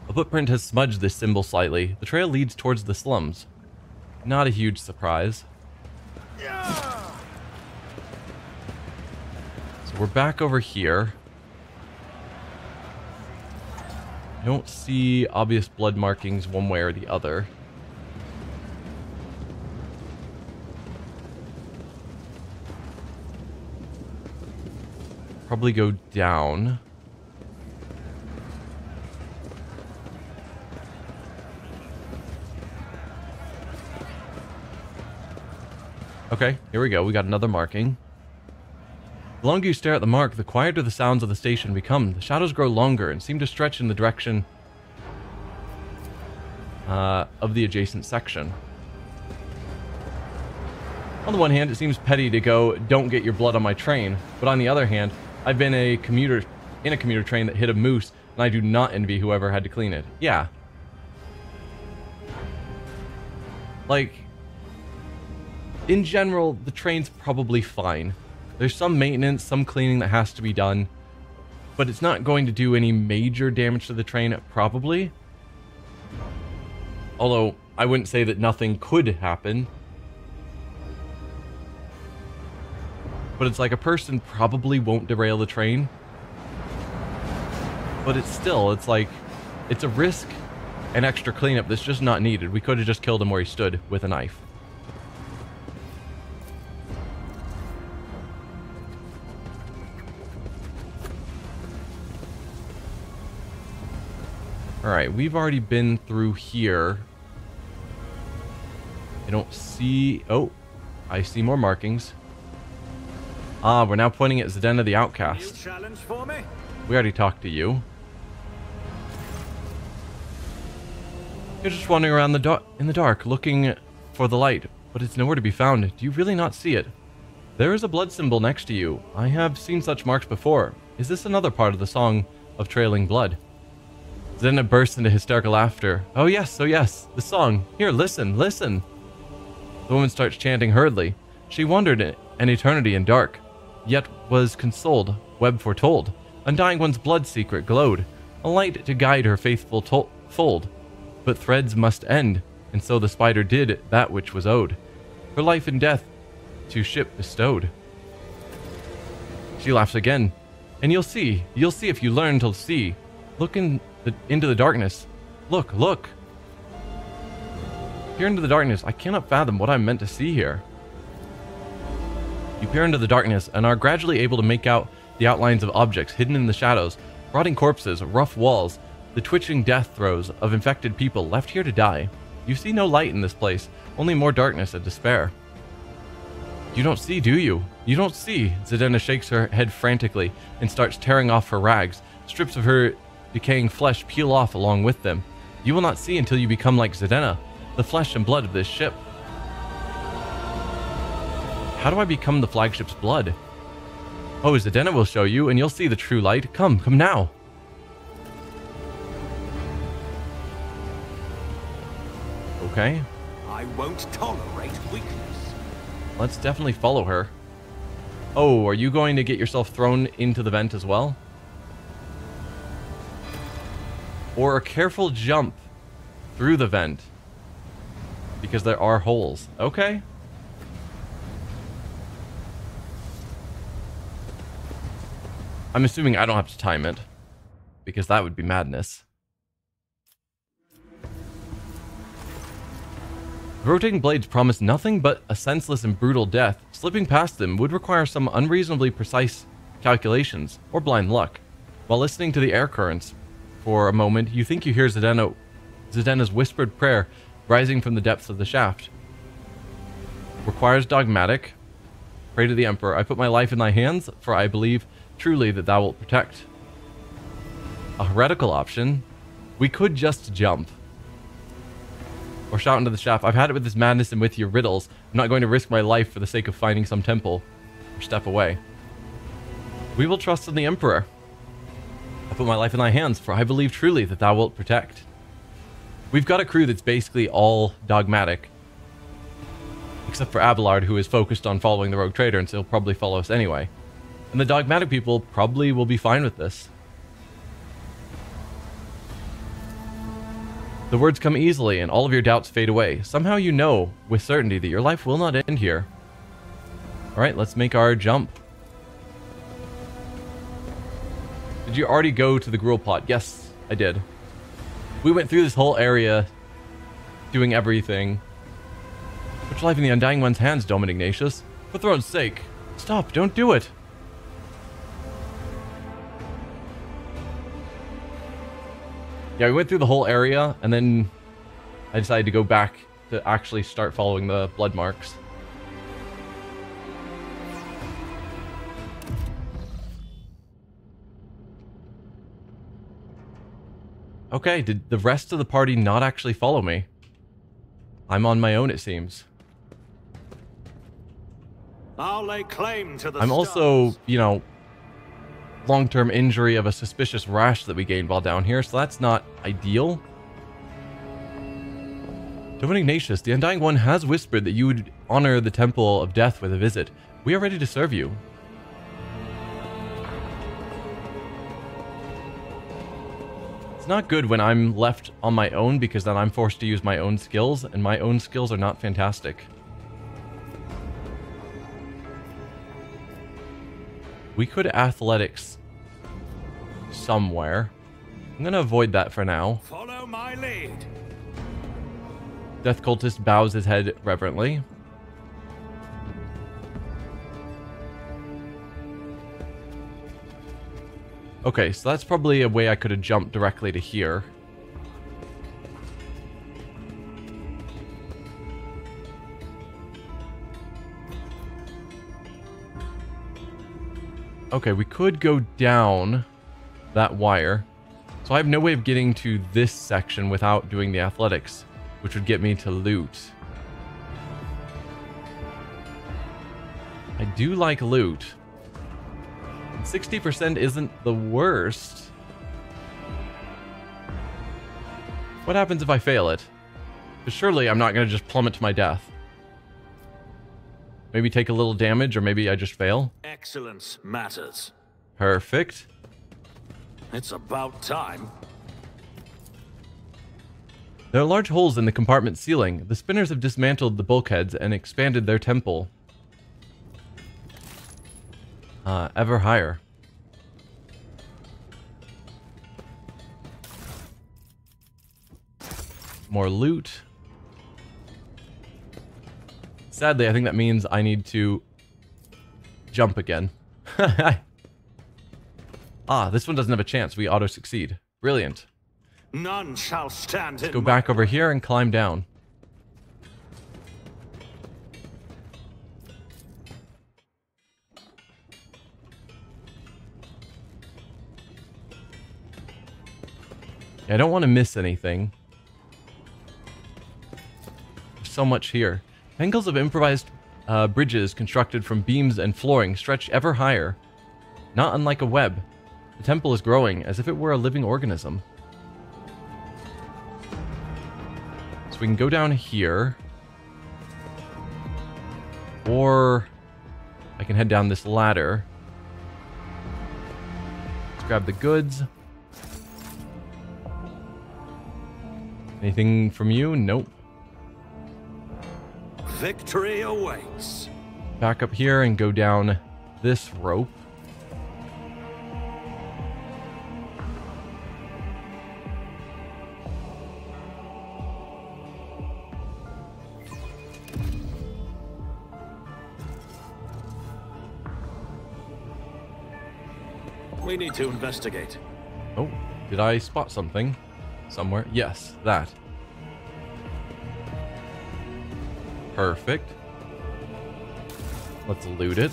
A footprint has smudged this symbol slightly. The trail leads towards the slums. Not a huge surprise. So we're back over here. I don't see obvious blood markings one way or the other. Probably go down. Okay, here we go. We got another marking. The longer you stare at the mark, the quieter the sounds of the station become. The shadows grow longer and seem to stretch in the direction of the adjacent section. On the one hand, it seems petty to go, don't get your blood on my train. But on the other hand, I've been in a commuter train that hit a moose, and I do not envy whoever had to clean it. Yeah. Like, in general, the train's probably fine. There's some maintenance, some cleaning that has to be done, but it's not going to do any major damage to the train, probably. Although, I wouldn't say that nothing could happen. But it's like a person probably won't derail the train. But it's like, it's a risk and extra cleanup that's just not needed. We could have just killed him where he stood with a knife. Alright, we've already been through here. I don't see... Oh, I see more markings. Ah, we're now pointing at Zdenna the Outcast. Challenge for me? We already talked to you. You're just wandering around in the dark, looking for the light, but it's nowhere to be found. Do you really not see it? There is a blood symbol next to you. I have seen such marks before. Is this another part of the song of trailing blood? Zdenna bursts into hysterical laughter. Oh yes, the song. Here, listen, listen. The woman starts chanting hurriedly. She wandered an eternity in dark, yet was consoled, web foretold. Undying one's blood secret glowed, a light to guide her faithful fold. But threads must end, and so the spider did that which was owed. Her life and death to ship bestowed. She laughs again. And you'll see if you learn to see. Look into the darkness. Look, look. Peer into the darkness. I cannot fathom what I'm meant to see here. You peer into the darkness and are gradually able to make out the outlines of objects hidden in the shadows, rotting corpses, rough walls, the twitching death throes of infected people left here to die. You see no light in this place, only more darkness and despair. You don't see, do you? You don't see. Zdenna shakes her head frantically and starts tearing off her rags. Strips of her decaying flesh peel off along with them. You will not see until you become like Zdenna, the flesh and blood of this ship. How do I become the flagship's blood? Oh, Zdenna will show you, and you'll see the true light. Come now. Okay. I won't tolerate weakness. Let's definitely follow her. Oh, are you going to get yourself thrown into the vent as well? Or a careful jump through the vent. Because there are holes. Okay. I'm assuming I don't have to time it. Because that would be madness. The rotating blades promise nothing but a senseless and brutal death. Slipping past them would require some unreasonably precise calculations, or blind luck. While listening to the air currents, for a moment, you think you hear Zdenna's whispered prayer rising from the depths of the shaft. Requires dogmatic. Pray to the Emperor, I put my life in thy hands, for I believe truly that thou wilt protect. A heretical option. We could just jump. Or shout into the shaft. I've had it with this madness and with your riddles. I'm not going to risk my life for the sake of finding some temple. Or step away. We will trust in the Emperor. I put my life in thy hands, for I believe truly that thou wilt protect. We've got a crew that's basically all dogmatic. Except for Abelard, who is focused on following the rogue trader, and so he'll probably follow us anyway. And the dogmatic people probably will be fine with this. The words come easily, and all of your doubts fade away. Somehow you know, with certainty, that your life will not end here. Alright, let's make our jump. Did you already go to the gruel pot? Yes, I did. We went through this whole area, doing everything. Put your life in the Undying One's hands, Domin Ignatius. For the throne's sake. Stop, don't do it. Yeah, we went through the whole area, and then I decided to go back to actually start following the blood marks. Okay, did the rest of the party not actually follow me? I'm on my own, it seems. I'll lay claim to the I'm stars. also, you know, long-term injury of a suspicious rash that we gained while down here, so that's not ideal. Dovin Ignatius, the Undying One has whispered that you would honor the Temple of Death with a visit. We are ready to serve you. It's not good when I'm left on my own, because then I'm forced to use my own skills, and my own skills are not fantastic. We could athletics somewhere. I'm going to avoid that for now. Follow my lead. Death Cultist bows his head reverently. Okay, so that's probably a way I could have jumped directly to here. Okay, we could go down that wire. So I have no way of getting to this section without doing the athletics, which would get me to loot. I do like loot. 60% isn't the worst. What happens if I fail it? Because surely I'm not going to just plummet to my death. Maybe take a little damage, or maybe I just fail. Excellence matters. Perfect. It's about time. There are large holes in the compartment ceiling. The spinners have dismantled the bulkheads and expanded their temple. Ever higher. More loot. Sadly, I think that means I need to jump again. Ah, this one doesn't have a chance. We auto-succeed. Brilliant. None shall stand in Go back over here and climb down. I don't want to miss anything. There's so much here. Angles of improvised bridges constructed from beams and flooring stretch ever higher. Not unlike a web. The temple is growing as if it were a living organism. So we can go down here. Or I can head down this ladder. Let's grab the goods. Anything from you? Nope. Victory awaits. Back up here and go down this rope. We need to investigate. Oh, did I spot something? Somewhere? Yes, that. Perfect. Let's loot it.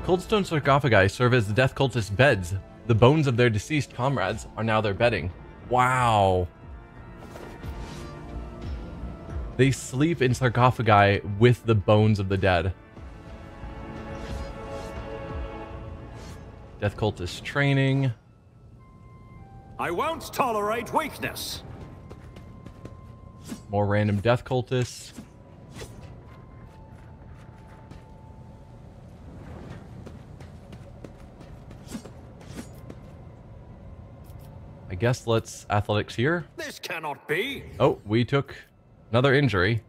Coldstone sarcophagi serve as the death cultist beds. The bones of their deceased comrades are now their bedding. Wow. They sleep in sarcophagi with the bones of the dead. Death cultist training. I won't tolerate weakness. More random death cultists. I guess let's athletics here. This cannot be. Oh, we took another injury.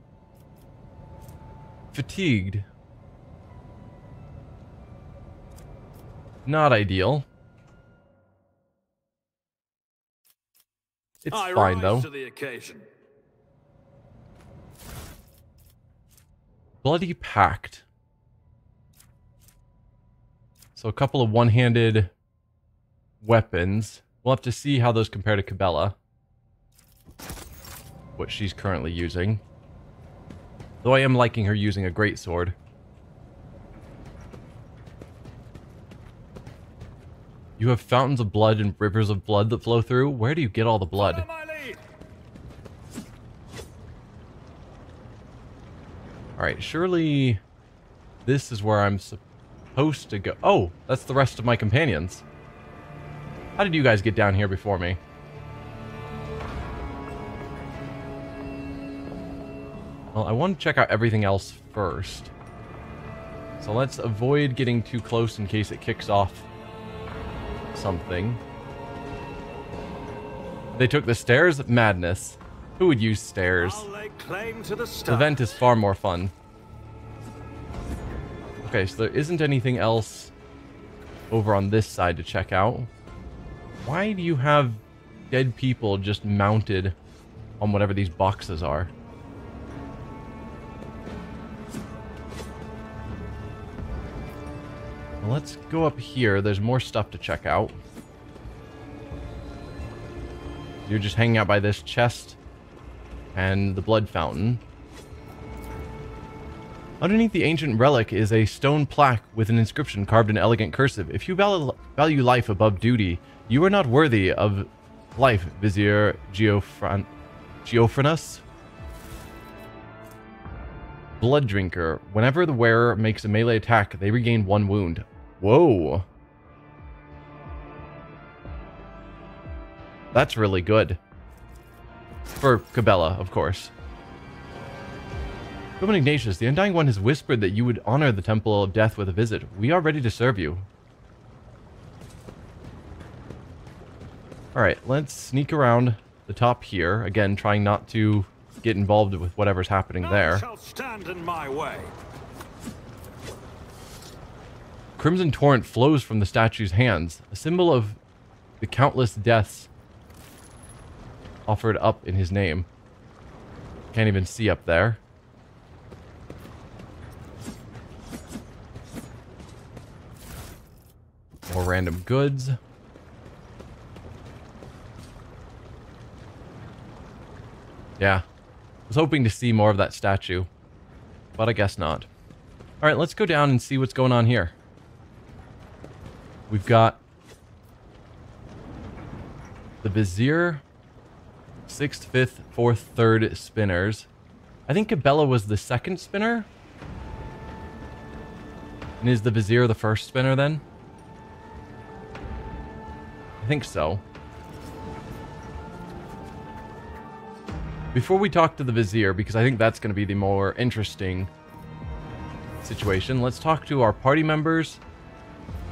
Fatigued. Not ideal. It's I fine rise though. to the occasion. Bloody Pact. So a couple of one-handed weapons. We'll have to see how those compare to Cabela. What she's currently using. Though I am liking her using a greatsword. You have fountains of blood and rivers of blood that flow through. Where do you get all the blood? Follow my lead. Alright, surely this is where I'm supposed to go. Oh, that's the rest of my companions. How did you guys get down here before me? Well, I want to check out everything else first. So let's avoid getting too close in case it kicks off something. They took the stairs? Madness. Who would use stairs? I'll lay claim to the The stars. vent is far more fun. Okay, so there isn't anything else over on this side to check out. Why do you have dead people just mounted on whatever these boxes are? Well, let's go up here. There's more stuff to check out. You're just hanging out by this chest and the blood fountain. Underneath the ancient relic is a stone plaque with an inscription carved in elegant cursive. If you value life above duty, you are not worthy of life, Vizier Geophranus. Blood Drinker. Whenever the wearer makes a melee attack, they regain 1 wound. Whoa. That's really good. For Cabela, of course. Roman Ignatius, the Undying One has whispered that you would honor the Temple of Death with a visit. We are ready to serve you. Alright, let's sneak around the top here. Again, trying not to get involved with whatever's happening there. None shall stand in my way. Crimson torrent flows from the statue's hands, a symbol of the countless deaths offered up in his name. Can't even see up there. More random goods. Yeah. I was hoping to see more of that statue, but I guess not. Alright, let's go down and see what's going on here. We've got the Vizier, 6th, 5th, 4th, 3rd spinners. I think Cabela was the 2nd spinner. And is the Vizier the 1st spinner then? I think so. Before we talk to the Vizier, because I think that's going to be the more interesting situation, let's talk to our party members.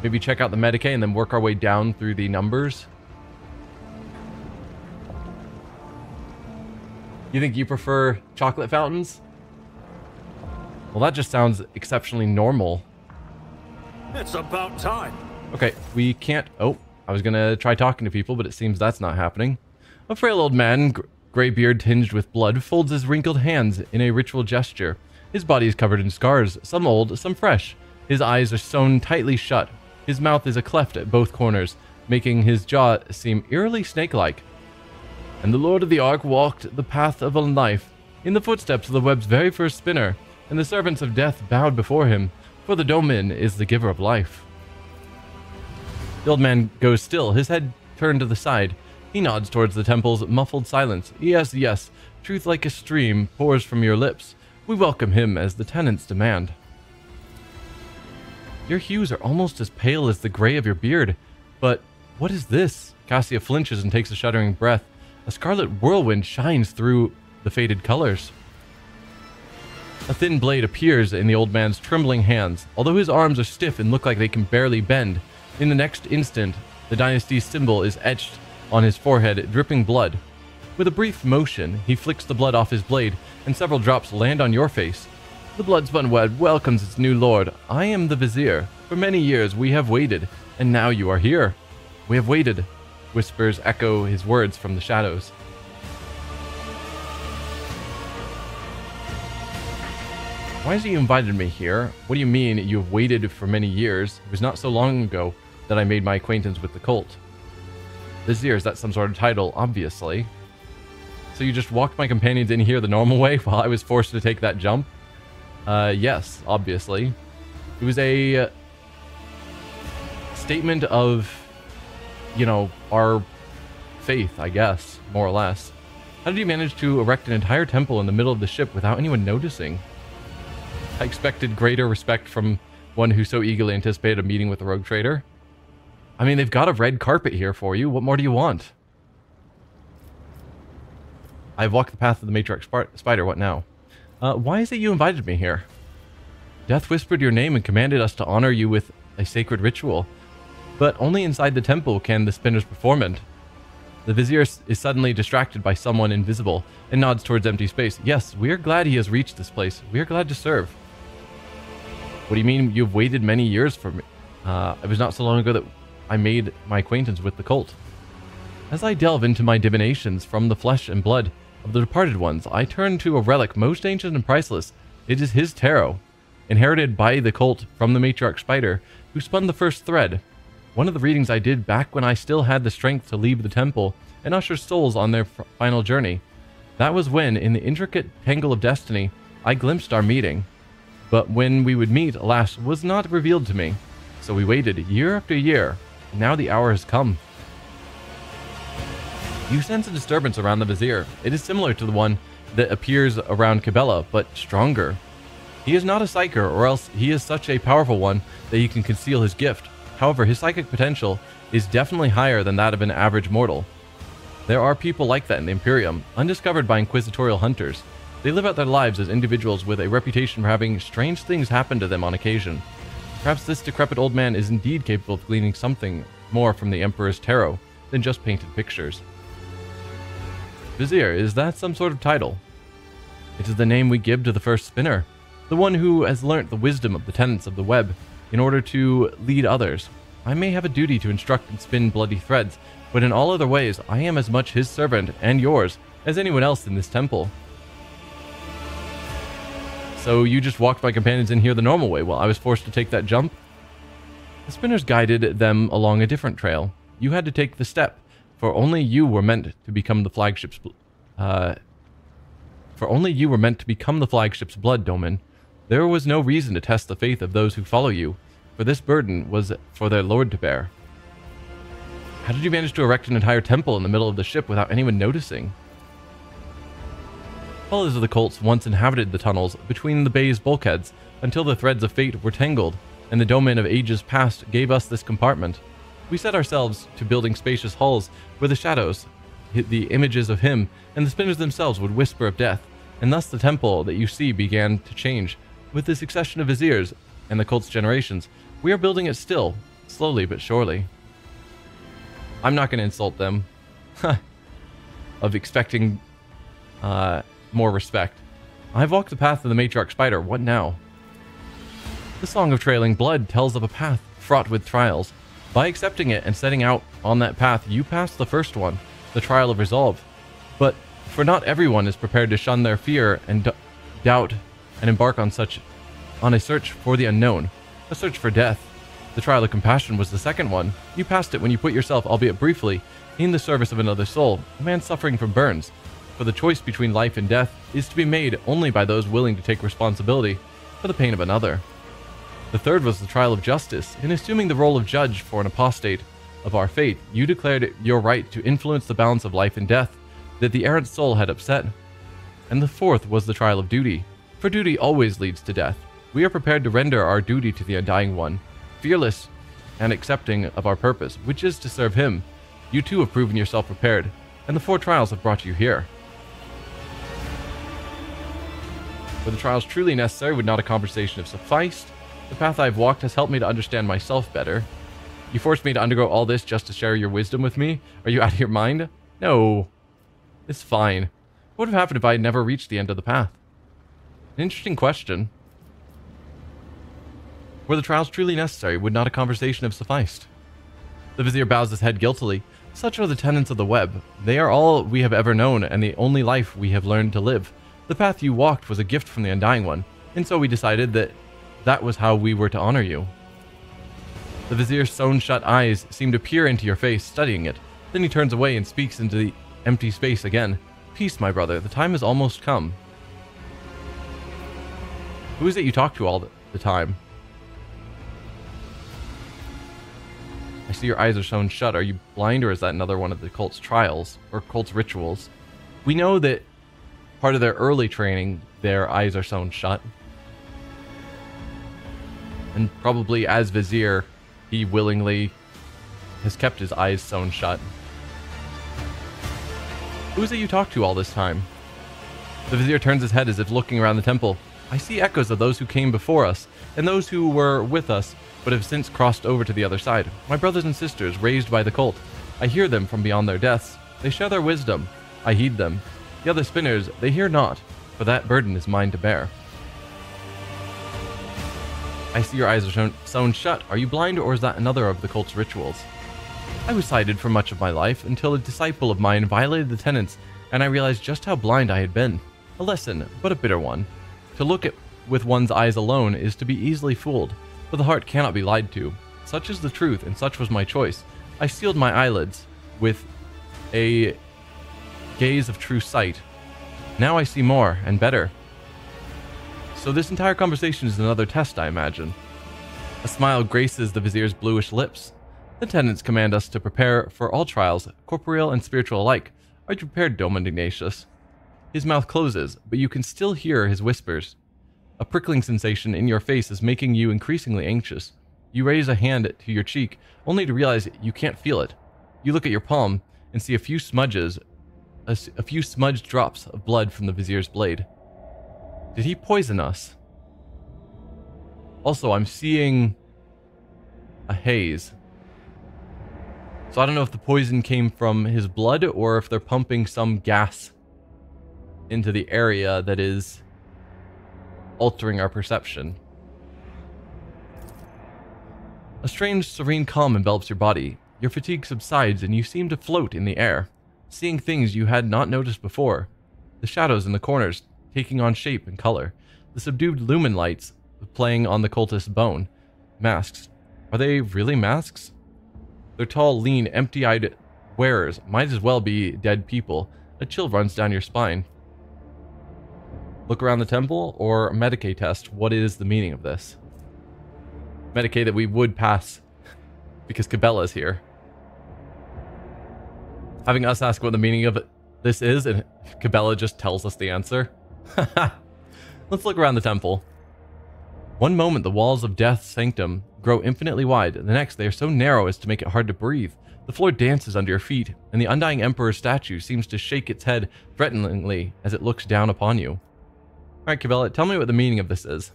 Maybe check out the Medicae and then work our way down through the numbers. You think you prefer chocolate fountains? Well, that just sounds exceptionally normal. It's about time. Okay, we can't... Oh, I was going to try talking to people, but it seems that's not happening. A frail old man, gray beard tinged with blood, folds his wrinkled hands in a ritual gesture. His body is covered in scars, some old, some fresh. His eyes are sewn tightly shut. His mouth is a cleft at both corners, making his jaw seem eerily snake-like. And the Lord of the Ark walked the path of a life, in the footsteps of the web's very first spinner, and the servants of death bowed before him, for the Domin is the giver of life. The old man goes still, his head turned to the side. He nods towards the temple's muffled silence. Yes, yes, truth like a stream pours from your lips. We welcome him as the tenants demand. Your hues are almost as pale as the gray of your beard. But what is this? Cassia flinches and takes a shuddering breath. A scarlet whirlwind shines through the faded colors. A thin blade appears in the old man's trembling hands. Although his arms are stiff and look like they can barely bend, in the next instant, the dynasty's symbol is etched on his forehead, dripping blood. With a brief motion, he flicks the blood off his blade, and several drops land on your face. The blood-spun web welcomes its new lord. I am the Vizier. For many years we have waited, and now you are here. We have waited, whispers echo his words from the shadows. Why has he invited me here? What do you mean you have waited for many years? It was not so long ago that I made my acquaintance with the cult. Vizier, is that some sort of title? Obviously. So you just walked my companions in here the normal way while I was forced to take that jump? Yes, obviously. It was a statement of, you know, our faith, I guess, more or less. How did you manage to erect an entire temple in the middle of the ship without anyone noticing? I expected greater respect from one who so eagerly anticipated a meeting with a rogue trader. I mean, they've got a red carpet here for you. What more do you want? I've walked the path of the matriarch spider. What now? Why is it you invited me here? Death whispered your name and commanded us to honor you with a sacred ritual. But only inside the temple can the spinners perform it. The vizier is suddenly distracted by someone invisible and nods towards empty space. Yes, we are glad he has reached this place. We are glad to serve. What do you mean you've waited many years for me? It was not so long ago that I made my acquaintance with the cult. As I delve into my divinations from the flesh and blood of the departed ones, I turn to a relic most ancient and priceless. It is his tarot, inherited by the cult from the matriarch spider, who spun the first thread. One of the readings I did back when I still had the strength to leave the temple and usher souls on their final journey. That was when, in the intricate tangle of destiny, I glimpsed our meeting. But when we would meet, alas, was not revealed to me. So we waited year after year, and now the hour has come. You sense a disturbance around the vizier. It is similar to the one that appears around Cabela, but stronger. He is not a psyker, or else he is such a powerful one that he can conceal his gift. However, his psychic potential is definitely higher than that of an average mortal. There are people like that in the Imperium, undiscovered by inquisitorial hunters. They live out their lives as individuals with a reputation for having strange things happen to them on occasion. Perhaps this decrepit old man is indeed capable of gleaning something more from the Emperor's tarot than just painted pictures. Vizier, is that some sort of title? It is the name we give to the first spinner, the one who has learnt the wisdom of the tenets of the web in order to lead others. I may have a duty to instruct and spin bloody threads, but in all other ways, I am as much his servant, and yours, as anyone else in this temple. So you just walked my companions in here the normal way while I was forced to take that jump? The spinners guided them along a different trail. You had to take the step, for only you were meant to become the flagship's blood, Domin. There was no reason to test the faith of those who follow you, for this burden was for their lord to bear. How did you manage to erect an entire temple in the middle of the ship without anyone noticing? Followers of the cults once inhabited the tunnels between the bay's bulkheads until the threads of fate were tangled, and the domain of ages past gave us this compartment. We set ourselves to building spacious halls where the shadows hid the images of him, and the spinners themselves would whisper of death, and thus the temple that you see began to change. With the succession of viziers and the cult's generations, we are building it still, slowly but surely. I'm not going to insult them of expecting more respect. I've walked the path of the matriarch spider. What now? The Song of Trailing Blood tells of a path fraught with trials. By accepting it and setting out on that path, you pass the first one, the trial of resolve. But for not everyone is prepared to shun their fear and doubt and embark on a search for the unknown, a search for death. The trial of compassion was the second one. You passed it when you put yourself, albeit briefly, in the service of another soul, a man suffering from burns. For the choice between life and death is to be made only by those willing to take responsibility for the pain of another. The third was the trial of justice. In assuming the role of judge for an apostate of our fate, you declared it your right to influence the balance of life and death that the errant soul had upset. And the fourth was the trial of duty. For duty always leads to death. We are prepared to render our duty to the undying one, fearless and accepting of our purpose, which is to serve him. You too have proven yourself prepared, and the 4 trials have brought you here. Were the trials truly necessary, would not a conversation have sufficed? The path I have walked has helped me to understand myself better. You forced me to undergo all this just to share your wisdom with me? Are you out of your mind? No. It's fine. What would have happened if I had never reached the end of the path? An interesting question. Were the trials truly necessary, would not a conversation have sufficed? The vizier bows his head guiltily. Such are the tenets of the web. They are all we have ever known, and the only life we have learned to live. The path you walked was a gift from the Undying One, and so we decided that was how we were to honor you. The vizier's sewn-shut eyes seem to peer into your face, studying it. Then he turns away and speaks into the empty space again. Peace, my brother. The time has almost come. Who is it you talk to all the time? I see your eyes are sewn shut. Are you blind, or is that another one of the cult's trials, or cult's rituals? We know that part of their early training, their eyes are sewn shut. And probably as Vizier, he willingly has kept his eyes sewn shut. Who is it you talked to all this time? The Vizier turns his head as if looking around the temple. I see echoes of those who came before us, and those who were with us, but have since crossed over to the other side. My brothers and sisters, raised by the cult. I hear them from beyond their deaths. They share their wisdom. I heed them. The other spinners, they hear not, for that burden is mine to bear. I see your eyes are sewn shut. Are you blind, or is that another of the cult's rituals? I was sighted for much of my life, until a disciple of mine violated the tenets, and I realized just how blind I had been. A lesson, but a bitter one. To look at with one's eyes alone is to be easily fooled, but the heart cannot be lied to. Such is the truth, and such was my choice. I sealed my eyelids with a gaze of true sight. Now I see more, and better. So this entire conversation is another test, I imagine. A smile graces the Vizier's bluish lips. The tenets command us to prepare for all trials, corporeal and spiritual alike. Are you prepared, Dome Ignatius? His mouth closes, but you can still hear his whispers. A prickling sensation in your face is making you increasingly anxious. You raise a hand to your cheek, only to realize you can't feel it. You look at your palm and see a few smudged drops of blood from the Vizier's blade. Did he poison us? Also, I'm seeing a haze. So I don't know if the poison came from his blood or if they're pumping some gas into the area that is altering our perception. A strange, serene calm envelops your body. Your fatigue subsides and you seem to float in the air, seeing things you had not noticed before. The shadows in the corners taking on shape and color. The subdued lumen lights playing on the cultist's bone. Masks. Are they really masks? Their tall, lean, empty-eyed wearers might as well be dead people. A chill runs down your spine. Look around the temple, or Medicae test. What is the meaning of this? Medicae that we would pass because Cabela is here. Having us ask what the meaning of this is, and Cabela just tells us the answer. Let's look around the temple. One moment the walls of Death's sanctum grow infinitely wide, the next they are so narrow as to make it hard to breathe. The floor dances under your feet, and the undying Emperor's statue seems to shake its head threateningly as it looks down upon you. Alright, Cabela, tell me what the meaning of this is.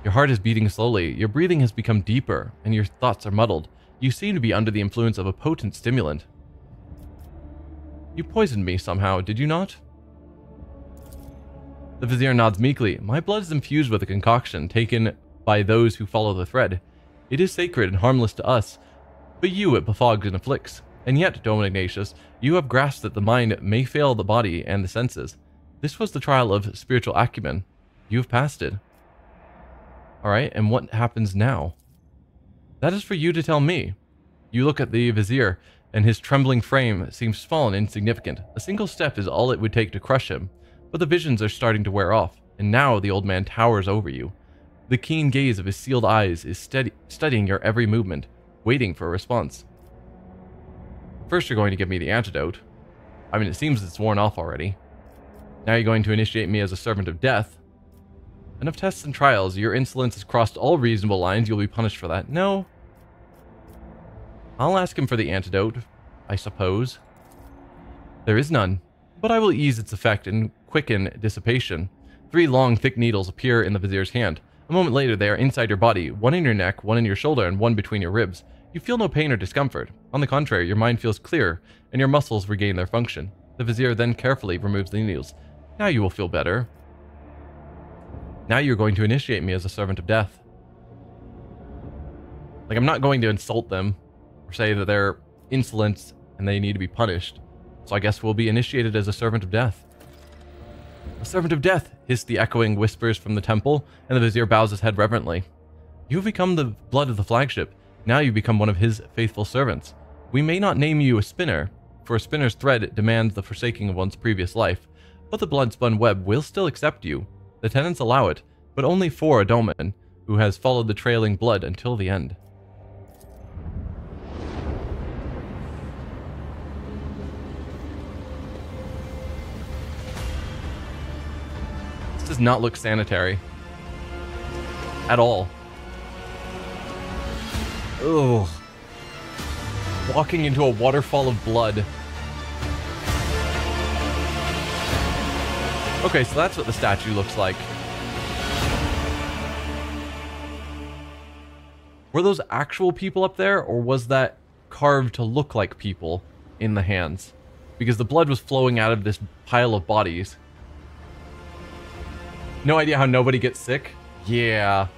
Your heart is beating slowly, your breathing has become deeper, and your thoughts are muddled. You seem to be under the influence of a potent stimulant. You poisoned me somehow, did you not? The Vizier nods meekly. My blood is infused with a concoction taken by those who follow the thread. It is sacred and harmless to us, but you it befogs and afflicts. And yet, Dome Ignatius, you have grasped that the mind may fail the body and the senses. This was the trial of spiritual acumen. You have passed it. Alright, and what happens now? That is for you to tell me. You look at the Vizier, and his trembling frame seems small and insignificant. A single step is all it would take to crush him. But the visions are starting to wear off, and now the old man towers over you. The keen gaze of his sealed eyes is studying your every movement, waiting for a response. First, you're going to give me the antidote. I mean, it seems it's worn off already. Now you're going to initiate me as a servant of death. Enough tests and trials. Your insolence has crossed all reasonable lines. You'll be punished for that. No. I'll ask him for the antidote, I suppose. There is none, but I will ease its effect and quicken dissipation. 3 long, thick needles appear in the Vizier's hand. A moment later, they are inside your body, one in your neck, one in your shoulder, and one between your ribs. You feel no pain or discomfort. On the contrary, your mind feels clear, and your muscles regain their function. The Vizier then carefully removes the needles. Now you will feel better. Now you're going to initiate me as a servant of death. Like, I'm not going to insult them, or say that they're insolent and they need to be punished. So I guess we'll be initiated as a servant of death. A servant of death, hiss the echoing whispers from the temple, and the Vizier bows his head reverently. You have become the blood of the flagship. Now you become one of his faithful servants. We may not name you a spinner, for a spinner's thread demands the forsaking of one's previous life, but the blood-spun web will still accept you. The tenants allow it, but only for a doman who has followed the trailing blood until the end. This does not look sanitary. At all. Ugh. Walking into a waterfall of blood. Okay, so that's what the statue looks like. Were those actual people up there, or was that carved to look like people in the hands? Because the blood was flowing out of this pile of bodies. No idea how nobody gets sick? Yeah.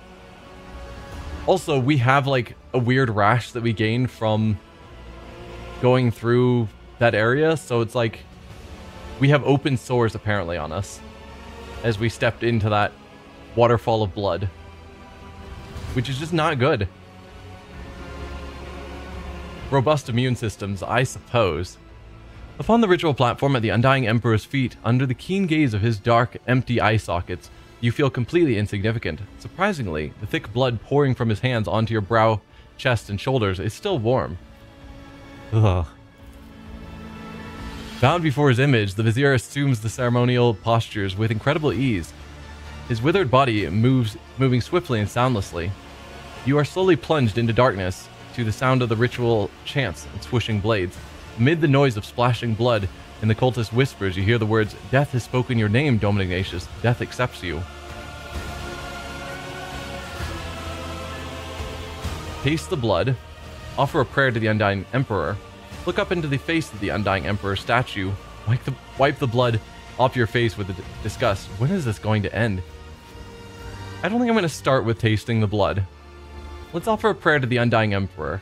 Also, we have like a weird rash that we gained from going through that area, so it's like we have open sores apparently on us as we stepped into that waterfall of blood, which is just not good. Robust immune systems, I suppose. Upon the ritual platform at the Undying Emperor's feet, under the keen gaze of his dark, empty eye sockets, you feel completely insignificant. Surprisingly, the thick blood pouring from his hands onto your brow, chest, and shoulders is still warm. Ugh. Bound before his image, the Vizier assumes the ceremonial postures with incredible ease. His withered body moving swiftly and soundlessly. You are slowly plunged into darkness to the sound of the ritual chants and swishing blades. Amid the noise of splashing blood and the cultist whispers, you hear the words, "Death has spoken your name, Dom Ignatius. Death accepts you." Taste the blood. Offer a prayer to the Undying Emperor. Look up into the face of the Undying Emperor statue. Wipe the blood off your face with disgust. When is this going to end? I don't think I'm going to start with tasting the blood. Let's offer a prayer to the Undying Emperor.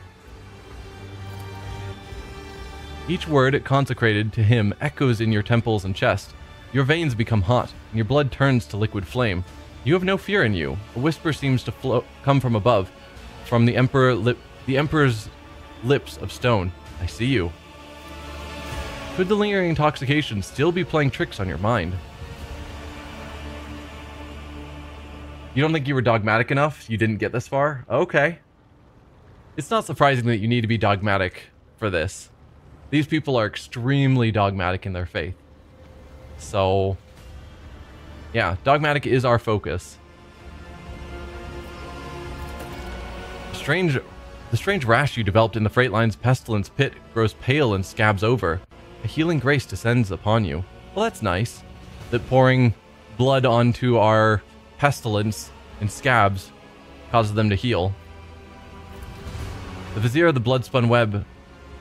Each word consecrated to him echoes in your temples and chest. Your veins become hot, and your blood turns to liquid flame. You have no fear in you. A whisper seems to come from above, from the Emperor's lips of stone. I see you. Could the lingering intoxication still be playing tricks on your mind? You don't think you were dogmatic enough? You didn't get this far? Okay. It's not surprising that you need to be dogmatic for this. These people are extremely dogmatic in their faith. So, yeah, dogmatic is our focus. The strange rash you developed in the freight line's pestilence pit grows pale and scabs over. A healing grace descends upon you. Well, that's nice. That pouring blood onto our pestilence and scabs causes them to heal. The Vizier of the blood-spun web.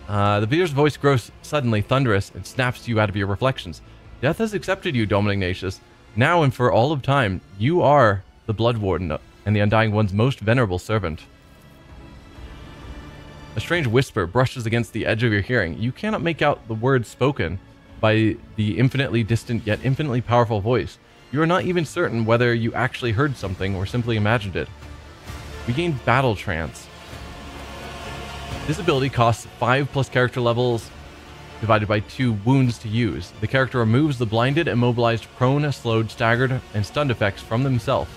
The Vizier's voice grows suddenly thunderous and snaps you out of your reflections. Death has accepted you, Dom Ignatius. Now and for all of time, you are the Blood Warden and the Undying One's most venerable servant. A strange whisper brushes against the edge of your hearing. You cannot make out the words spoken by the infinitely distant yet infinitely powerful voice. You are not even certain whether you actually heard something or simply imagined it. We gained Battle Trance. This ability costs 5+ character levels divided by 2 wounds to use. The character removes the blinded, immobilized, prone, slowed, staggered, and stunned effects from themselves.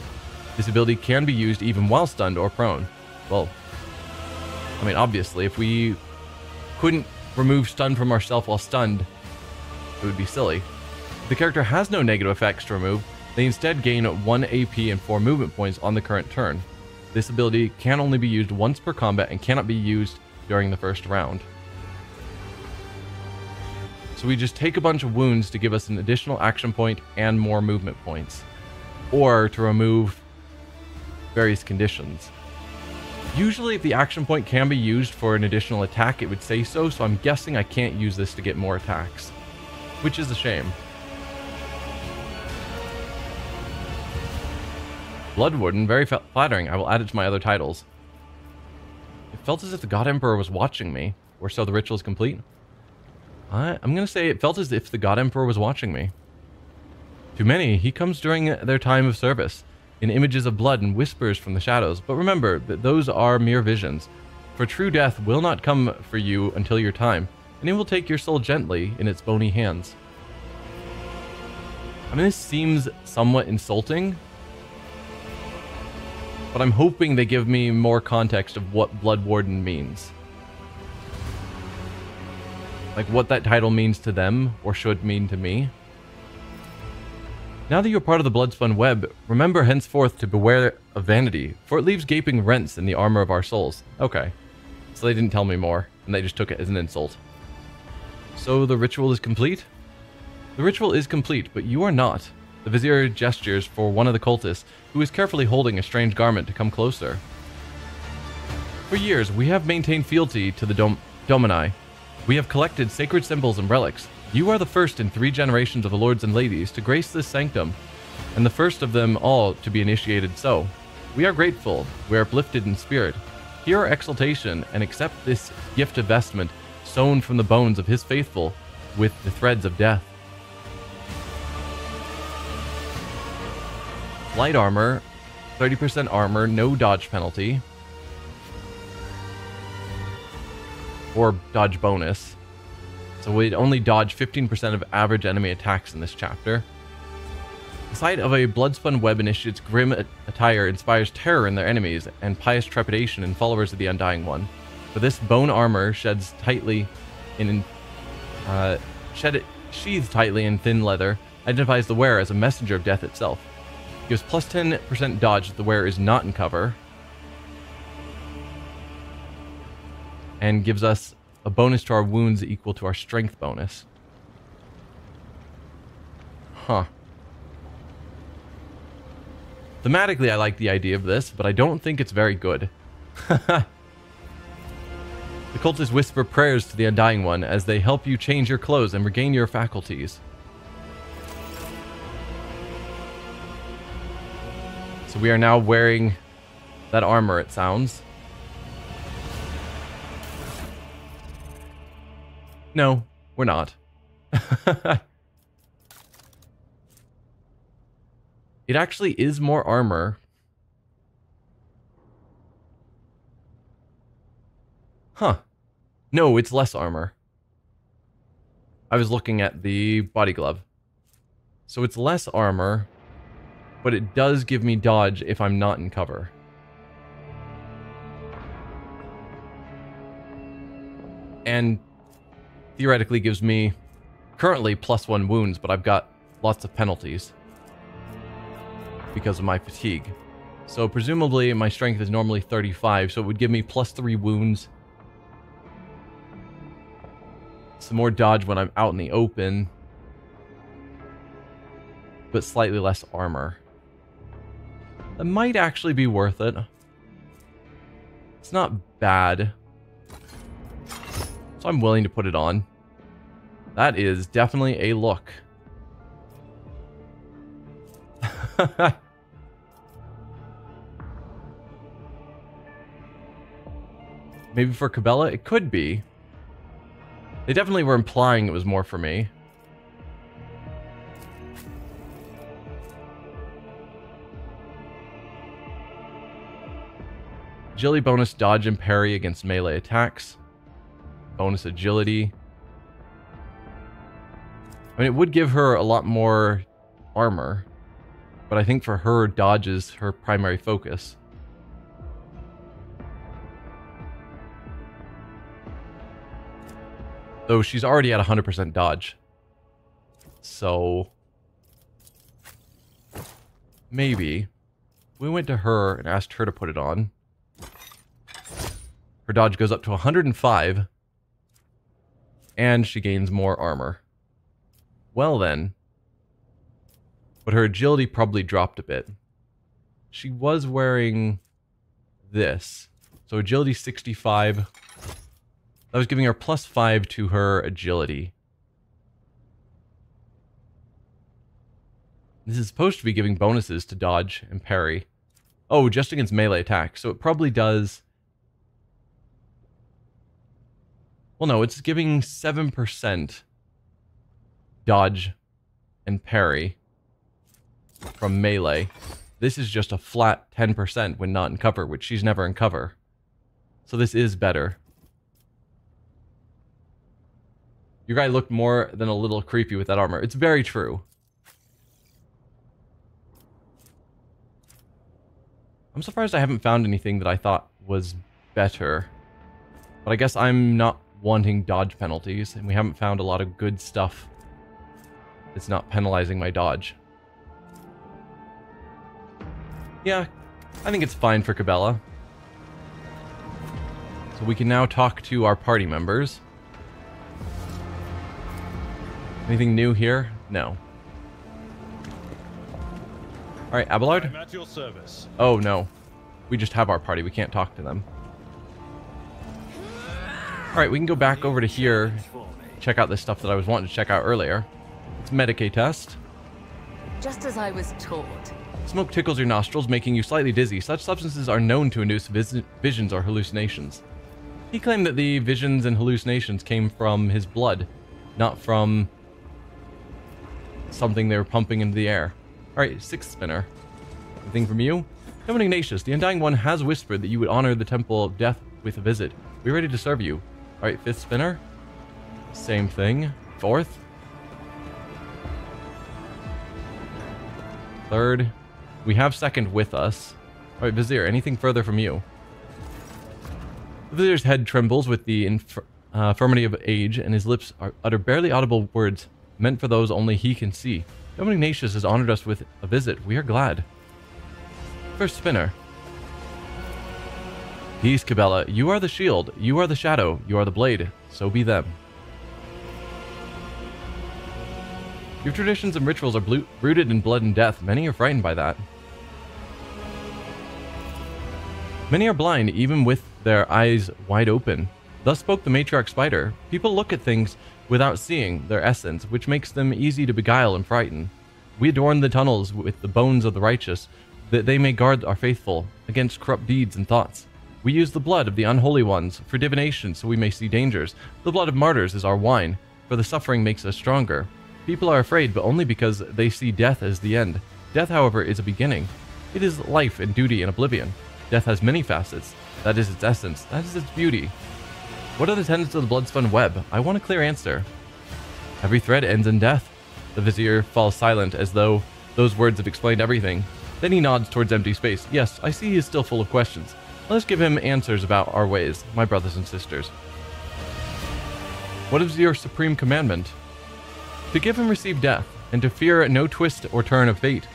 This ability can be used even while stunned or prone. Well, I mean, obviously, if we couldn't remove stun from ourselves while stunned, it would be silly. If the character has no negative effects to remove, they instead gain 1 AP and 4 movement points on the current turn. This ability can only be used once per combat and cannot be used during the first round. So we just take a bunch of wounds to give us an additional action point and more movement points, or to remove various conditions. Usually if the action point can be used for an additional attack, it would say so, so I'm guessing I can't use this to get more attacks, which is a shame. Blood Warden, very flattering. I will add it to my other titles. It felt as if the God Emperor was watching me, or so the ritual is complete. I'm going to say it felt as if the God Emperor was watching me. To many, he comes during their time of service, in images of blood and whispers from the shadows, but remember that those are mere visions, for true death will not come for you until your time, and it will take your soul gently in its bony hands. I mean, this seems somewhat insulting, but I'm hoping they give me more context of what Blood Warden means. Like what that title means to them, or should mean to me. Now that you're part of the blood-spun web, remember henceforth to beware of vanity, for it leaves gaping rents in the armor of our souls. Okay. So they didn't tell me more, and they just took it as an insult. So the ritual is complete? The ritual is complete, but you are not. The Vizier gestures for one of the cultists, who is carefully holding a strange garment, to come closer. For years, we have maintained fealty to the Domini. We have collected sacred symbols and relics. You are the first in 3 generations of the lords and ladies to grace this sanctum, and the first of them all to be initiated so. We are grateful. We are uplifted in spirit. Hear our exaltation and accept this gift of vestment sewn from the bones of his faithful with the threads of death. Light armor, 30% armor, no dodge penalty. Or dodge bonus. So we'd only dodge 15% of average enemy attacks in this chapter. The sight of a bloodspun web initiate's grim attire inspires terror in their enemies and pious trepidation in followers of the Undying One. For this bone armor sheathed tightly in thin leather identifies the wearer as a messenger of death itself. Gives plus 10% dodge if the wearer is not in cover. And gives us a bonus to our wounds equal to our strength bonus. Huh. Thematically, I like the idea of this, but I don't think it's very good. The cultists whisper prayers to the Undying One as they help you change your clothes and regain your faculties. So we are now wearing that armor, it sounds. No, we're not. It actually is more armor. Huh. No, it's less armor. I was looking at the body glove. So it's less armor, but it does give me dodge if I'm not in cover. And theoretically gives me currently +1 wounds, but I've got lots of penalties because of my fatigue. So presumably my strength is normally 35, so it would give me +3 wounds. Some more dodge when I'm out in the open, but slightly less armor. That might actually be worth it. It's not bad. So I'm willing to put it on. That is definitely a look. Maybe for Cabela, it could be. They definitely were implying it was more for me. Agility bonus, dodge and parry against melee attacks. Bonus agility. I mean, it would give her a lot more armor, but I think for her, dodge is her primary focus. Though she's already at 100% dodge. So maybe we went to her and asked her to put it on. Her dodge goes up to 105. And she gains more armor. Well then. But her agility probably dropped a bit. She was wearing this. So agility 65. That was giving her +5 to her agility. This is supposed to be giving bonuses to dodge and parry. Oh, just against melee attacks. So it probably does... Well, no, it's giving 7% dodge and parry from melee. This is just a flat 10% when not in cover, which she's never in cover. So this is better. Your guy looked more than a little creepy with that armor. It's very true. I'm surprised I haven't found anything that I thought was better. But I guess I'm not wanting dodge penalties, and we haven't found a lot of good stuff that's not penalizing my dodge. Yeah, I think it's fine for Cabela. So we can now talk to our party members. Anything new here? No. Alright, Abelard? I'm at your service. Oh, no. We just have our party. We can't talk to them. Alright, we can go back over to here. Check out this stuff that I was wanting to check out earlier. It's Medicae test. Just as I was taught. Smoke tickles your nostrils, making you slightly dizzy. Such substances are known to induce visions or hallucinations. He claimed that the visions and hallucinations came from his blood, not from something they were pumping into the air. Alright, sixth spinner. Anything from you? Dome Ignatius, the Undying One has whispered that you would honor the Temple of Death with a visit. We're ready to serve you. Alright, fifth spinner. Same thing. Fourth. Third. We have second with us. Alright, Vizier, anything further from you? The Vizier's head trembles with the infirmity of age, and his lips utter barely audible words meant for those only he can see. Dome Ignatius has honored us with a visit. We are glad. First spinner. Peace, Cabela. You are the shield. You are the shadow. You are the blade. So be them. Your traditions and rituals are rooted in blood and death. Many are frightened by that. Many are blind, even with their eyes wide open. Thus spoke the matriarch spider. People look at things without seeing their essence, which makes them easy to beguile and frighten. We adorn the tunnels with the bones of the righteous, that they may guard our faithful against corrupt deeds and thoughts. We use the blood of the unholy ones for divination, so we may see dangers. The blood of martyrs is our wine, for the suffering makes us stronger. People are afraid, but only because they see death as the end. Death, however, is a beginning. It is life and duty and oblivion. Death has many facets. That is its essence. That is its beauty. What are the tenets of the blood-spun web? I want a clear answer. Every thread ends in death. The Vizier falls silent, as though those words have explained everything. Then he nods towards empty space. Yes, I see he is still full of questions. Let's give him answers about our ways, my brothers and sisters. What is your supreme commandment? To give and receive death, and to fear no twist or turn of fate.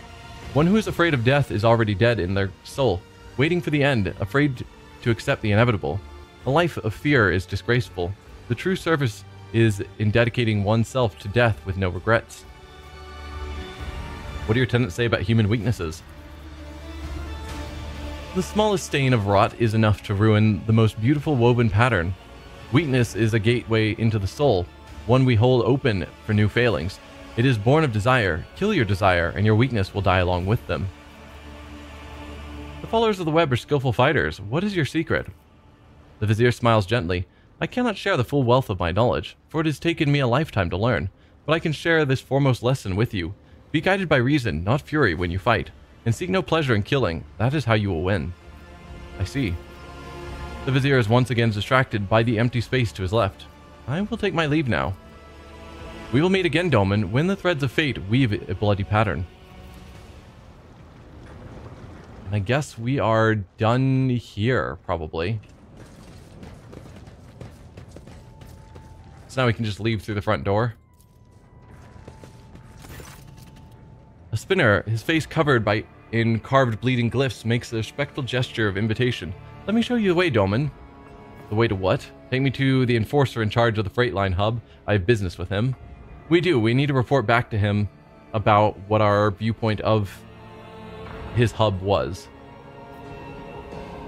One who is afraid of death is already dead in their soul, waiting for the end, afraid to accept the inevitable. A life of fear is disgraceful. The true service is in dedicating oneself to death with no regrets. What do your tenets say about human weaknesses? The smallest stain of rot is enough to ruin the most beautiful woven pattern. Weakness is a gateway into the soul, one we hold open for new failings. It is born of desire. Kill your desire, and your weakness will die along with them. The followers of the web are skillful fighters. What is your secret? The Vizier smiles gently. I cannot share the full wealth of my knowledge, for it has taken me a lifetime to learn, but I can share this foremost lesson with you. Be guided by reason, not fury, when you fight, and seek no pleasure in killing. That is how you will win. I see. The Vizier is once again distracted by the empty space to his left. I will take my leave now. We will meet again, Doman, when the threads of fate weave a bloody pattern. And I guess we are done here, probably. So now we can just leave through the front door. A spinner, his face covered in carved bleeding glyphs, makes a respectful gesture of invitation. Let me show you the way, Doman. The way to what? Take me to the enforcer in charge of the freight line hub. I have business with him. We need to report back to him about what our viewpoint of his hub was.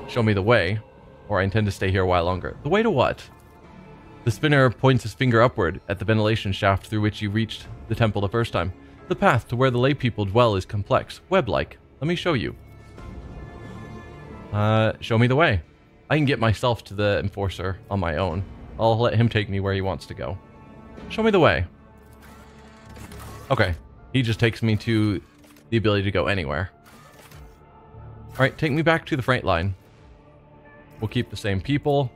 Show me the way, or I intend to stay here a while longer. The way to what? The spinner points his finger upward at the ventilation shaft through which you reached the temple the first time. The path to where the lay people dwell is complex, web-like. Let me show you. Show me the way. I can get myself to the enforcer on my own. I'll let him take me where he wants to go. Show me the way. Okay. He just takes me to the ability to go anywhere. Alright, take me back to the freight line. We'll keep the same people.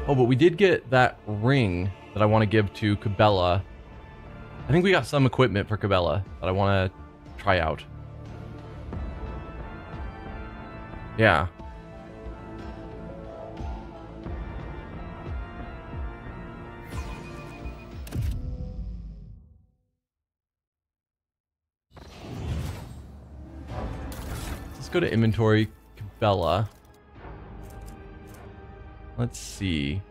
Oh, but we did get that ring that I want to give to Cabela. I think we got some equipment for Cabela that I want to try out. Yeah. go to inventory. Cabela. Let's see.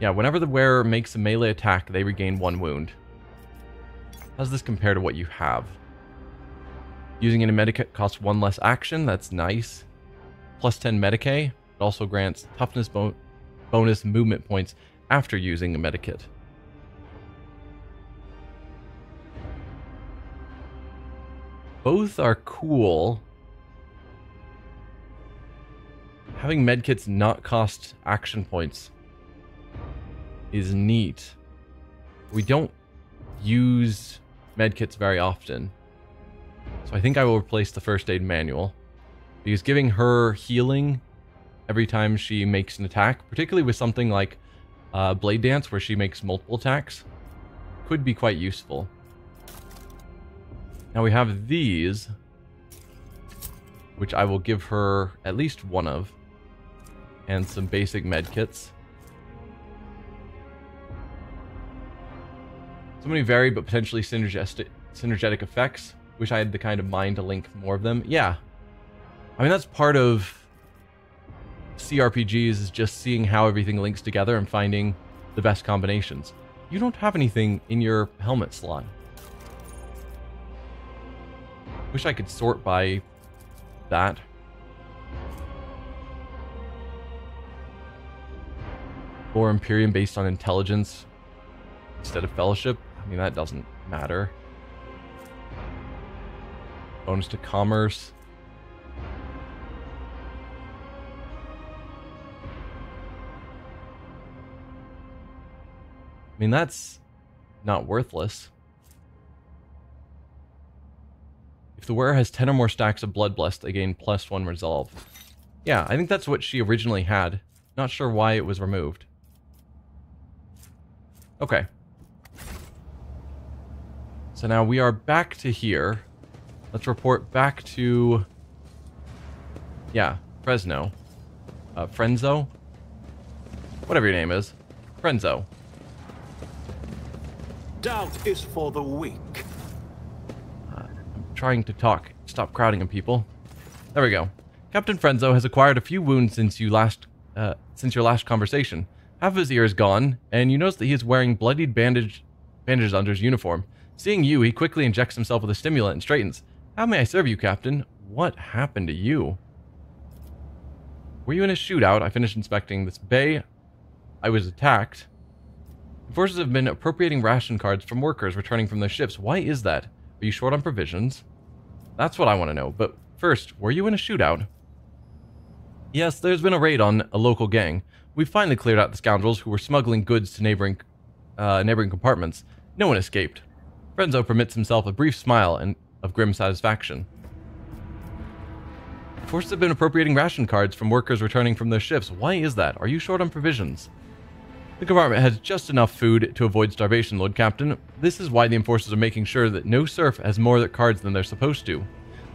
Yeah, whenever the wearer makes a melee attack, they regain 1 wound. How does this compare to what you have? Using a medikit costs 1 less action. That's nice. Plus 10 medicay. It also grants toughness bonus movement points after using a medikit. Both are cool. Having medkits not cost action points is neat. We don't use medkits very often. So I think I will replace the first aid manual. Because giving her healing every time she makes an attack, particularly with something like Blade Dance where she makes multiple attacks, could be quite useful. Now we have these, which I will give her at least 1 of, and some basic medkits. So many varied but potentially synergetic effects. Wish I had the kind of mind to link more of them. Yeah. I mean, that's part of CRPGs, is just seeing how everything links together and finding the best combinations. You don't have anything in your helmet slot. Wish I could sort by that. Or Imperium based on intelligence instead of fellowship. I mean, that doesn't matter. Bonus to commerce. I mean, that's not worthless. If the wearer has 10 or more stacks of Blood Blessed, they gain +1 resolve. Yeah, I think that's what she originally had. Not sure why it was removed. Okay. So now we are back to here. Let's report back to... yeah, Fresno. Frenzo? Whatever your name is. Frenzo. Doubt is for the weak. I'm trying to talk. Stop crowding on people. There we go. Captain Frenzo has acquired a few wounds since your last conversation. Half of his ear is gone, and you notice that he is wearing bloodied bandages under his uniform. Seeing you, he quickly injects himself with a stimulant and straightens. How may I serve you, Captain? What happened to you? Were you in a shootout? I finished inspecting this bay. I was attacked. The forces have been appropriating ration cards from workers returning from their ships. Why is that? Are you short on provisions? That's what I want to know. But first, were you in a shootout? Yes, there's been a raid on a local gang. We've finally cleared out the scoundrels who were smuggling goods to neighboring compartments. No one escaped. Frenzo permits himself a brief smile and of grim satisfaction. Forces have been appropriating ration cards from workers returning from their shifts. Why is that? Are you short on provisions? The compartment has just enough food to avoid starvation, Lord Captain. This is why the enforcers are making sure that no serf has more cards than they're supposed to.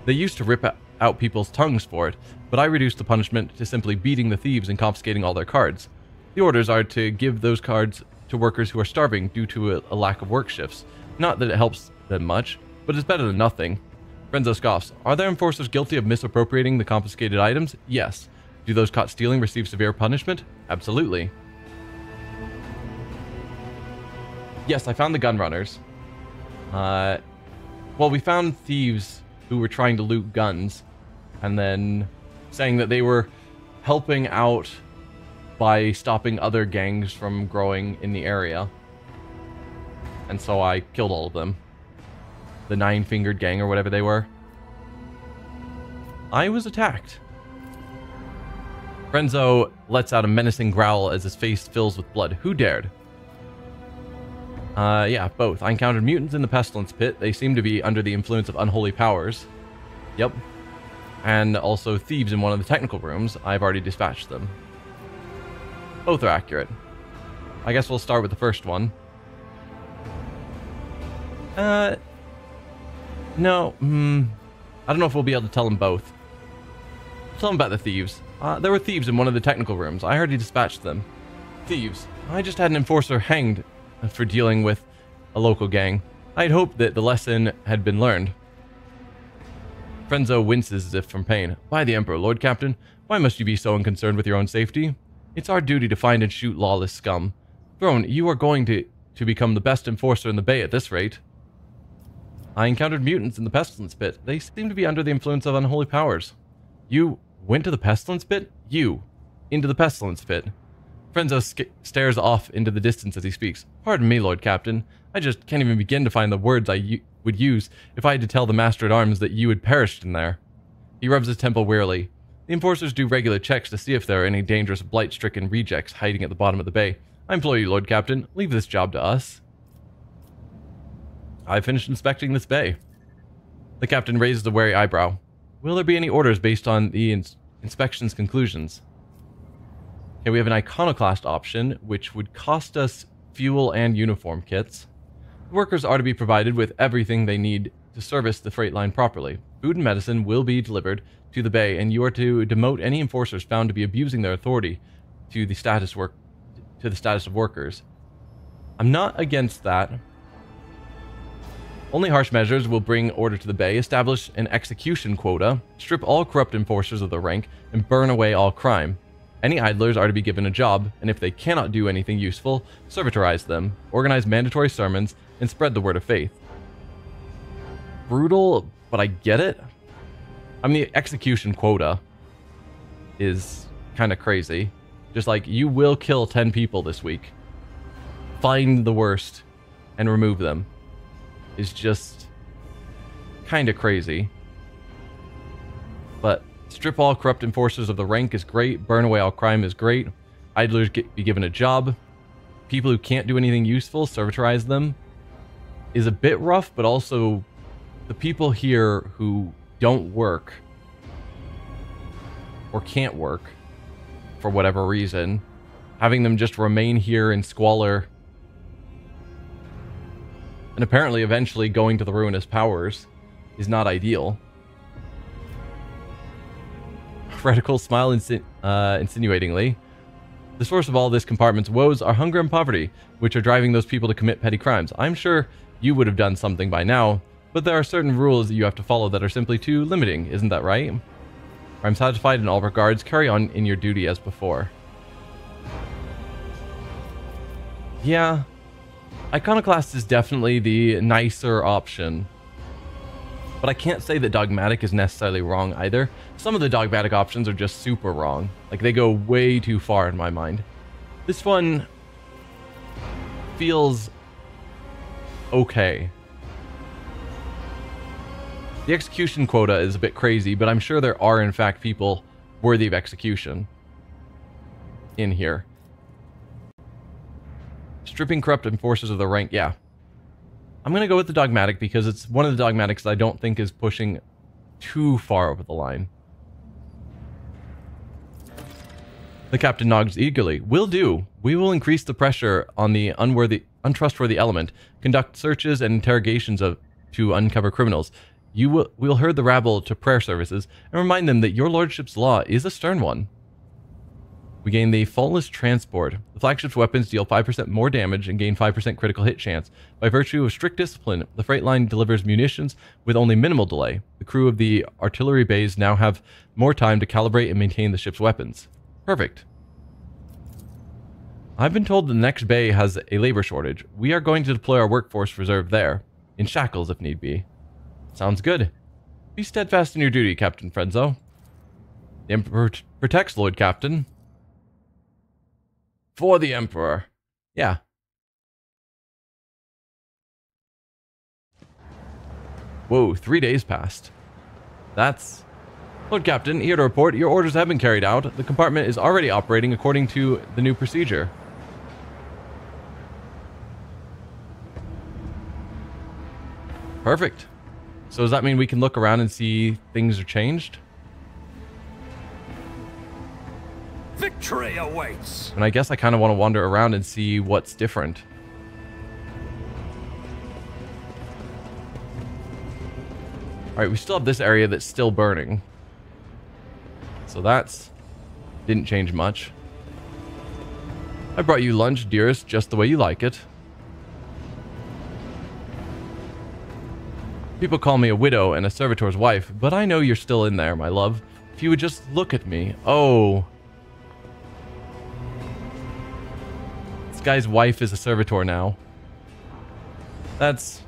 They used to rip out people's tongues for it, but I reduced the punishment to simply beating the thieves and confiscating all their cards. The orders are to give those cards to workers who are starving due to a lack of work shifts. Not that it helps them much, but it's better than nothing. Frenzo scoffs. Are there enforcers guilty of misappropriating the confiscated items? Yes. Do those caught stealing receive severe punishment? Absolutely. Yes, I found the gun runners. Well, we found thieves who were trying to loot guns, and then saying that they were helping out by stopping other gangs from growing in the area. And so I killed all of them. The Nine-Fingered Gang, or whatever they were. I was attacked. Frenzo lets out a menacing growl as his face fills with blood. Who dared? Yeah, both. I encountered mutants in the Pestilence Pit. They seem to be under the influence of unholy powers. Yep. And also thieves in one of the technical rooms. I've already dispatched them. Both are accurate. I guess we'll start with the first one. No. I don't know if we'll be able to tell them both. Tell them about the thieves. There were thieves in one of the technical rooms. I already dispatched them. Thieves. I just had an enforcer hanged for dealing with a local gang. I'd hoped that the lesson had been learned. Frenzo winces as if from pain. By the Emperor, Lord Captain, why must you be so unconcerned with your own safety? It's our duty to find and shoot lawless scum. Throne, you are going to become the best enforcer in the Bay at this rate. I encountered mutants in the Pestilence Pit. They seem to be under the influence of unholy powers. You went to the Pestilence Pit? You. Into the Pestilence Pit. Frenzo stares off into the distance as he speaks. Pardon me, Lord Captain. I just can't even begin to find the words I would use if I had to tell the Master-at-Arms that you had perished in there. He rubs his temple wearily. The enforcers do regular checks to see if there are any dangerous blight-stricken rejects hiding at the bottom of the bay. I implore you, Lord Captain, leave this job to us. I've finished inspecting this bay. The captain raises a wary eyebrow. Will there be any orders based on the inspection's conclusions? Okay, we have an iconoclast option, which would cost us fuel and uniform kits. The workers are to be provided with everything they need to service the freight line properly. Food and medicine will be delivered to the bay, and you are to demote any enforcers found to be abusing their authority to the status of workers. I'm not against that. Only harsh measures will bring order to the bay, establish an execution quota, strip all corrupt enforcers of their rank, and burn away all crime. Any idlers are to be given a job, and if they cannot do anything useful, servitorize them, organize mandatory sermons, and spread the word of faith. Brutal, but I get it. I mean, the execution quota is kind of crazy. Just like, you will kill 10 people this week. Find the worst and remove them. Is just kind of crazy. But strip all corrupt enforcers of the rank is great. Burn away all crime is great. Idlers be given a job. People who can't do anything useful, servitorize them. Is a bit rough, but also the people here who don't work or can't work for whatever reason, having them just remain here in squalor and apparently eventually going to the ruinous powers is not ideal. Reticle smile insinuatingly. The source of all this compartment's woes are hunger and poverty, which are driving those people to commit petty crimes. I'm sure you would have done something by now, but there are certain rules that you have to follow that are simply too limiting, isn't that right? I'm satisfied in all regards. Carry on in your duty as before. Yeah. Iconoclast is definitely the nicer option. But I can't say that dogmatic is necessarily wrong either. Some of the dogmatic options are just super wrong. Like, they go way too far in my mind. This one feels okay. The execution quota is a bit crazy, but I'm sure there are in fact people worthy of execution in here. Stripping corrupt enforcers of the rank, yeah. I'm going to go with the dogmatic because it's one of the dogmatics that I don't think is pushing too far over the line. The captain nods eagerly. Will do. We will increase the pressure on the untrustworthy element, conduct searches and interrogations to uncover criminals. We'll herd the rabble to prayer services and remind them that your lordship's law is a stern one. We gain the Faultless Transport. The flagship's weapons deal 5% more damage and gain 5% critical hit chance. By virtue of strict discipline, the freight line delivers munitions with only minimal delay. The crew of the artillery bays now have more time to calibrate and maintain the ship's weapons. Perfect. I've been told the next bay has a labor shortage. We are going to deploy our workforce reserve there, in shackles if need be. Sounds good. Be steadfast in your duty, Captain Frenzo. The Emperor protects, Lord Captain. For the Emperor. Yeah. Whoa, 3 days passed. That's... Lord Captain, here to report, your orders have been carried out. The compartment is already operating according to the new procedure. Perfect. So does that mean we can look around and see things are changed? Victory awaits. And I guess I kind of want to wander around and see what's different. Alright, we still have this area that's still burning. So that's... didn't change much. I brought you lunch, dearest, just the way you like it. People call me a widow and a servitor's wife, but I know you're still in there, my love. If you would just look at me. Oh. This guy's wife is a servitor now. That's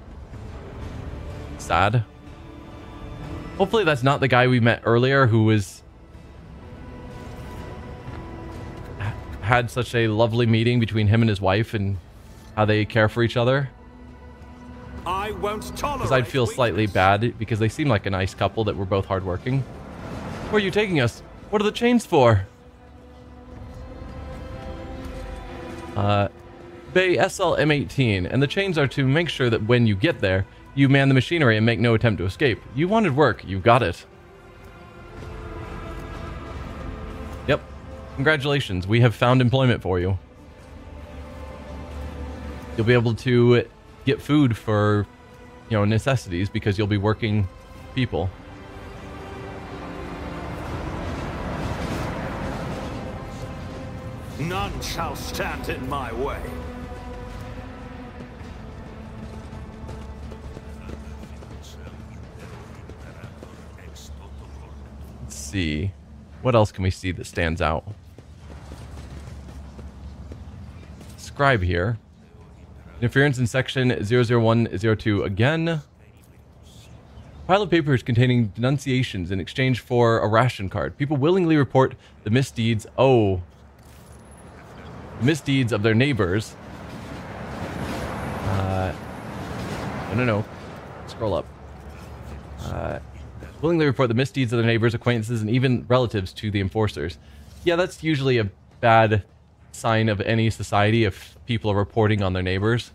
sad. Hopefully that's not the guy we met earlier who had such a lovely meeting between him and his wife and how they care for each other. I won't tolerate. Because I'd feel slightly bad because they seem like a nice couple that were both hardworking. Where are you taking us? What are the chains for? Bay SL M18, and the chains are to make sure that when you get there, you man the machinery and make no attempt to escape. You wanted work, you got it. Yep. Congratulations, we have found employment for you. You'll be able to get food for, you know, necessities because you'll be working people. None shall stand in my way. Let's see. What else can we see that stands out? Scribe here. Interference in section 00102 again. Pile of papers containing denunciations in exchange for a ration card. People willingly report the misdeeds. Oh. The misdeeds of their neighbors. No. Scroll up. Willingly report the misdeeds of their neighbors, acquaintances, and even relatives to the enforcers. Yeah, that's usually a bad sign of any society if people are reporting on their neighbors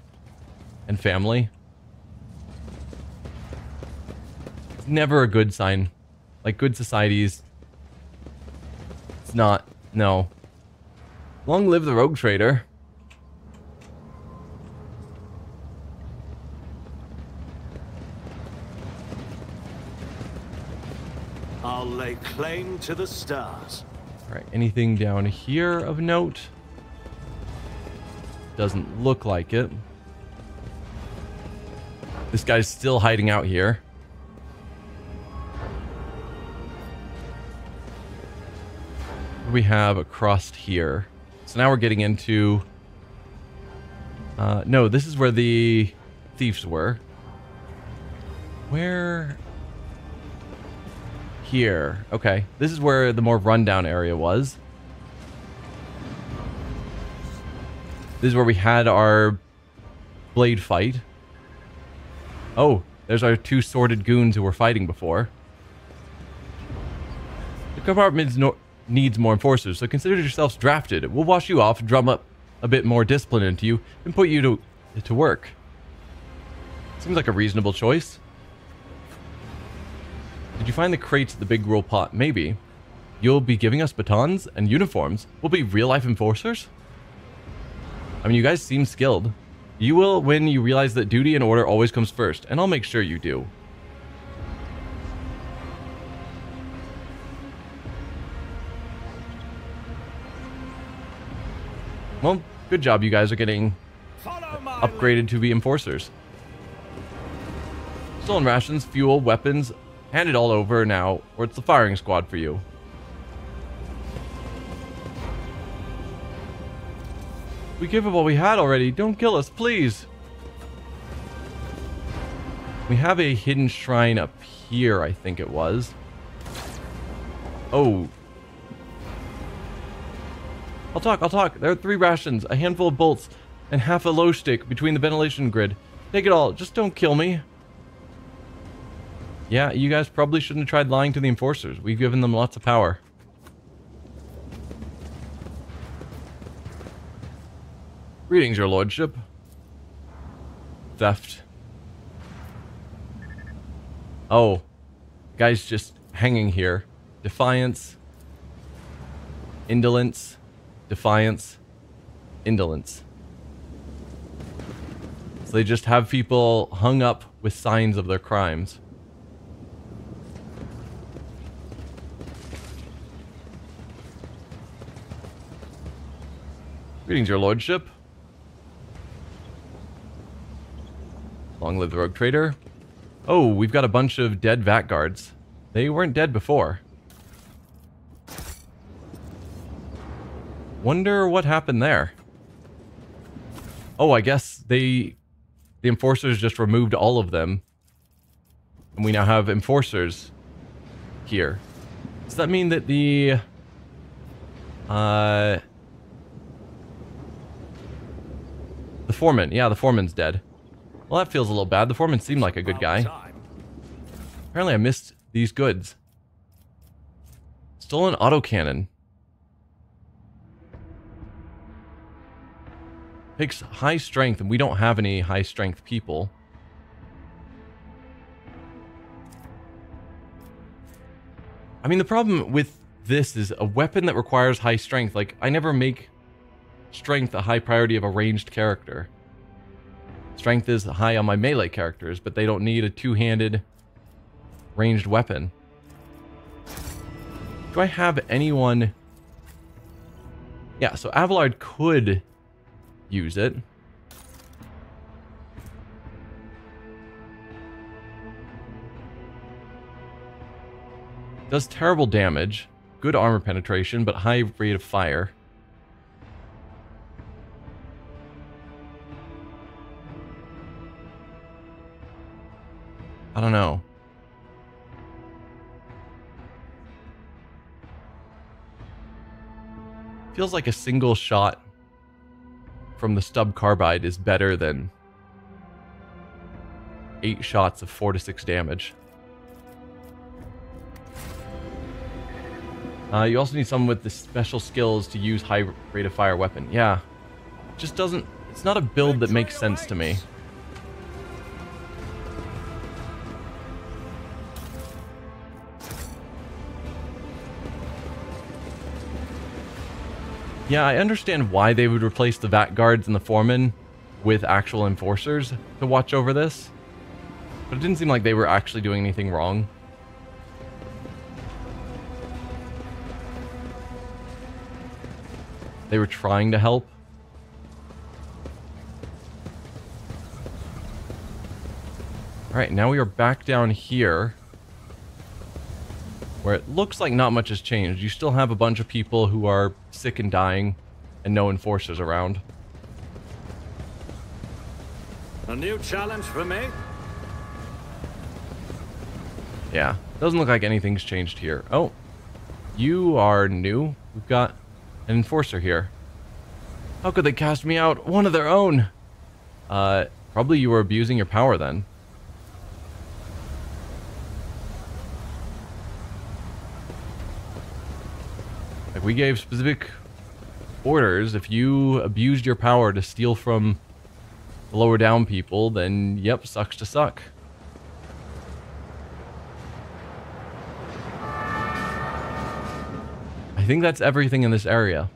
and family. It's never a good sign. Like, good societies, it's not. No. Long live the rogue trader. I'll lay claim to the stars. Alright, anything down here of note? Doesn't look like it. This guy's still hiding out here. What do we have across here? So now we're getting into... no, this is where the thieves were. Where... Here. Okay. This is where the more rundown area was. This is where we had our blade fight. Oh, there's our two sworded goons who were fighting before. The compartment needs more enforcers, so consider yourselves drafted. We'll wash you off, drum up a bit more discipline into you, and put you to work. Seems like a reasonable choice. Did you find the crates at the big gruel pot? Maybe. You'll be giving us batons and uniforms. We'll be real-life enforcers? I mean, you guys seem skilled. You will when you realize that duty and order always comes first, and I'll make sure you do. Well, good job. You guys are getting upgraded to be enforcers. Stolen rations, fuel, weapons. Hand it all over now, or it's the firing squad for you. We gave up what we had already. Don't kill us, please. We have a hidden shrine up here, I think it was. Oh. I'll talk. There are 3 rations, a handful of bolts, and half a low stick between the ventilation grid. Take it all. Just don't kill me. Yeah, you guys probably shouldn't have tried lying to the enforcers. We've given them lots of power. Greetings, your lordship. Theft. Oh. Guy's just hanging here. Defiance. Indolence. Defiance. Indolence. So they just have people hung up with signs of their crimes. Greetings, your lordship. Long live the rogue trader. Oh, we've got a bunch of dead vat guards. They weren't dead before. Wonder what happened there. Oh, I guess the enforcers just removed all of them. And we now have enforcers here. Does that mean that the foreman, yeah, the foreman's dead. Well, that feels a little bad. The foreman seemed like a good guy. Apparently I missed these goods. Stolen autocannon. Takes high strength, and we don't have any high strength people. I mean, the problem with this is a weapon that requires high strength. Like, I never make strength a high priority of a ranged character. Strength is high on my melee characters, but they don't need a two-handed ranged weapon. Do I have anyone? Yeah, so Avalard could use it. Does terrible damage, good armor penetration, but high rate of fire. I don't know. Feels like a single shot from the stub carbide is better than 8 shots of 4 to 6 damage. You also need someone with the special skills to use high rate of fire weapon. Yeah. Just doesn't... It's not a build that makes sense to me. Yeah, I understand why they would replace the vat guards and the foreman with actual enforcers to watch over this. But it didn't seem like they were actually doing anything wrong. They were trying to help. Alright, now we are back down here, where it looks like not much has changed. You still have a bunch of people who are sick and dying, and no enforcers around. A new challenge for me? Yeah, doesn't look like anything's changed here. Oh, you are new. We've got an enforcer here. How could they cast me out? One of their own! Probably you were abusing your power then. Like, we gave specific orders. If you abused your power to steal from the lower down people, then yep, sucks to suck. I think that's everything in this area.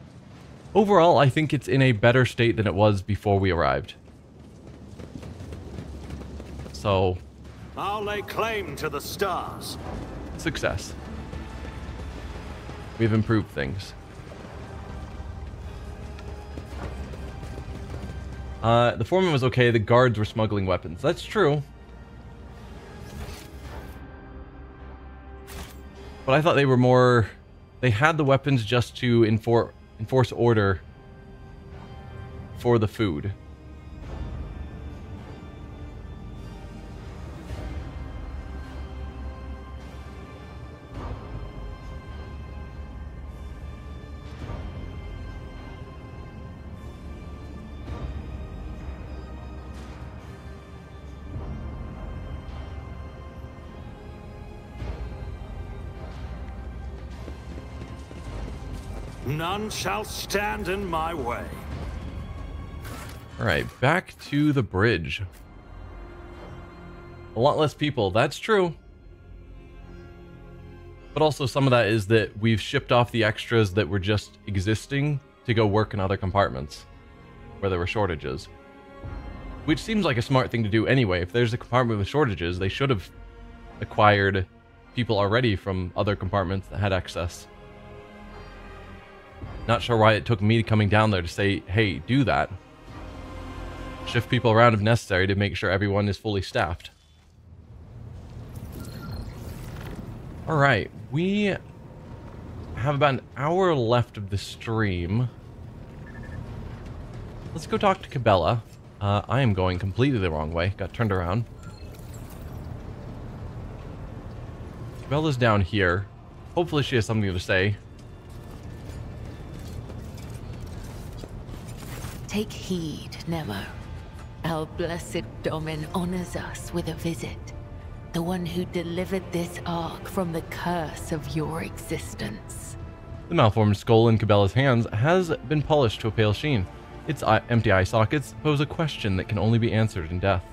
Overall, I think it's in a better state than it was before we arrived. So, I'll lay claim to the stars. success. We've improved things. The foreman was okay. The guards were smuggling weapons. That's true. But I thought they were more... They had the weapons just to enforce order for the food. None shall stand in my way. Alright, back to the bridge. A lot less people, that's true. But also some of that is that we've shipped off the extras that were just existing to go work in other compartments where there were shortages. Which seems like a smart thing to do anyway. If there's a compartment with shortages, they should have acquired people already from other compartments that had excess. Not sure why it took me coming down there to say, hey, do that. Shift people around if necessary to make sure everyone is fully staffed. Alright, we have about an hour left of the stream. Let's go talk to Cabela. I am going completely the wrong way. Got turned around. Cabela's down here. Hopefully she has something to say. Take heed, Nemo. Our blessed Domin honors us with a visit. The one who delivered this ark from the curse of your existence. The malformed skull in Cabela's hands has been polished to a pale sheen. Its empty eye sockets pose a question that can only be answered in death.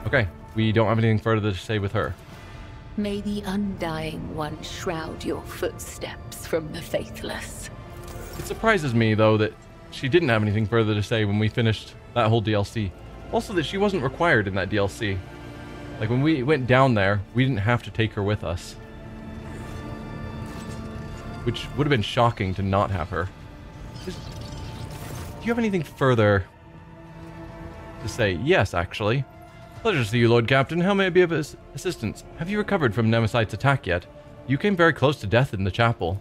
Okay, we don't have anything further to say with her. May the Undying One shroud your footsteps from the faithless. It surprises me, though, that she didn't have anything further to say when we finished that whole DLC. Also, that she wasn't required in that DLC. Like, when we went down there, we didn't have to take her with us. Which would have been shocking to not have her. Do you have anything further to say? Yes, actually. Pleasure to see you, Lord Captain. How may I be of assistance? Have you recovered from Nemesite's attack yet? You came very close to death in the chapel.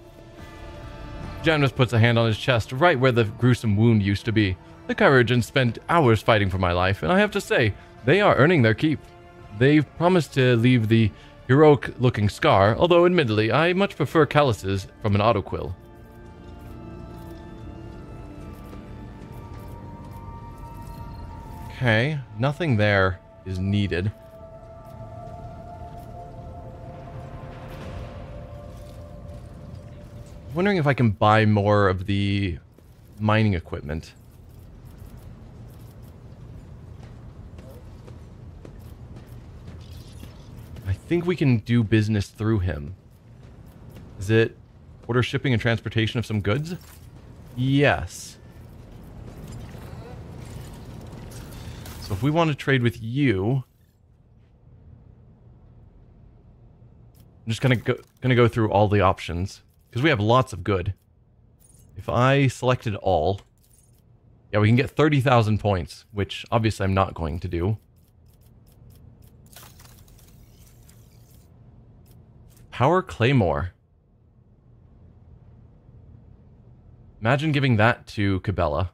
Janus puts a hand on his chest, right where the gruesome wound used to be. The Courageans spent hours fighting for my life, and I have to say, they are earning their keep. They've promised to leave the heroic-looking scar, although admittedly, I much prefer calluses from an autoquill. Okay, nothing there is needed. Wondering if I can buy more of the mining equipment. I think we can do business through him. Is it order shipping and transportation of some goods? Yes. So if we want to trade with you, I'm just gonna go through all the options because we have lots of good. If I selected all, yeah, we can get 30,000 points, which obviously I'm not going to do. Power Claymore. Imagine giving that to Cabela.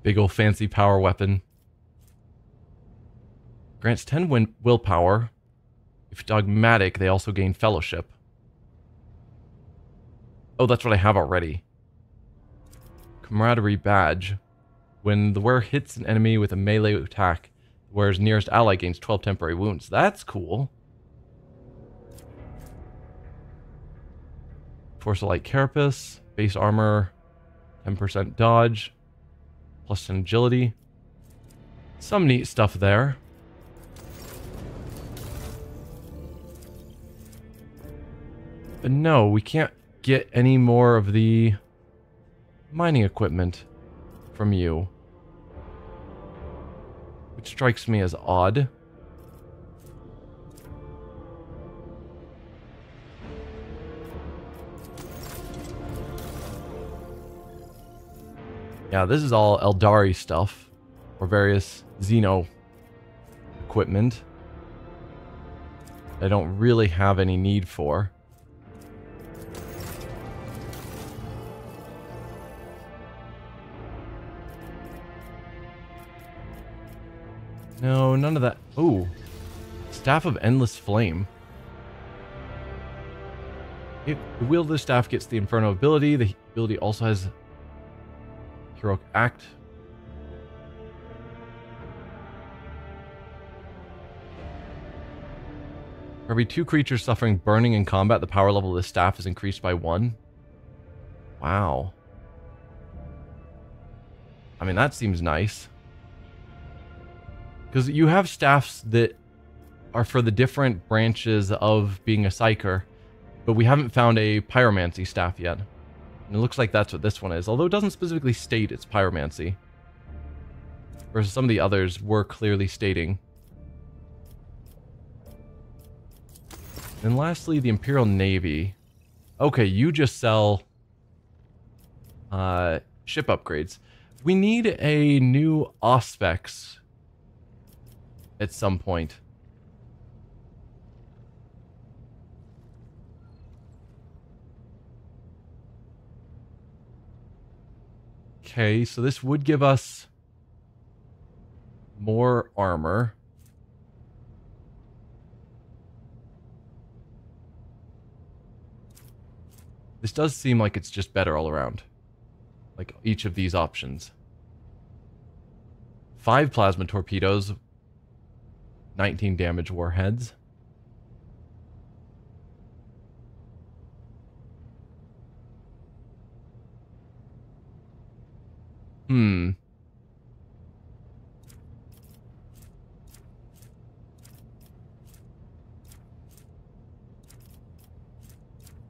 Big ol' fancy power weapon. Grants 10 willpower. If dogmatic, they also gain fellowship. Oh, that's what I have already. Camaraderie badge. When the wearer hits an enemy with a melee attack, the wearer's nearest ally gains 12 temporary wounds. That's cool. Force of Light Carapace. Base armor. 10% dodge. Plus 10 agility. Some neat stuff there. But no, we can't get any more of the mining equipment from you. Which strikes me as odd. Yeah, this is all Eldari stuff, or various Xeno equipment I don't really have any need for. No, none of that. Ooh, Staff of Endless Flame. If the wield of the staff gets the Inferno ability, the ability also has Heroic Act. For every 2 creatures suffering burning in combat, the power level of the staff is increased by 1. Wow. I mean, that seems nice. Because you have staffs that are for the different branches of being a psyker, but we haven't found a pyromancy staff yet. And it looks like that's what this one is, although it doesn't specifically state it's pyromancy. Versus some of the others were clearly stating. And lastly, the Imperial Navy. Okay, you just sell ship upgrades. We need a new Auspex at some point. Okay, so this would give us more armor. This does seem like it's just better all around. Like each of these options. 5 plasma torpedoes. 19 damage warheads.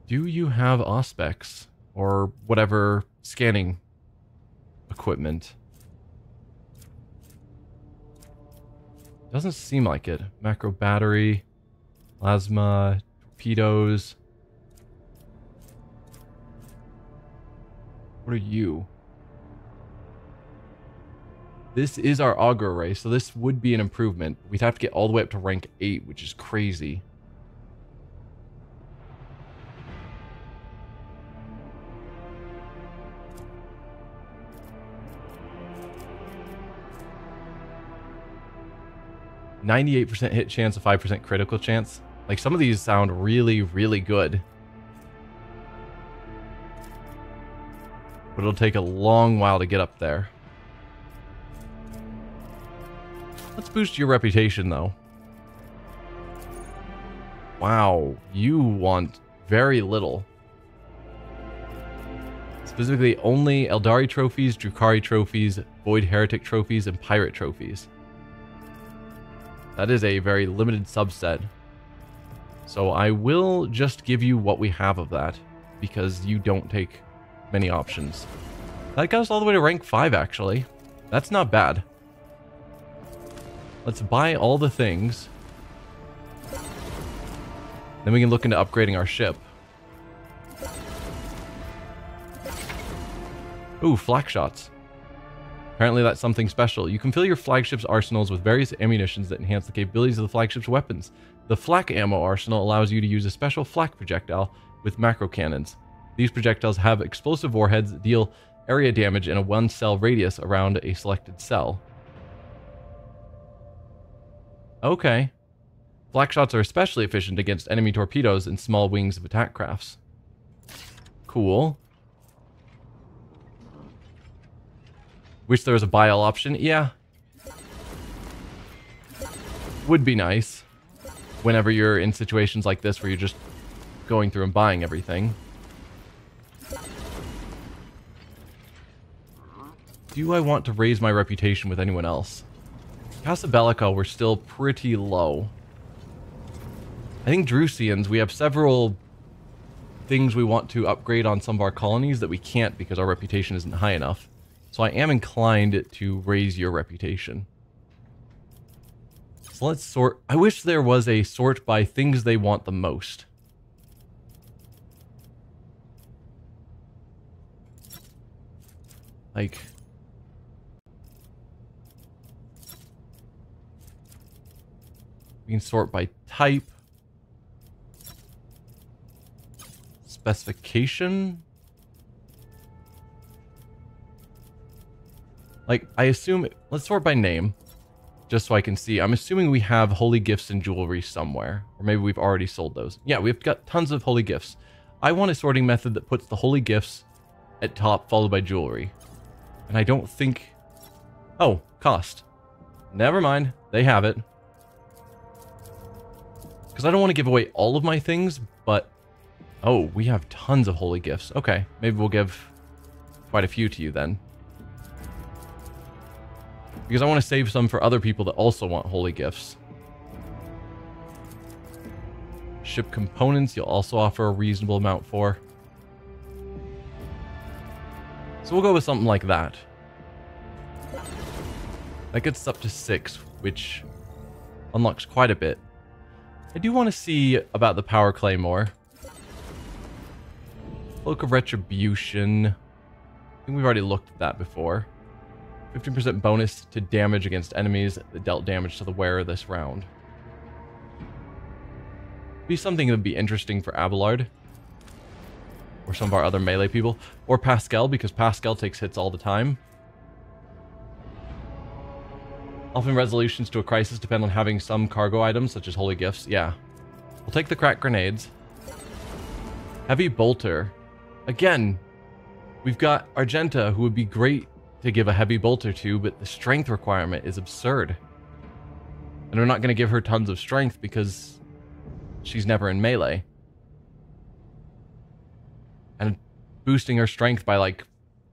Do you have auspex or whatever scanning equipment? Doesn't seem like it. Macro battery, plasma, torpedoes. What are you? This is our auger array, so this would be an improvement. We'd have to get all the way up to rank 8, which is crazy. %98 hit chance, a 5% critical chance. Like, some of these sound really, really good. But it'll take a long while to get up there. Let's boost your reputation, though. Wow, you want very little. Specifically, only Eldari trophies, Drukhari trophies, Void Heretic trophies, and Pirate trophies. That is a very limited subset. So I will just give you what we have of that, because you don't take many options. That got us all the way to rank 5, actually. That's not bad. Let's buy all the things. Then we can look into upgrading our ship. Ooh, flak shots. Apparently that's something special. You can fill your flagship's arsenals with various ammunitions that enhance the capabilities of the flagship's weapons. The flak ammo arsenal allows you to use a special flak projectile with macro cannons. These projectiles have explosive warheads that deal area damage in a 1-cell radius around a selected cell. Okay. Flak shots are especially efficient against enemy torpedoes and small wings of attack crafts. Cool. Wish there was a buy all option. Yeah. Would be nice. Whenever you're in situations like this where you're just going through and buying everything. Do I want to raise my reputation with anyone else? Casa Bellica, we're still pretty low. I think Drusians, we have several things we want to upgrade on some of our colonies that we can't because our reputation isn't high enough. So I am inclined to raise your reputation. So let's sort. I wish there was a sort by things they want the most. Like, we can sort by type, specification. Like, I assume, let's sort by name, just so I can see. I'm assuming we have holy gifts and jewelry somewhere, or maybe we've already sold those. Yeah, we've got tons of holy gifts. I want a sorting method that puts the holy gifts at top, followed by jewelry. And I don't think... Oh, cost. Never mind, they have it. Because I don't want to give away all of my things, but... Oh, we have tons of holy gifts. Okay, maybe we'll give quite a few to you then. Because I want to save some for other people that also want holy gifts. Ship components, you'll also offer a reasonable amount for. So we'll go with something like that. That gets us up to 6, which unlocks quite a bit. I do want to see about the power claymore. Cloak of Retribution. I think we've already looked at that before. 15% bonus to damage against enemies that dealt damage to the wearer this round. Be something that would be interesting for Abelard. Or some of our other melee people. Or Pascal, because Pascal takes hits all the time. Often resolutions to a crisis depend on having some cargo items, such as holy gifts. Yeah. We'll take the crack grenades. Heavy bolter. Again, we've got Argenta, who would be great to give a heavy bolter to, but the strength requirement is absurd. And we're not going to give her tons of strength because she's never in melee. And boosting her strength by like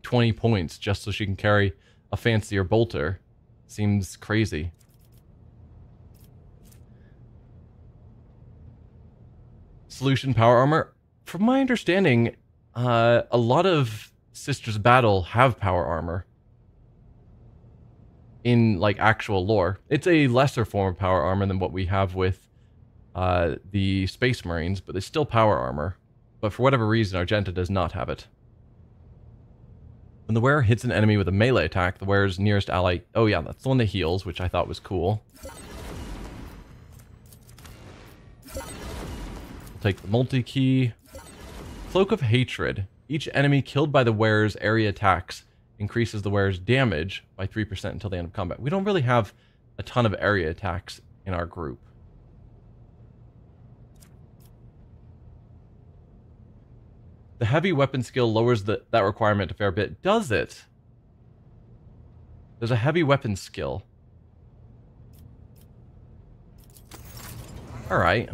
20 points just so she can carry a fancier bolter seems crazy. Solution power armor. From my understanding, a lot of Sisters of Battle have power armor. In like actual lore. It's a lesser form of power armor than what we have with the Space Marines, but it's still power armor. But for whatever reason, Argenta does not have it. When the wearer hits an enemy with a melee attack, the wearer's nearest ally... Oh yeah, that's the one that heals, which I thought was cool. We'll take the multi-key. Cloak of Hatred. Each enemy killed by the wearer's area attacks increases the wearer's damage by 3% until the end of combat. We don't really have a ton of area attacks in our group. The heavy weapon skill lowers that requirement a fair bit. Does it? There's a heavy weapon skill. Alright.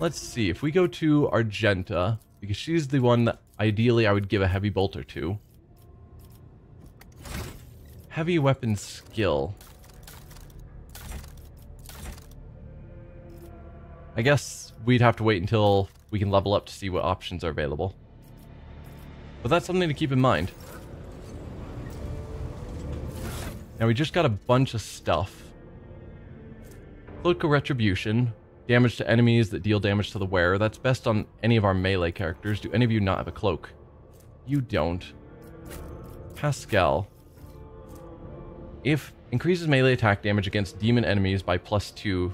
Let's see. If we go to Argenta, because she's the one that ideally I would give a heavy bolter to. Heavy weapon skill. I guess we'd have to wait until we can level up to see what options are available. But that's something to keep in mind. Now we just got a bunch of stuff. Cloak of Retribution. Damage to enemies that deal damage to the wearer. That's best on any of our melee characters. Do any of you not have a cloak? You don't. Pascal. If increases melee attack damage against demon enemies by +2. If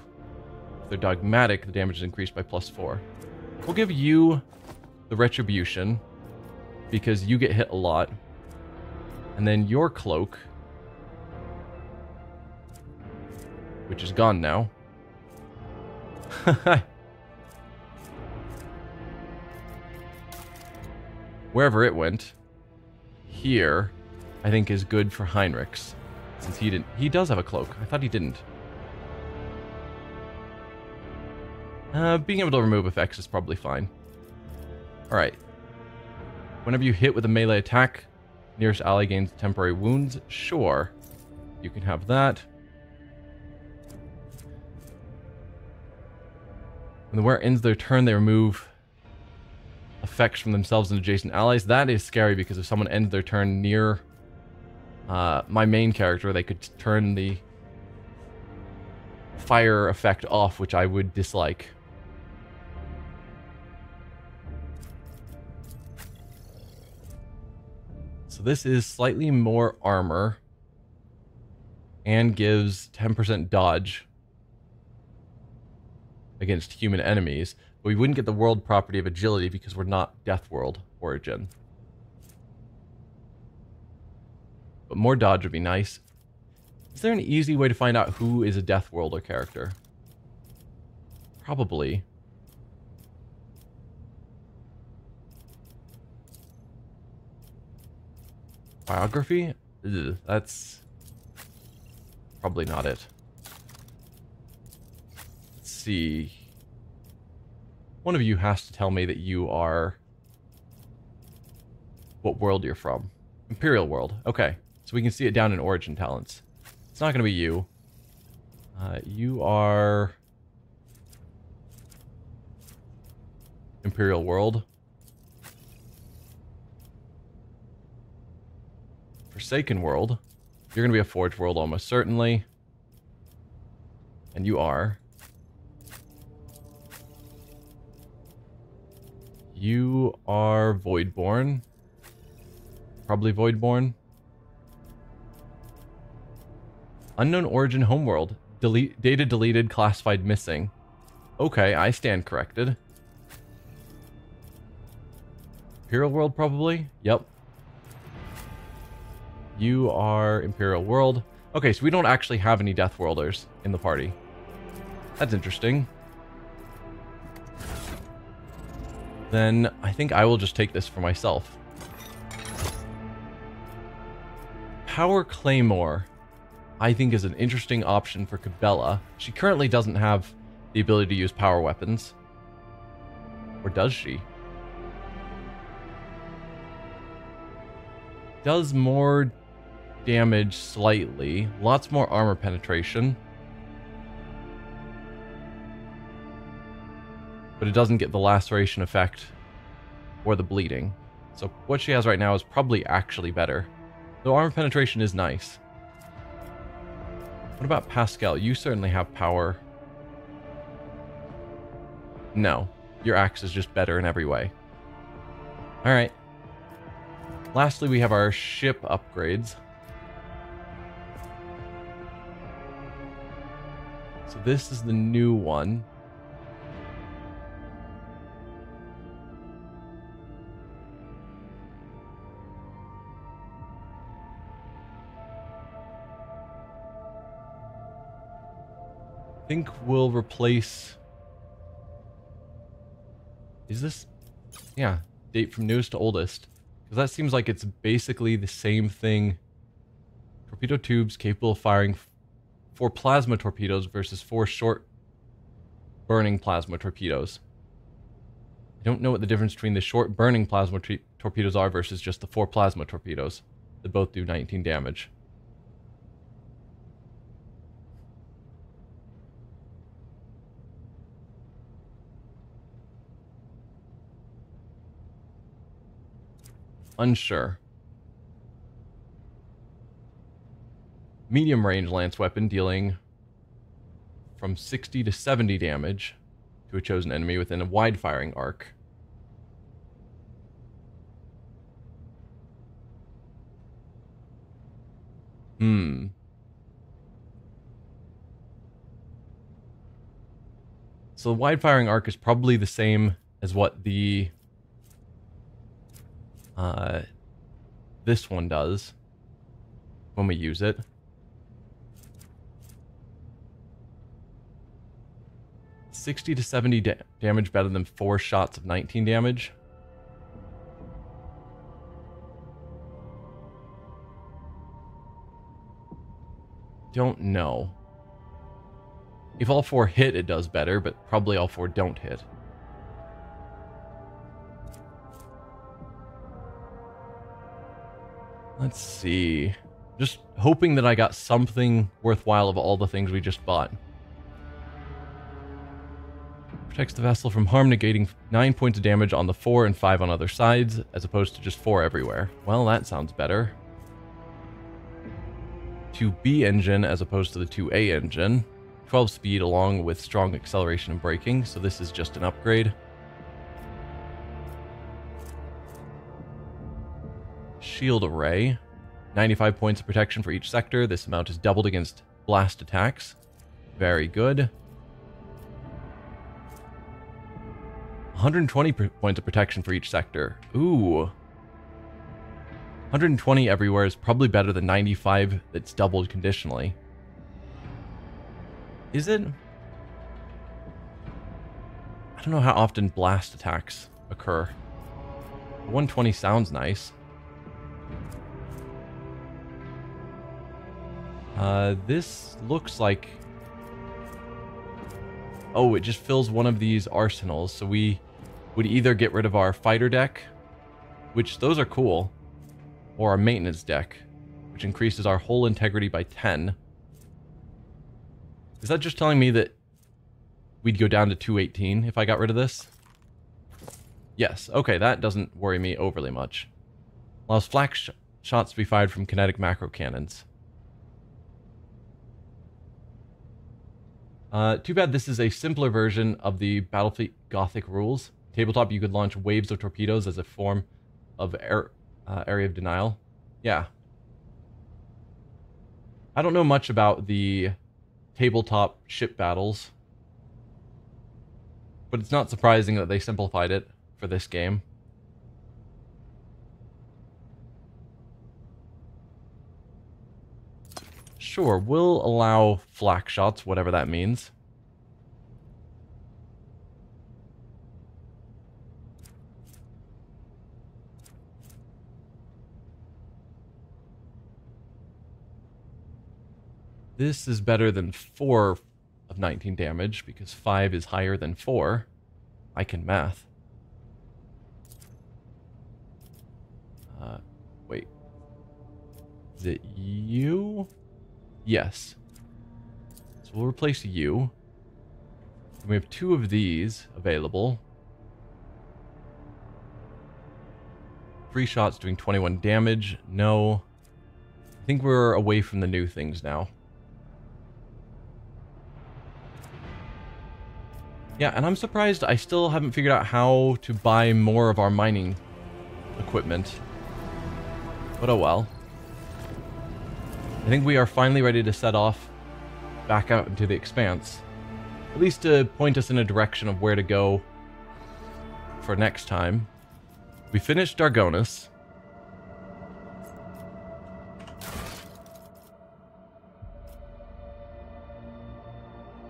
they're dogmatic, the damage is increased by +4. We'll give you the Retribution because you get hit a lot. And then your cloak, which is gone now. Wherever it went, here, I think is good for Heinrich's, since he does have a cloak. I thought he didn't. Being able to remove effects is probably fine. Alright. Whenever you hit with a melee attack, nearest ally gains temporary wounds. Sure. You can have that. When the wearer ends their turn, they remove effects from themselves and adjacent allies. That is scary because if someone ends their turn near my main character, they could turn the fire effect off, which I would dislike. So this is slightly more armor and gives 10% dodge against human enemies, but we wouldn't get the world property of agility because we're not Death World origin. But more dodge would be nice. Is there an easy way to find out who is a Death Worlder character? Probably. Biography? Ugh, that's probably not it. Let's see. One of you has to tell me that you are... what world you're from. Imperial world. Okay. So we can see it down in origin talents. It's not going to be you. You are... Imperial world. Forsaken world. You're going to be a Forge world almost certainly. And you are... You are Voidborn. Probably Voidborn. Unknown origin homeworld. Data deleted, classified missing. Okay, I stand corrected. Imperial world, probably? Yep. You are Imperial world. Okay, so we don't actually have any Death Worlders in the party. That's interesting. Then I think I will just take this for myself. Power Claymore, I think, is an interesting option for Cabela. She currently doesn't have the ability to use power weapons. Or does she? Does more damage slightly. Lots more armor penetration. But it doesn't get the laceration effect or the bleeding. So what she has right now is probably actually better. Though armor penetration is nice. What about Pascal? You certainly have power. No. Your axe is just better in every way. Alright. Lastly, we have our ship upgrades. So this is the new one. I think we'll replace... Is this... Yeah, date from newest to oldest. Because that seems like it's basically the same thing. Torpedo tubes capable of firing 4 plasma torpedoes versus 4 short burning plasma torpedoes. I don't know what the difference between the short burning plasma torpedoes are versus just the 4 plasma torpedoes that both do 19 damage. Unsure. Medium range lance weapon dealing from 60 to 70 damage to a chosen enemy within a wide firing arc. So the wide firing arc is probably the same as what the this one does when we use it. $60 to $70 damage better than 4 shots of 19 damage. Don't know. If all 4 hit, it does better, but probably all 4 don't hit. Let's see. Just hoping that I got something worthwhile of all the things we just bought. Protects the vessel from harm, negating 9 points of damage on the 4 and 5 on other sides, as opposed to just 4 everywhere. Well, that sounds better. 2B engine as opposed to the 2A engine. 12 speed along with strong acceleration and braking, so this is just an upgrade. Shield array. 95 points of protection for each sector. This amount is doubled against blast attacks. Very good. 120 points of protection for each sector. Ooh. 120 everywhere is probably better than 95 that's doubled conditionally. Is it? I don't know how often blast attacks occur. 120 sounds nice. This looks like... Oh, it just fills one of these arsenals, so we would either get rid of our fighter deck, which those are cool, or our maintenance deck, which increases our hull integrity by 10. Is that just telling me that we'd go down to 218 if I got rid of this? Yes, okay, that doesn't worry me overly much. Allows flak shots to be fired from kinetic macro cannons. Too bad this is a simpler version of the Battlefleet Gothic rules. Tabletop, you could launch waves of torpedoes as a form of area of denial. Yeah. I don't know much about the tabletop ship battles, but it's not surprising that they simplified it for this game. Sure, we'll allow flak shots, whatever that means. This is better than 4 of 19 damage, because 5 is higher than 4. I can math. Wait. Is it you? Yes. So we'll replace you. And we have 2 of these available. 3 shots doing 21 damage. No. I think we're away from the new things now. Yeah, and I'm surprised I still haven't figured out how to buy more of our mining equipment. But oh well. I think we are finally ready to set off back out into the Expanse. At least to point us in a direction of where to go for next time. We finished Dargonus.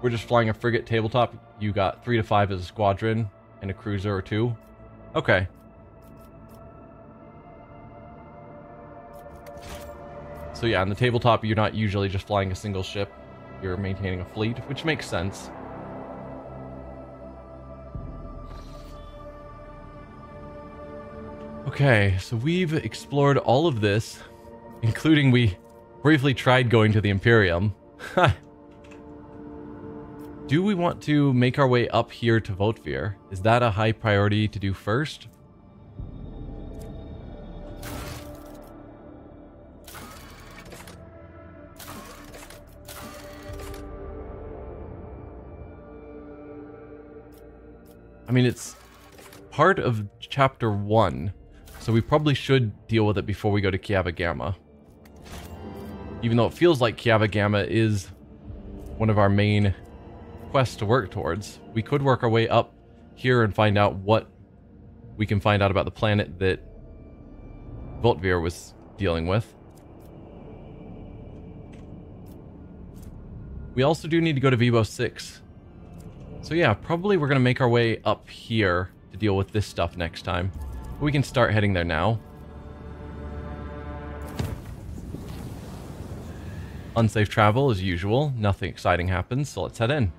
We're just flying a frigate tabletop. You got 3 to 5 as a squadron and a cruiser or 2. Okay. So yeah, on the tabletop, you're not usually just flying a single ship. You're maintaining a fleet, which makes sense. Okay, so we've explored all of this, including we briefly tried going to the Imperium. Do we want to make our way up here to Votvir? Is that a high priority to do first? I mean, it's part of Chapter 1, so we probably should deal with it before we go to Kiava Gamma. Even though it feels like Kiava Gamma is one of our main quests to work towards, we could work our way up here and find out what we can find out about the planet that Votvir was dealing with. We also do need to go to Vibo 6. So yeah, probably we're going to make our way up here to deal with this stuff next time. But we can start heading there now. Unsafe travel as usual. Nothing exciting happens, so let's head in.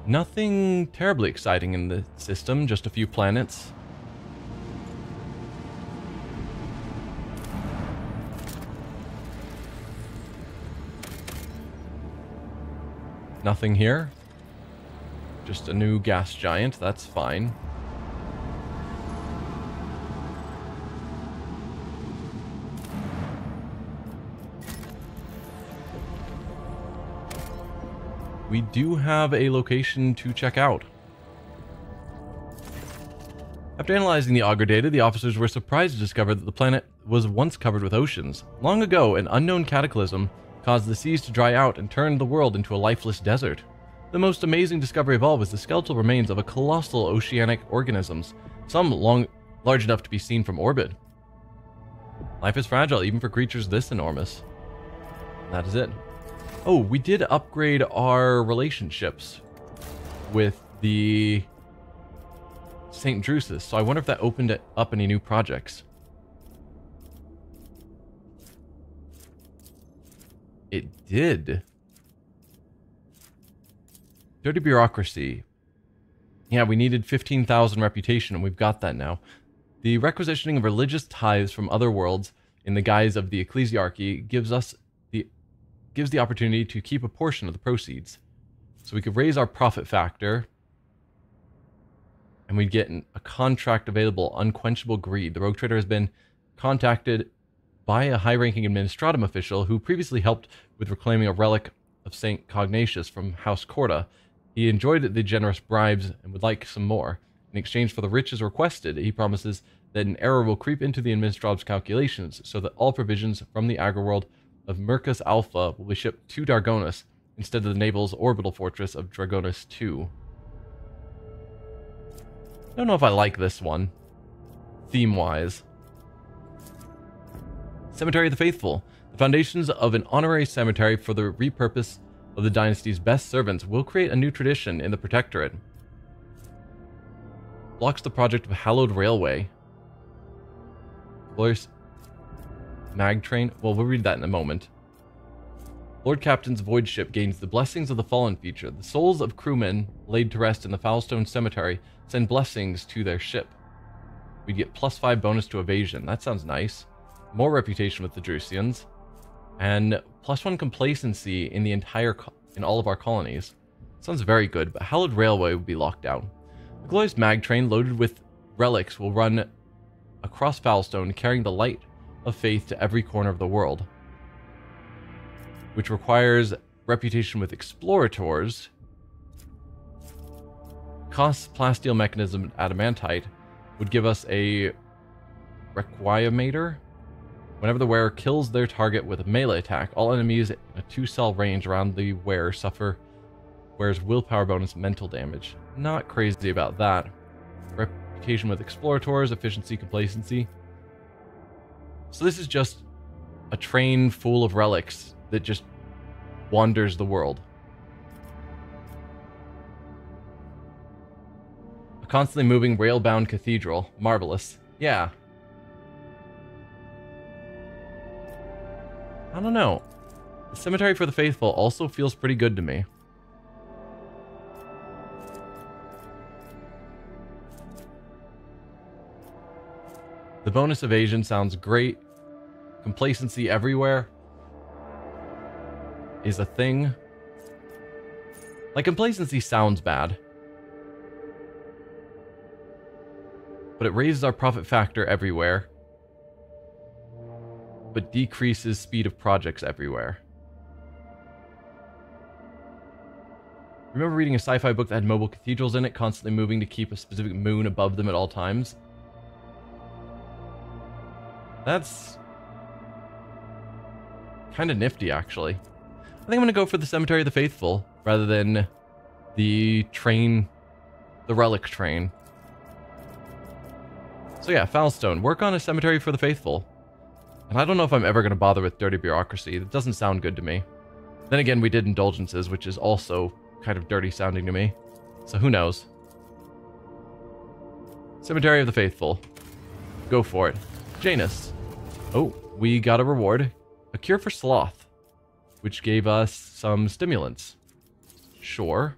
Nothing terribly exciting in the system, just a few planets. Nothing here. Just a new gas giant, that's fine. We do have a location to check out. After analyzing the auger data, the officers were surprised to discover that the planet was once covered with oceans. Long ago, an unknown cataclysm caused the seas to dry out and turned the world into a lifeless desert. The most amazing discovery of all was the skeletal remains of a colossal oceanic organisms, some large enough to be seen from orbit. Life is fragile, even for creatures this enormous. And that is it. Oh, we did upgrade our relationships with the St. Drusus, so I wonder if that opened up any new projects. It did. Dirty bureaucracy. Yeah, we needed 15,000 reputation, and we've got that now. The requisitioning of religious tithes from other worlds in the guise of the ecclesiarchy gives the opportunity to keep a portion of the proceeds. So we could raise our profit factor, and we'd get a contract available, Unquenchable Greed. The rogue trader has been contacted by a high-ranking administratum official who previously helped with reclaiming a relic of St. Cognatius from House Corda. He enjoyed the generous bribes and would like some more. In exchange for the riches requested, he promises that an error will creep into the administrator's calculations so that all provisions from the agri-world of Mercus Alpha will be shipped to Dargonus instead of the naval's orbital fortress of Dragonus II. I don't know if I like this one, theme-wise. Cemetery of the Faithful. The foundations of an honorary cemetery for the repurpose of the dynasty's best servants will create a new tradition in the Protectorate. Blocks the project of Hallowed Railway. Glorious Mag Train. Well, we'll read that in a moment. Lord Captain's voidship gains the blessings of the fallen feature. The souls of crewmen laid to rest in the Foulstone Cemetery send blessings to their ship. We get +5 bonus to evasion. That sounds nice. More reputation with the Drusians. And +1 complacency in the in all of our colonies. Sounds very good, but Hallowed Railway would be locked down. The glorious mag train loaded with relics will run across Foulstone, carrying the light of faith to every corner of the world, which requires reputation with explorators. Costs plasteel mechanism adamantite would give us a requiemator. Whenever the wearer kills their target with a melee attack, all enemies in a 2-cell range around the wearer suffer wearer's willpower bonus mental damage. Not crazy about that. Reputation with explorators, efficiency, complacency. So this is just a train full of relics that just wanders the world. A constantly moving rail-bound cathedral. Marvelous. Yeah. I don't know. The Cemetery for the Faithful also feels pretty good to me. The bonus evasion sounds great. Complacency everywhere is a thing. Like, complacency sounds bad, but it raises our profit factor everywhere, but decreases speed of projects everywhere. Remember reading a sci-fi book that had mobile cathedrals in it, constantly moving to keep a specific moon above them at all times? That's kind of nifty, actually. I think I'm going to go for the Cemetery of the Faithful rather than the train, the relic train. So yeah, Foulstone. Work on a Cemetery for the Faithful. And I don't know if I'm ever going to bother with dirty bureaucracy. That doesn't sound good to me. Then again, we did indulgences, which is also kind of dirty sounding to me. So who knows? Cemetery of the Faithful. Go for it. Janus. Oh, we got a reward. A cure for sloth, which gave us some stimulants. Sure.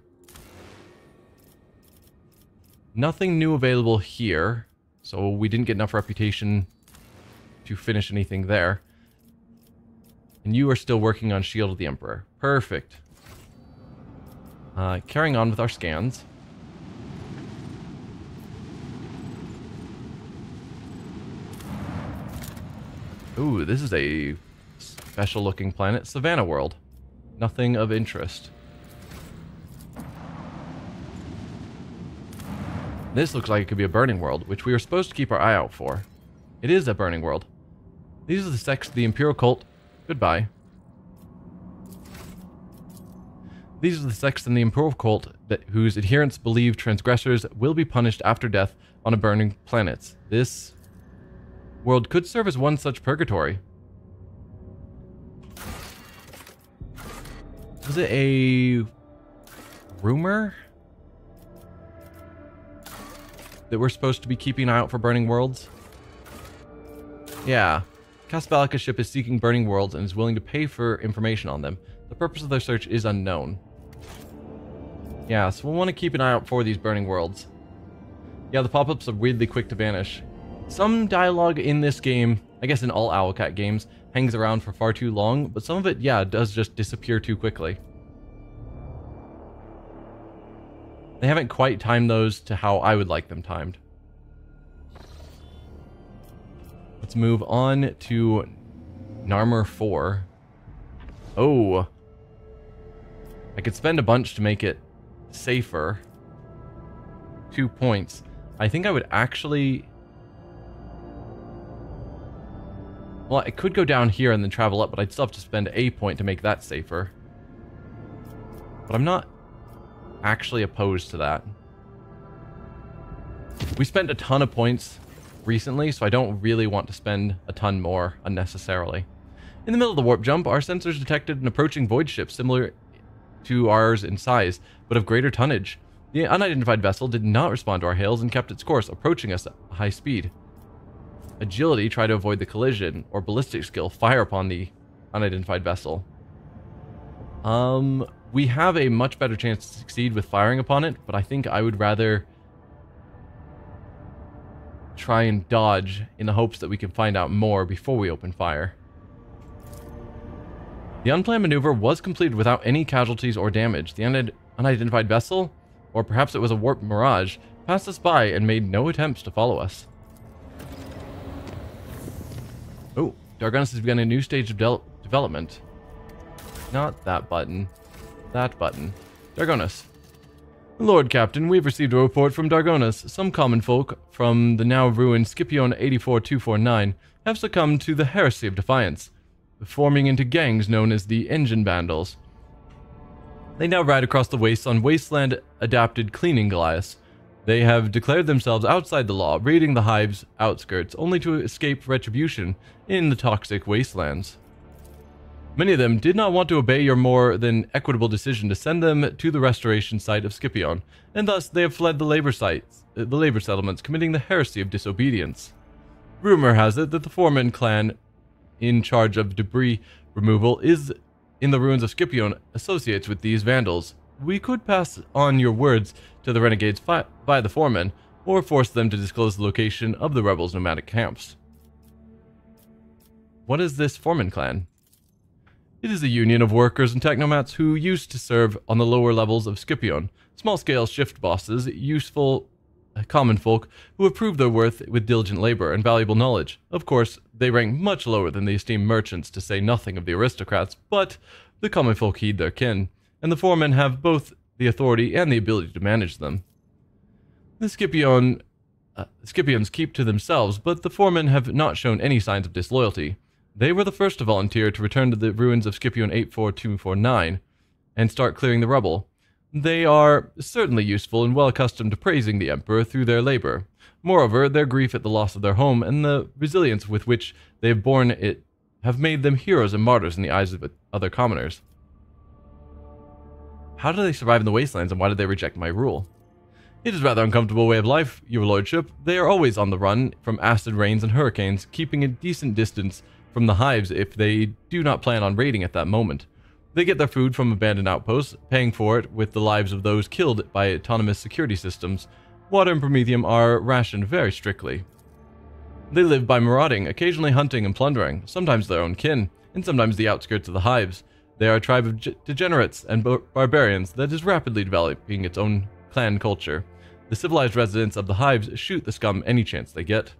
Nothing new available here, so we didn't get enough reputation to finish anything there. And you are still working on Shield of the Emperor. Perfect. Carrying on with our scans. Ooh, this is a special looking planet. Savannah World. Nothing of interest. This looks like it could be a burning world, which we are supposed to keep our eye out for. It is a burning world. These are the sects of the Imperial cult. Goodbye. These are the sects in the Imperial cult whose adherents believe transgressors will be punished after death on a burning planet. This world could serve as one such purgatory. Was it a rumor that we're supposed to be keeping an eye out for burning worlds? Yeah. Casabalica's ship is seeking burning worlds and is willing to pay for information on them. The purpose of their search is unknown. Yeah, so we'll want to keep an eye out for these burning worlds. Yeah, the pop-ups are weirdly quick to vanish. Some dialogue in this game, I guess in all Owlcat games, hangs around for far too long, but some of it, yeah, does just disappear too quickly. They haven't quite timed those to how I would like them timed. Let's move on to Narmer 4. Oh. I could spend a bunch to make it safer. 2 points. I think I would actually Well, I could go down here and then travel up, but I'd still have to spend a point to make that safer. But I'm not actually opposed to that. We spent a ton of points recently, so I don't really want to spend a ton more unnecessarily. In the middle of the warp jump, our sensors detected an approaching void ship similar to ours in size, but of greater tonnage. The unidentified vessel did not respond to our hails and kept its course, approaching us at high speed. Agility, try to avoid the collision, or ballistic skill, fire upon the unidentified vessel. We have a much better chance to succeed with firing upon it, but I think I would rather try and dodge in the hopes that we can find out more before we open fire. The unplanned maneuver was completed without any casualties or damage. The unidentified vessel, or perhaps it was a warp mirage, passed us by and made no attempts to follow us. Oh, Dargonus has begun a new stage of development. Not that button. That button. Dargonus. Lord Captain, we've received a report from Dargonus. Some common folk from the now ruined Scipion 84249 have succumbed to the heresy of defiance, forming into gangs known as the Engine Vandals. They now ride across the wastes on wasteland-adapted cleaning Goliaths. They have declared themselves outside the law, raiding the hive's outskirts, only to escape retribution in the toxic wastelands. Many of them did not want to obey your more than equitable decision to send them to the restoration site of Scipion, and thus they have fled the labor settlements, committing the heresy of disobedience. Rumor has it that the Foreman clan in charge of debris removal is in the ruins of Scipion associates with these vandals. We could pass on your words to the renegades by the Foreman, or force them to disclose the location of the rebels' nomadic camps. What is this Foreman clan? It is a union of workers and technomats who used to serve on the lower levels of Scipion, small-scale shift bosses, useful common folk who have proved their worth with diligent labor and valuable knowledge. Of course, they rank much lower than the esteemed merchants, to say nothing of the aristocrats, but the common folk heed their kin, and the foremen have both the authority and the ability to manage them. The Scipions keep to themselves, but the foremen have not shown any signs of disloyalty. They were the first to volunteer to return to the ruins of Scipion 84249 and start clearing the rubble. They are certainly useful and well accustomed to praising the Emperor through their labor. Moreover, their grief at the loss of their home and the resilience with which they have borne it have made them heroes and martyrs in the eyes of other commoners. How do they survive in the wastelands, and why did they reject my rule? It is a rather uncomfortable way of life, your lordship. They are always on the run from acid rains and hurricanes, keeping a decent distance from the hives if they do not plan on raiding at that moment. They get their food from abandoned outposts, paying for it with the lives of those killed by autonomous security systems. Water and promethium are rationed very strictly. They live by marauding, occasionally hunting and plundering, sometimes their own kin, and sometimes the outskirts of the hives. They are a tribe of degenerates and barbarians that is rapidly developing its own clan culture. The civilized residents of the hives shoot the scum any chance they get.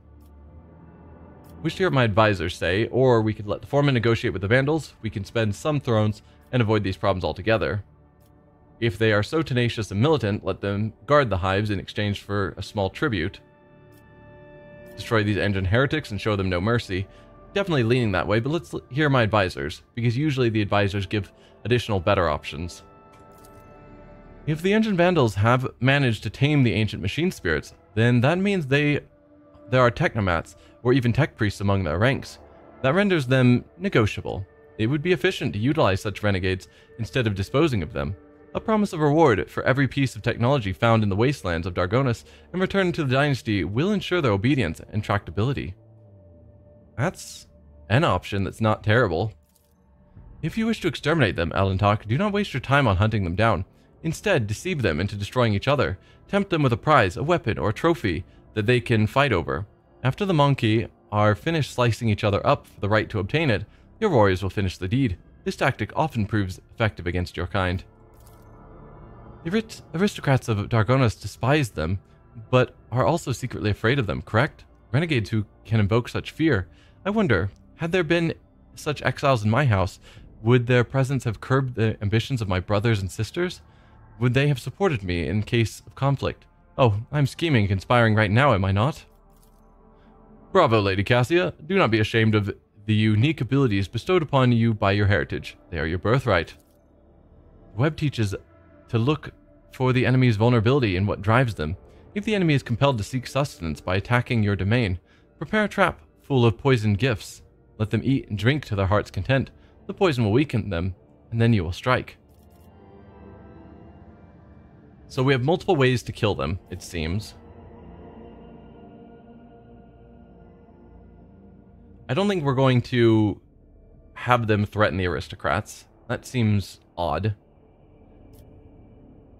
Wish to hear what my advisors say, or we could let the foreman negotiate with the vandals. We can spend some thrones and avoid these problems altogether. If they are so tenacious and militant, let them guard the hives in exchange for a small tribute. Destroy these engine heretics and show them no mercy. Definitely leaning that way, but let's hear my advisors, because usually the advisors give additional better options. If the engine vandals have managed to tame the ancient machine spirits, then that means there are technomats or even tech priests among their ranks. That renders them negotiable. It would be efficient to utilize such renegades instead of disposing of them. A promise of reward for every piece of technology found in the wastelands of Dargonus and returned to the dynasty will ensure their obedience and tractability. That's an option that's not terrible. If you wish to exterminate them, Alantok, do not waste your time on hunting them down. Instead, deceive them into destroying each other. Tempt them with a prize, a weapon, or a trophy that they can fight over. After the monkey are finished slicing each other up for the right to obtain it, your warriors will finish the deed. This tactic often proves effective against your kind. The aristocrats of Dargonus despise them, but are also secretly afraid of them, correct? Renegades who can invoke such fear. I wonder, had there been such exiles in my house, would their presence have curbed the ambitions of my brothers and sisters? Would they have supported me in case of conflict? Oh, I'm scheming and conspiring right now, am I not? Bravo, Lady Cassia. Do not be ashamed of the unique abilities bestowed upon you by your heritage. They are your birthright. The web teaches to look for the enemy's vulnerability in what drives them. If the enemy is compelled to seek sustenance by attacking your domain, prepare a trap full of poisoned gifts. Let them eat and drink to their heart's content. The poison will weaken them, and then you will strike. So we have multiple ways to kill them, it seems. I don't think we're going to have them threaten the aristocrats. That seems odd.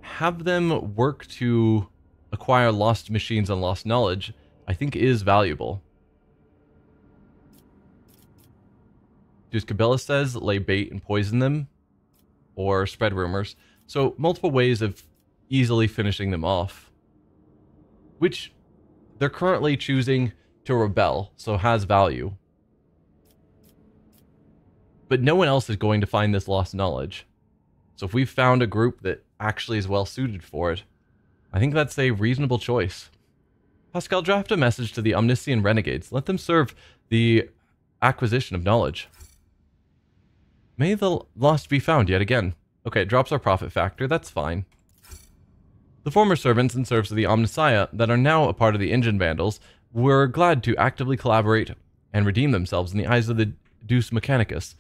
Have them work to acquire lost machines and lost knowledge, I think is valuable. As Cabela says, lay bait and poison them, or spread rumors. So multiple ways of easily finishing them off, which they're currently choosing to rebel, so has value. But no one else is going to find this lost knowledge. So if we've found a group that actually is well suited for it, I think that's a reasonable choice. Pascal, draft a message to the Omniscient Renegades. Let them serve the acquisition of knowledge. May the lost be found yet again. Okay, it drops our profit factor. That's fine. The former servants and serfs of the Omnissiah that are now a part of the Engine Vandals were glad to actively collaborate and redeem themselves in the eyes of the Deus Mechanicus.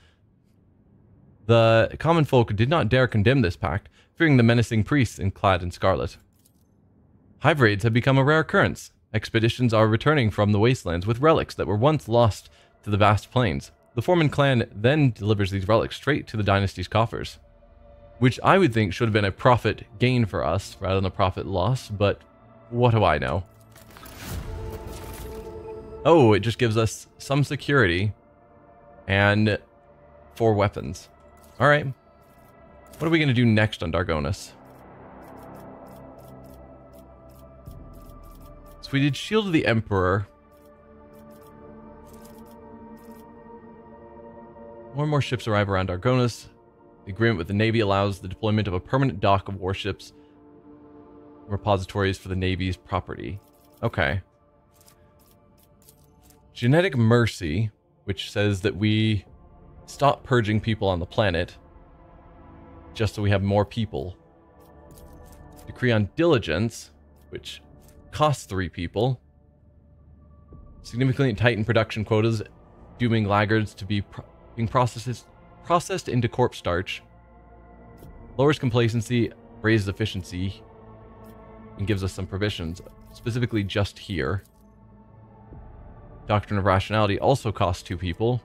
The common folk did not dare condemn this pact, fearing the menacing priests clad in scarlet. Hive raids have become a rare occurrence. Expeditions are returning from the wastelands with relics that were once lost to the vast plains. The Foreman clan then delivers these relics straight to the dynasty's coffers, which I would think should have been a profit gain for us rather than a profit loss, but what do I know? Oh, it just gives us some security and 4 weapons. All right. What are we going to do next on Dargonus? So we did Shield of the Emperor. More and more ships arrive around Dargonus. The agreement with the Navy allows the deployment of a permanent dock of warships, repositories for the Navy's property. Okay. Genetic Mercy, which says that we stop purging people on the planet, just so we have more people. Decree on Diligence, which costs 3 people. Significantly tighten production quotas, dooming laggards to being processed into corpse starch. Lowers complacency, raises efficiency, and gives us some provisions, specifically just here. Doctrine of Rationality also costs 2 people,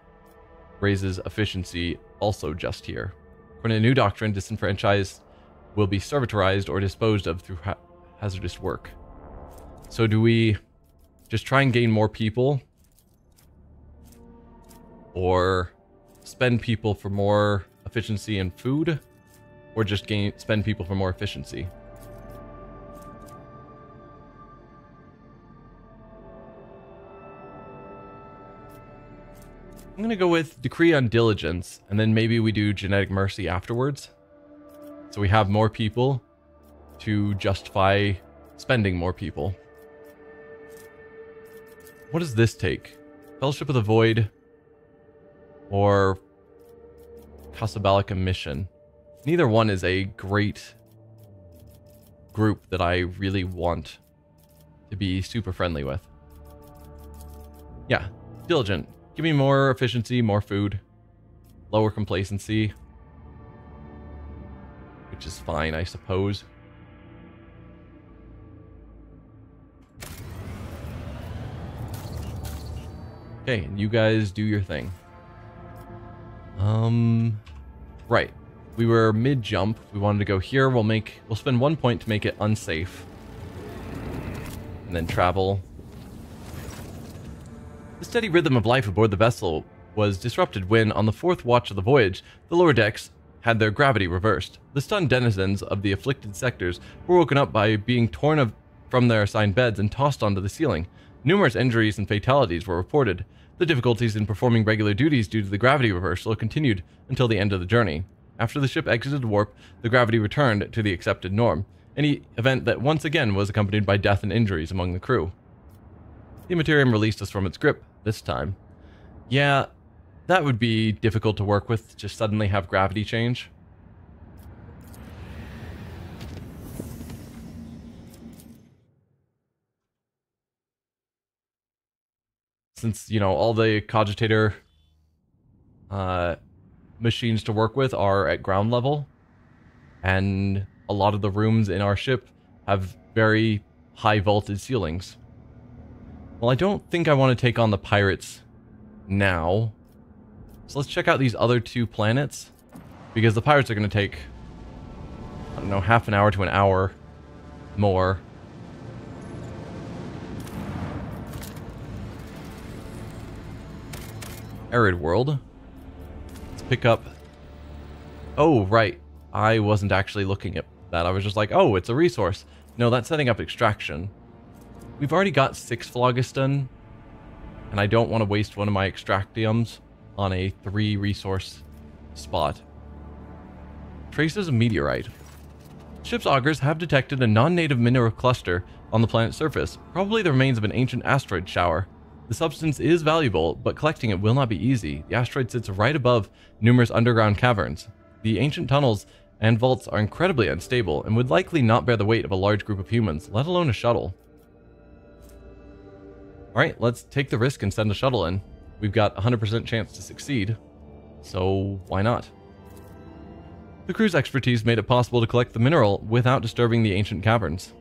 raises efficiency also just here. According to the new doctrine, disenfranchised will be servitorized or disposed of through hazardous work. So do we just try and gain more people, or spend people for more efficiency and food, or just spend people for more efficiency? I'm gonna go with Decree on Diligence, and then maybe we do Genetic Mercy afterwards, so we have more people to justify spending more people. What does this take? Fellowship of the Void or Casablanca Mission? Neither one is a great group that I really want to be super friendly with. Yeah, Diligent. Give me more efficiency, more food, lower complacency, which is fine, I suppose. Okay, and you guys do your thing. Right. We were mid-jump. We wanted to go here. We'll spend 1 point to make it unsafe. And then travel. The steady rhythm of life aboard the vessel was disrupted when, on the 4th watch of the voyage, the lower decks had their gravity reversed. The stunned denizens of the afflicted sectors were woken up by being torn from their assigned beds and tossed onto the ceiling. Numerous injuries and fatalities were reported. The difficulties in performing regular duties due to the gravity reversal continued until the end of the journey. After the ship exited the warp, the gravity returned to the accepted norm, an event that once again was accompanied by death and injuries among the crew. The Imperium released us from its grip, this time. Yeah, That would be difficult to work with, just suddenly have gravity change. Since, you know, all the cogitator machines to work with are at ground level, and a lot of the rooms in our ship have very high vaulted ceilings. Well, I don't think I want to take on the pirates now. So let's check out these other two planets, because the pirates are going to take, I don't know, half an hour to an hour more. Arid world. Let's pick up... Oh, right. I wasn't actually looking at that. I was just like, oh, it's a resource. No, that's setting up extraction. We've already got 6 phlogiston, and I don't want to waste one of my extractiums on a 3 resource spot. Traces of meteorite. Ship's augurs have detected a non-native mineral cluster on the planet's surface, probably the remains of an ancient asteroid shower. The substance is valuable, but collecting it will not be easy. The asteroid sits right above numerous underground caverns. The ancient tunnels and vaults are incredibly unstable and would likely not bear the weight of a large group of humans, let alone a shuttle. Alright, let's take the risk and send a shuttle in. We've got a 100% chance to succeed, so why not? The crew's expertise made it possible to collect the mineral without disturbing the ancient caverns,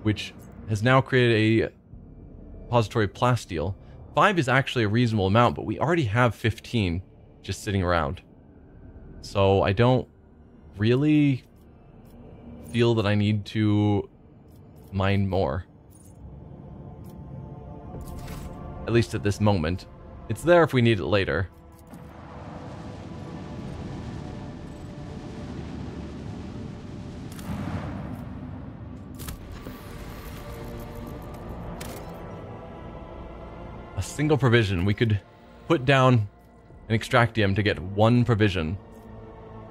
which has now created a repository of plasteel. 5 is actually a reasonable amount, but we already have 15 just sitting around. So I don't really feel that I need to mine more. At least at this moment. It's there if we need it later. A single provision. We could put down an extractium to get 1 provision.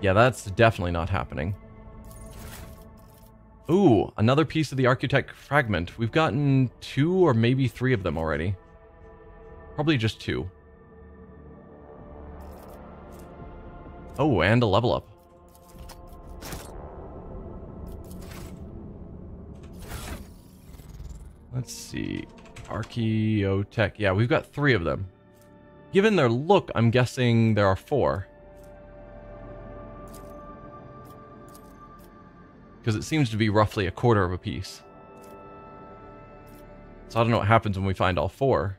Yeah, that's definitely not happening. Ooh, another piece of the architect fragment. We've gotten 2 or maybe 3 of them already. Probably just 2. Oh, and a level up. Let's see. Archaeotech. Yeah, we've got 3 of them. Given their look, I'm guessing there are 4. Because it seems to be roughly a quarter of a piece. So I don't know what happens when we find all 4.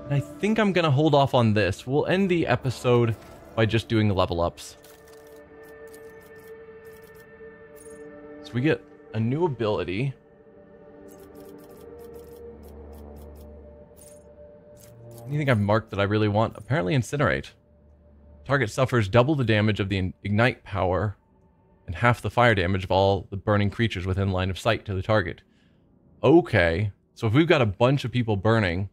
And I think I'm going to hold off on this. We'll end the episode by just doing the level ups. So we get a new ability. Anything I've marked that I really want? Apparently incinerate. Target suffers double the damage of the ignite power and half the fire damage of all the burning creatures within line of sight to the target. Okay, so if we've got a bunch of people burning,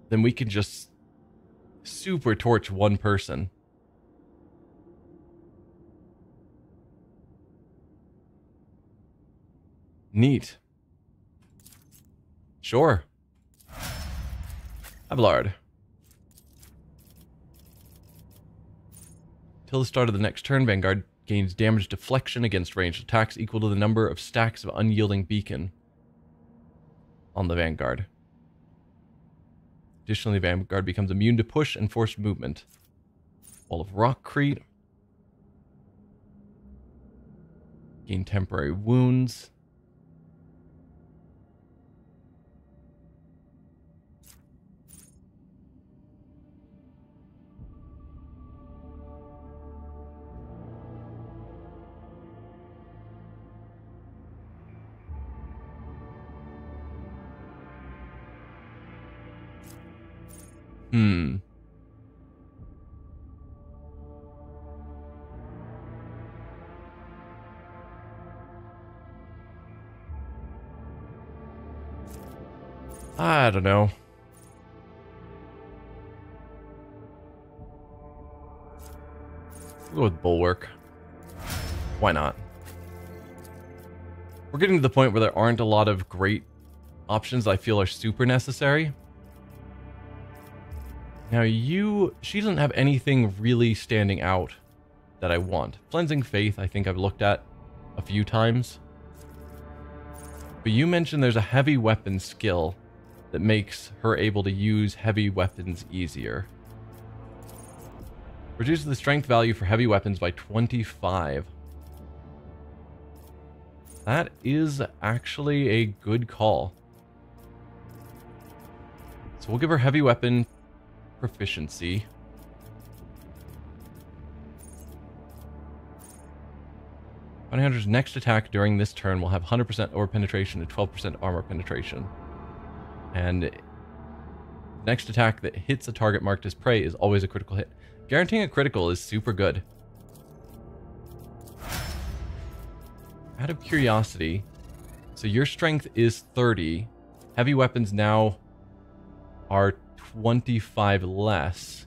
then we can just super torch one person. Neat. Sure. Abelard. Till the start of the next turn, Vanguard gains damage deflection against ranged attacks equal to the number of stacks of unyielding beacon on the Vanguard. Additionally, Vanguard becomes immune to push and forced movement. Wall of Rockcrete. Gain temporary wounds. I don't know. We'll go with Bulwark. Why not? We're getting to the point where there aren't a lot of great options I feel are super necessary. Now she doesn't have anything really standing out that I want. Cleansing Faith, I think I've looked at a few times. But you mentioned there's a heavy weapon skill that makes her able to use heavy weapons easier. Reduces the strength value for heavy weapons by 25. That is actually a good call. So we'll give her heavy weapon proficiency. Bounty Hunter's next attack during this turn will have 100% ore penetration and 12% armor penetration. And next attack that hits a target marked as prey is always a critical hit. Guaranteeing a critical is super good. Out of curiosity, so your strength is 30. Heavy weapons now are 25 less.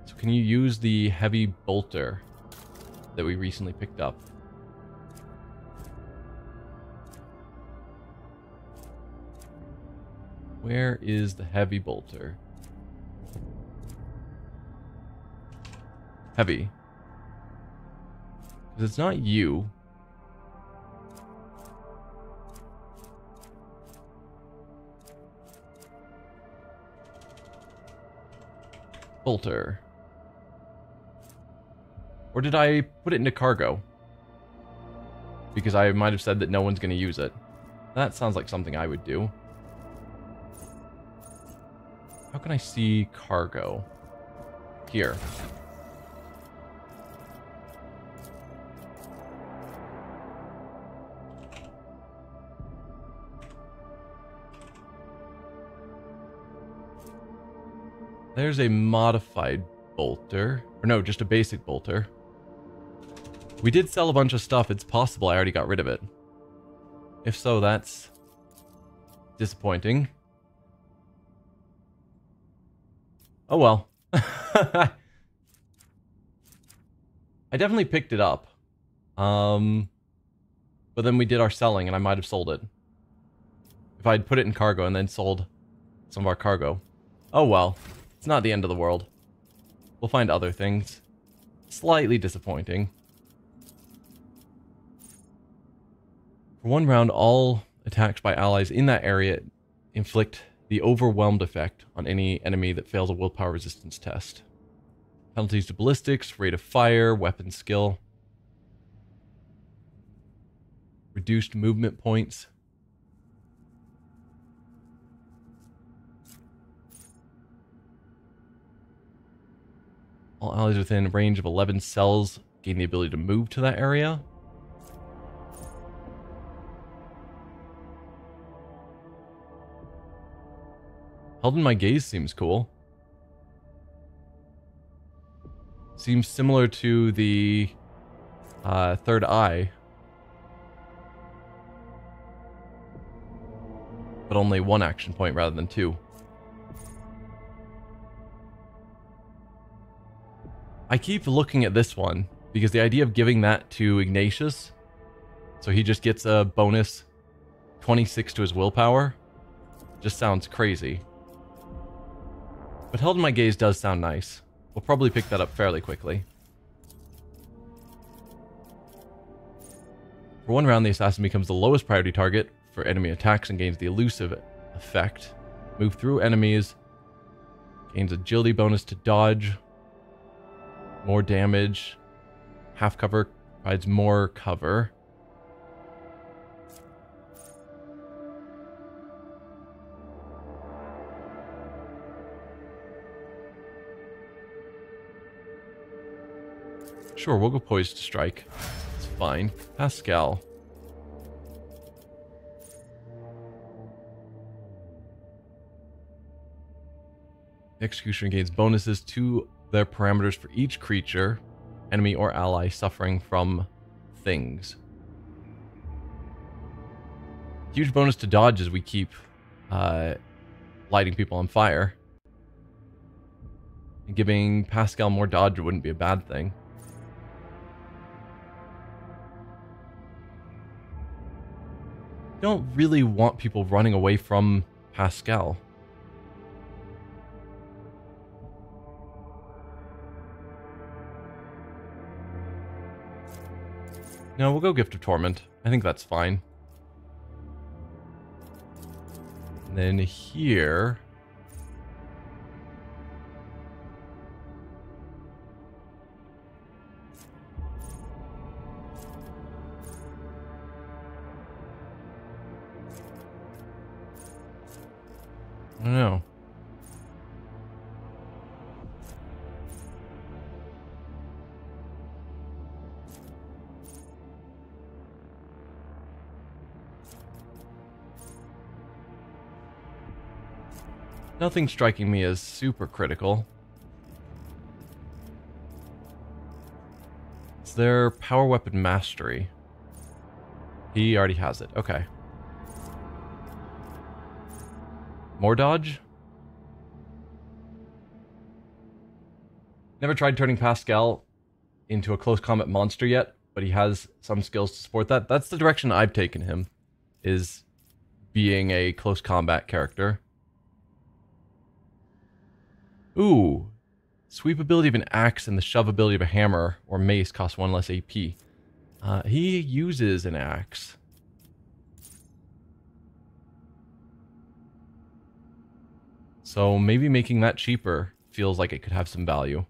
So can you use the heavy bolter that we recently picked up? Where is the heavy bolter? Heavy. Because it's not you. Bolter. Or did I put it into cargo? Because I might have said that no one's going to use it. That sounds like something I would do. How can I see cargo? Here. There's a modified bolter. Or no, just a basic bolter. We did sell a bunch of stuff. It's possible I already got rid of it. If so, that's disappointing. Oh well. I definitely picked it up. But then we did our selling and I might have sold it. If I'd put it in cargo and then sold some of our cargo. Oh well. It's not the end of the world. We'll find other things. Slightly disappointing. For one round, all attacks by allies in that area inflict the overwhelmed effect on any enemy that fails a willpower resistance test. Penalties to ballistics, rate of fire, weapon skill. Reduced movement points. All allies within a range of 11 cells gain the ability to move to that area. Held in my gaze seems cool. Seems similar to the third eye. But only one action point rather than two. I keep looking at this one because the idea of giving that to Ignatius, so he just gets a bonus 26 to his willpower, just sounds crazy. But Held in My Gaze does sound nice. We'll probably pick that up fairly quickly. For one round, the assassin becomes the lowest priority target for enemy attacks and gains the elusive effect. Move through enemies. Gains agility bonus to dodge. More damage. Half cover provides more cover. Sure, we'll go Poised to Strike. It's fine. Pascal. Executioner gains bonuses to their parameters for each creature, enemy or ally suffering from things. Huge bonus to dodge as we keep lighting people on fire. And giving Pascal more dodge wouldn't be a bad thing. don't really want people running away from Pascal. No, we'll go Gift of Torment. I think that's fine. And then here... I don't know. Nothing striking me as super critical. Is there power weapon mastery? He already has it. Okay. More dodge? Never tried turning Pascal into a close combat monster yet, but he has some skills to support that. That's the direction I've taken him, is being a close combat character. Ooh. Sweep ability of an axe and the shove ability of a hammer or mace cost 1 less AP. He uses an axe. So maybe making that cheaper feels like it could have some value.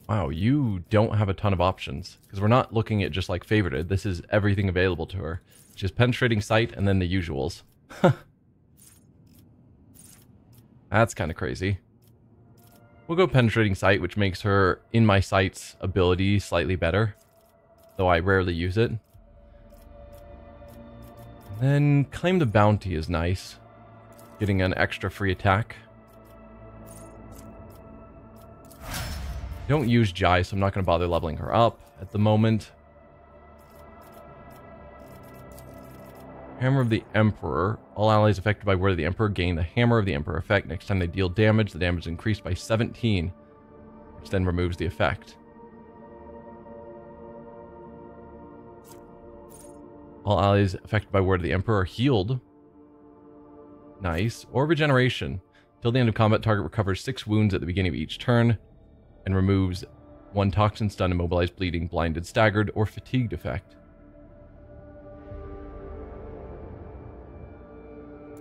Wow, you don't have a ton of options, because we're not looking at just like favorited. This is everything available to her. Just penetrating sight and then the usuals. That's kind of crazy. We'll go penetrating sight, which makes her in my sight's ability slightly better, though I rarely use it. And then claim the bounty is nice, getting an extra free attack. I don't use Jai, so I'm not going to bother leveling her up at the moment. Hammer of the Emperor. All allies affected by Word of the Emperor gain the Hammer of the Emperor effect. Next time they deal damage, the damage is increased by 17, which then removes the effect. All allies affected by Word of the Emperor are healed. Nice. Or regeneration. Till the end of combat, target recovers 6 wounds at the beginning of each turn and removes 1 toxin, stun, immobilized, bleeding, blinded, staggered, or fatigued effect.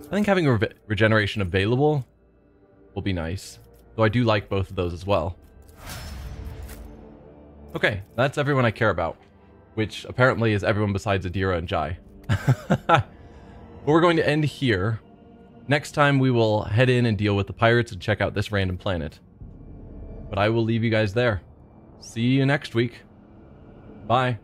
I think having regeneration available will be nice, though I do like both of those as well. Okay, that's everyone I care about, which apparently is everyone besides Adira and Jai. But we're going to end here. Next time we will head in and deal with the pirates and check out this random planet. But I will leave you guys there. See you next week. Bye.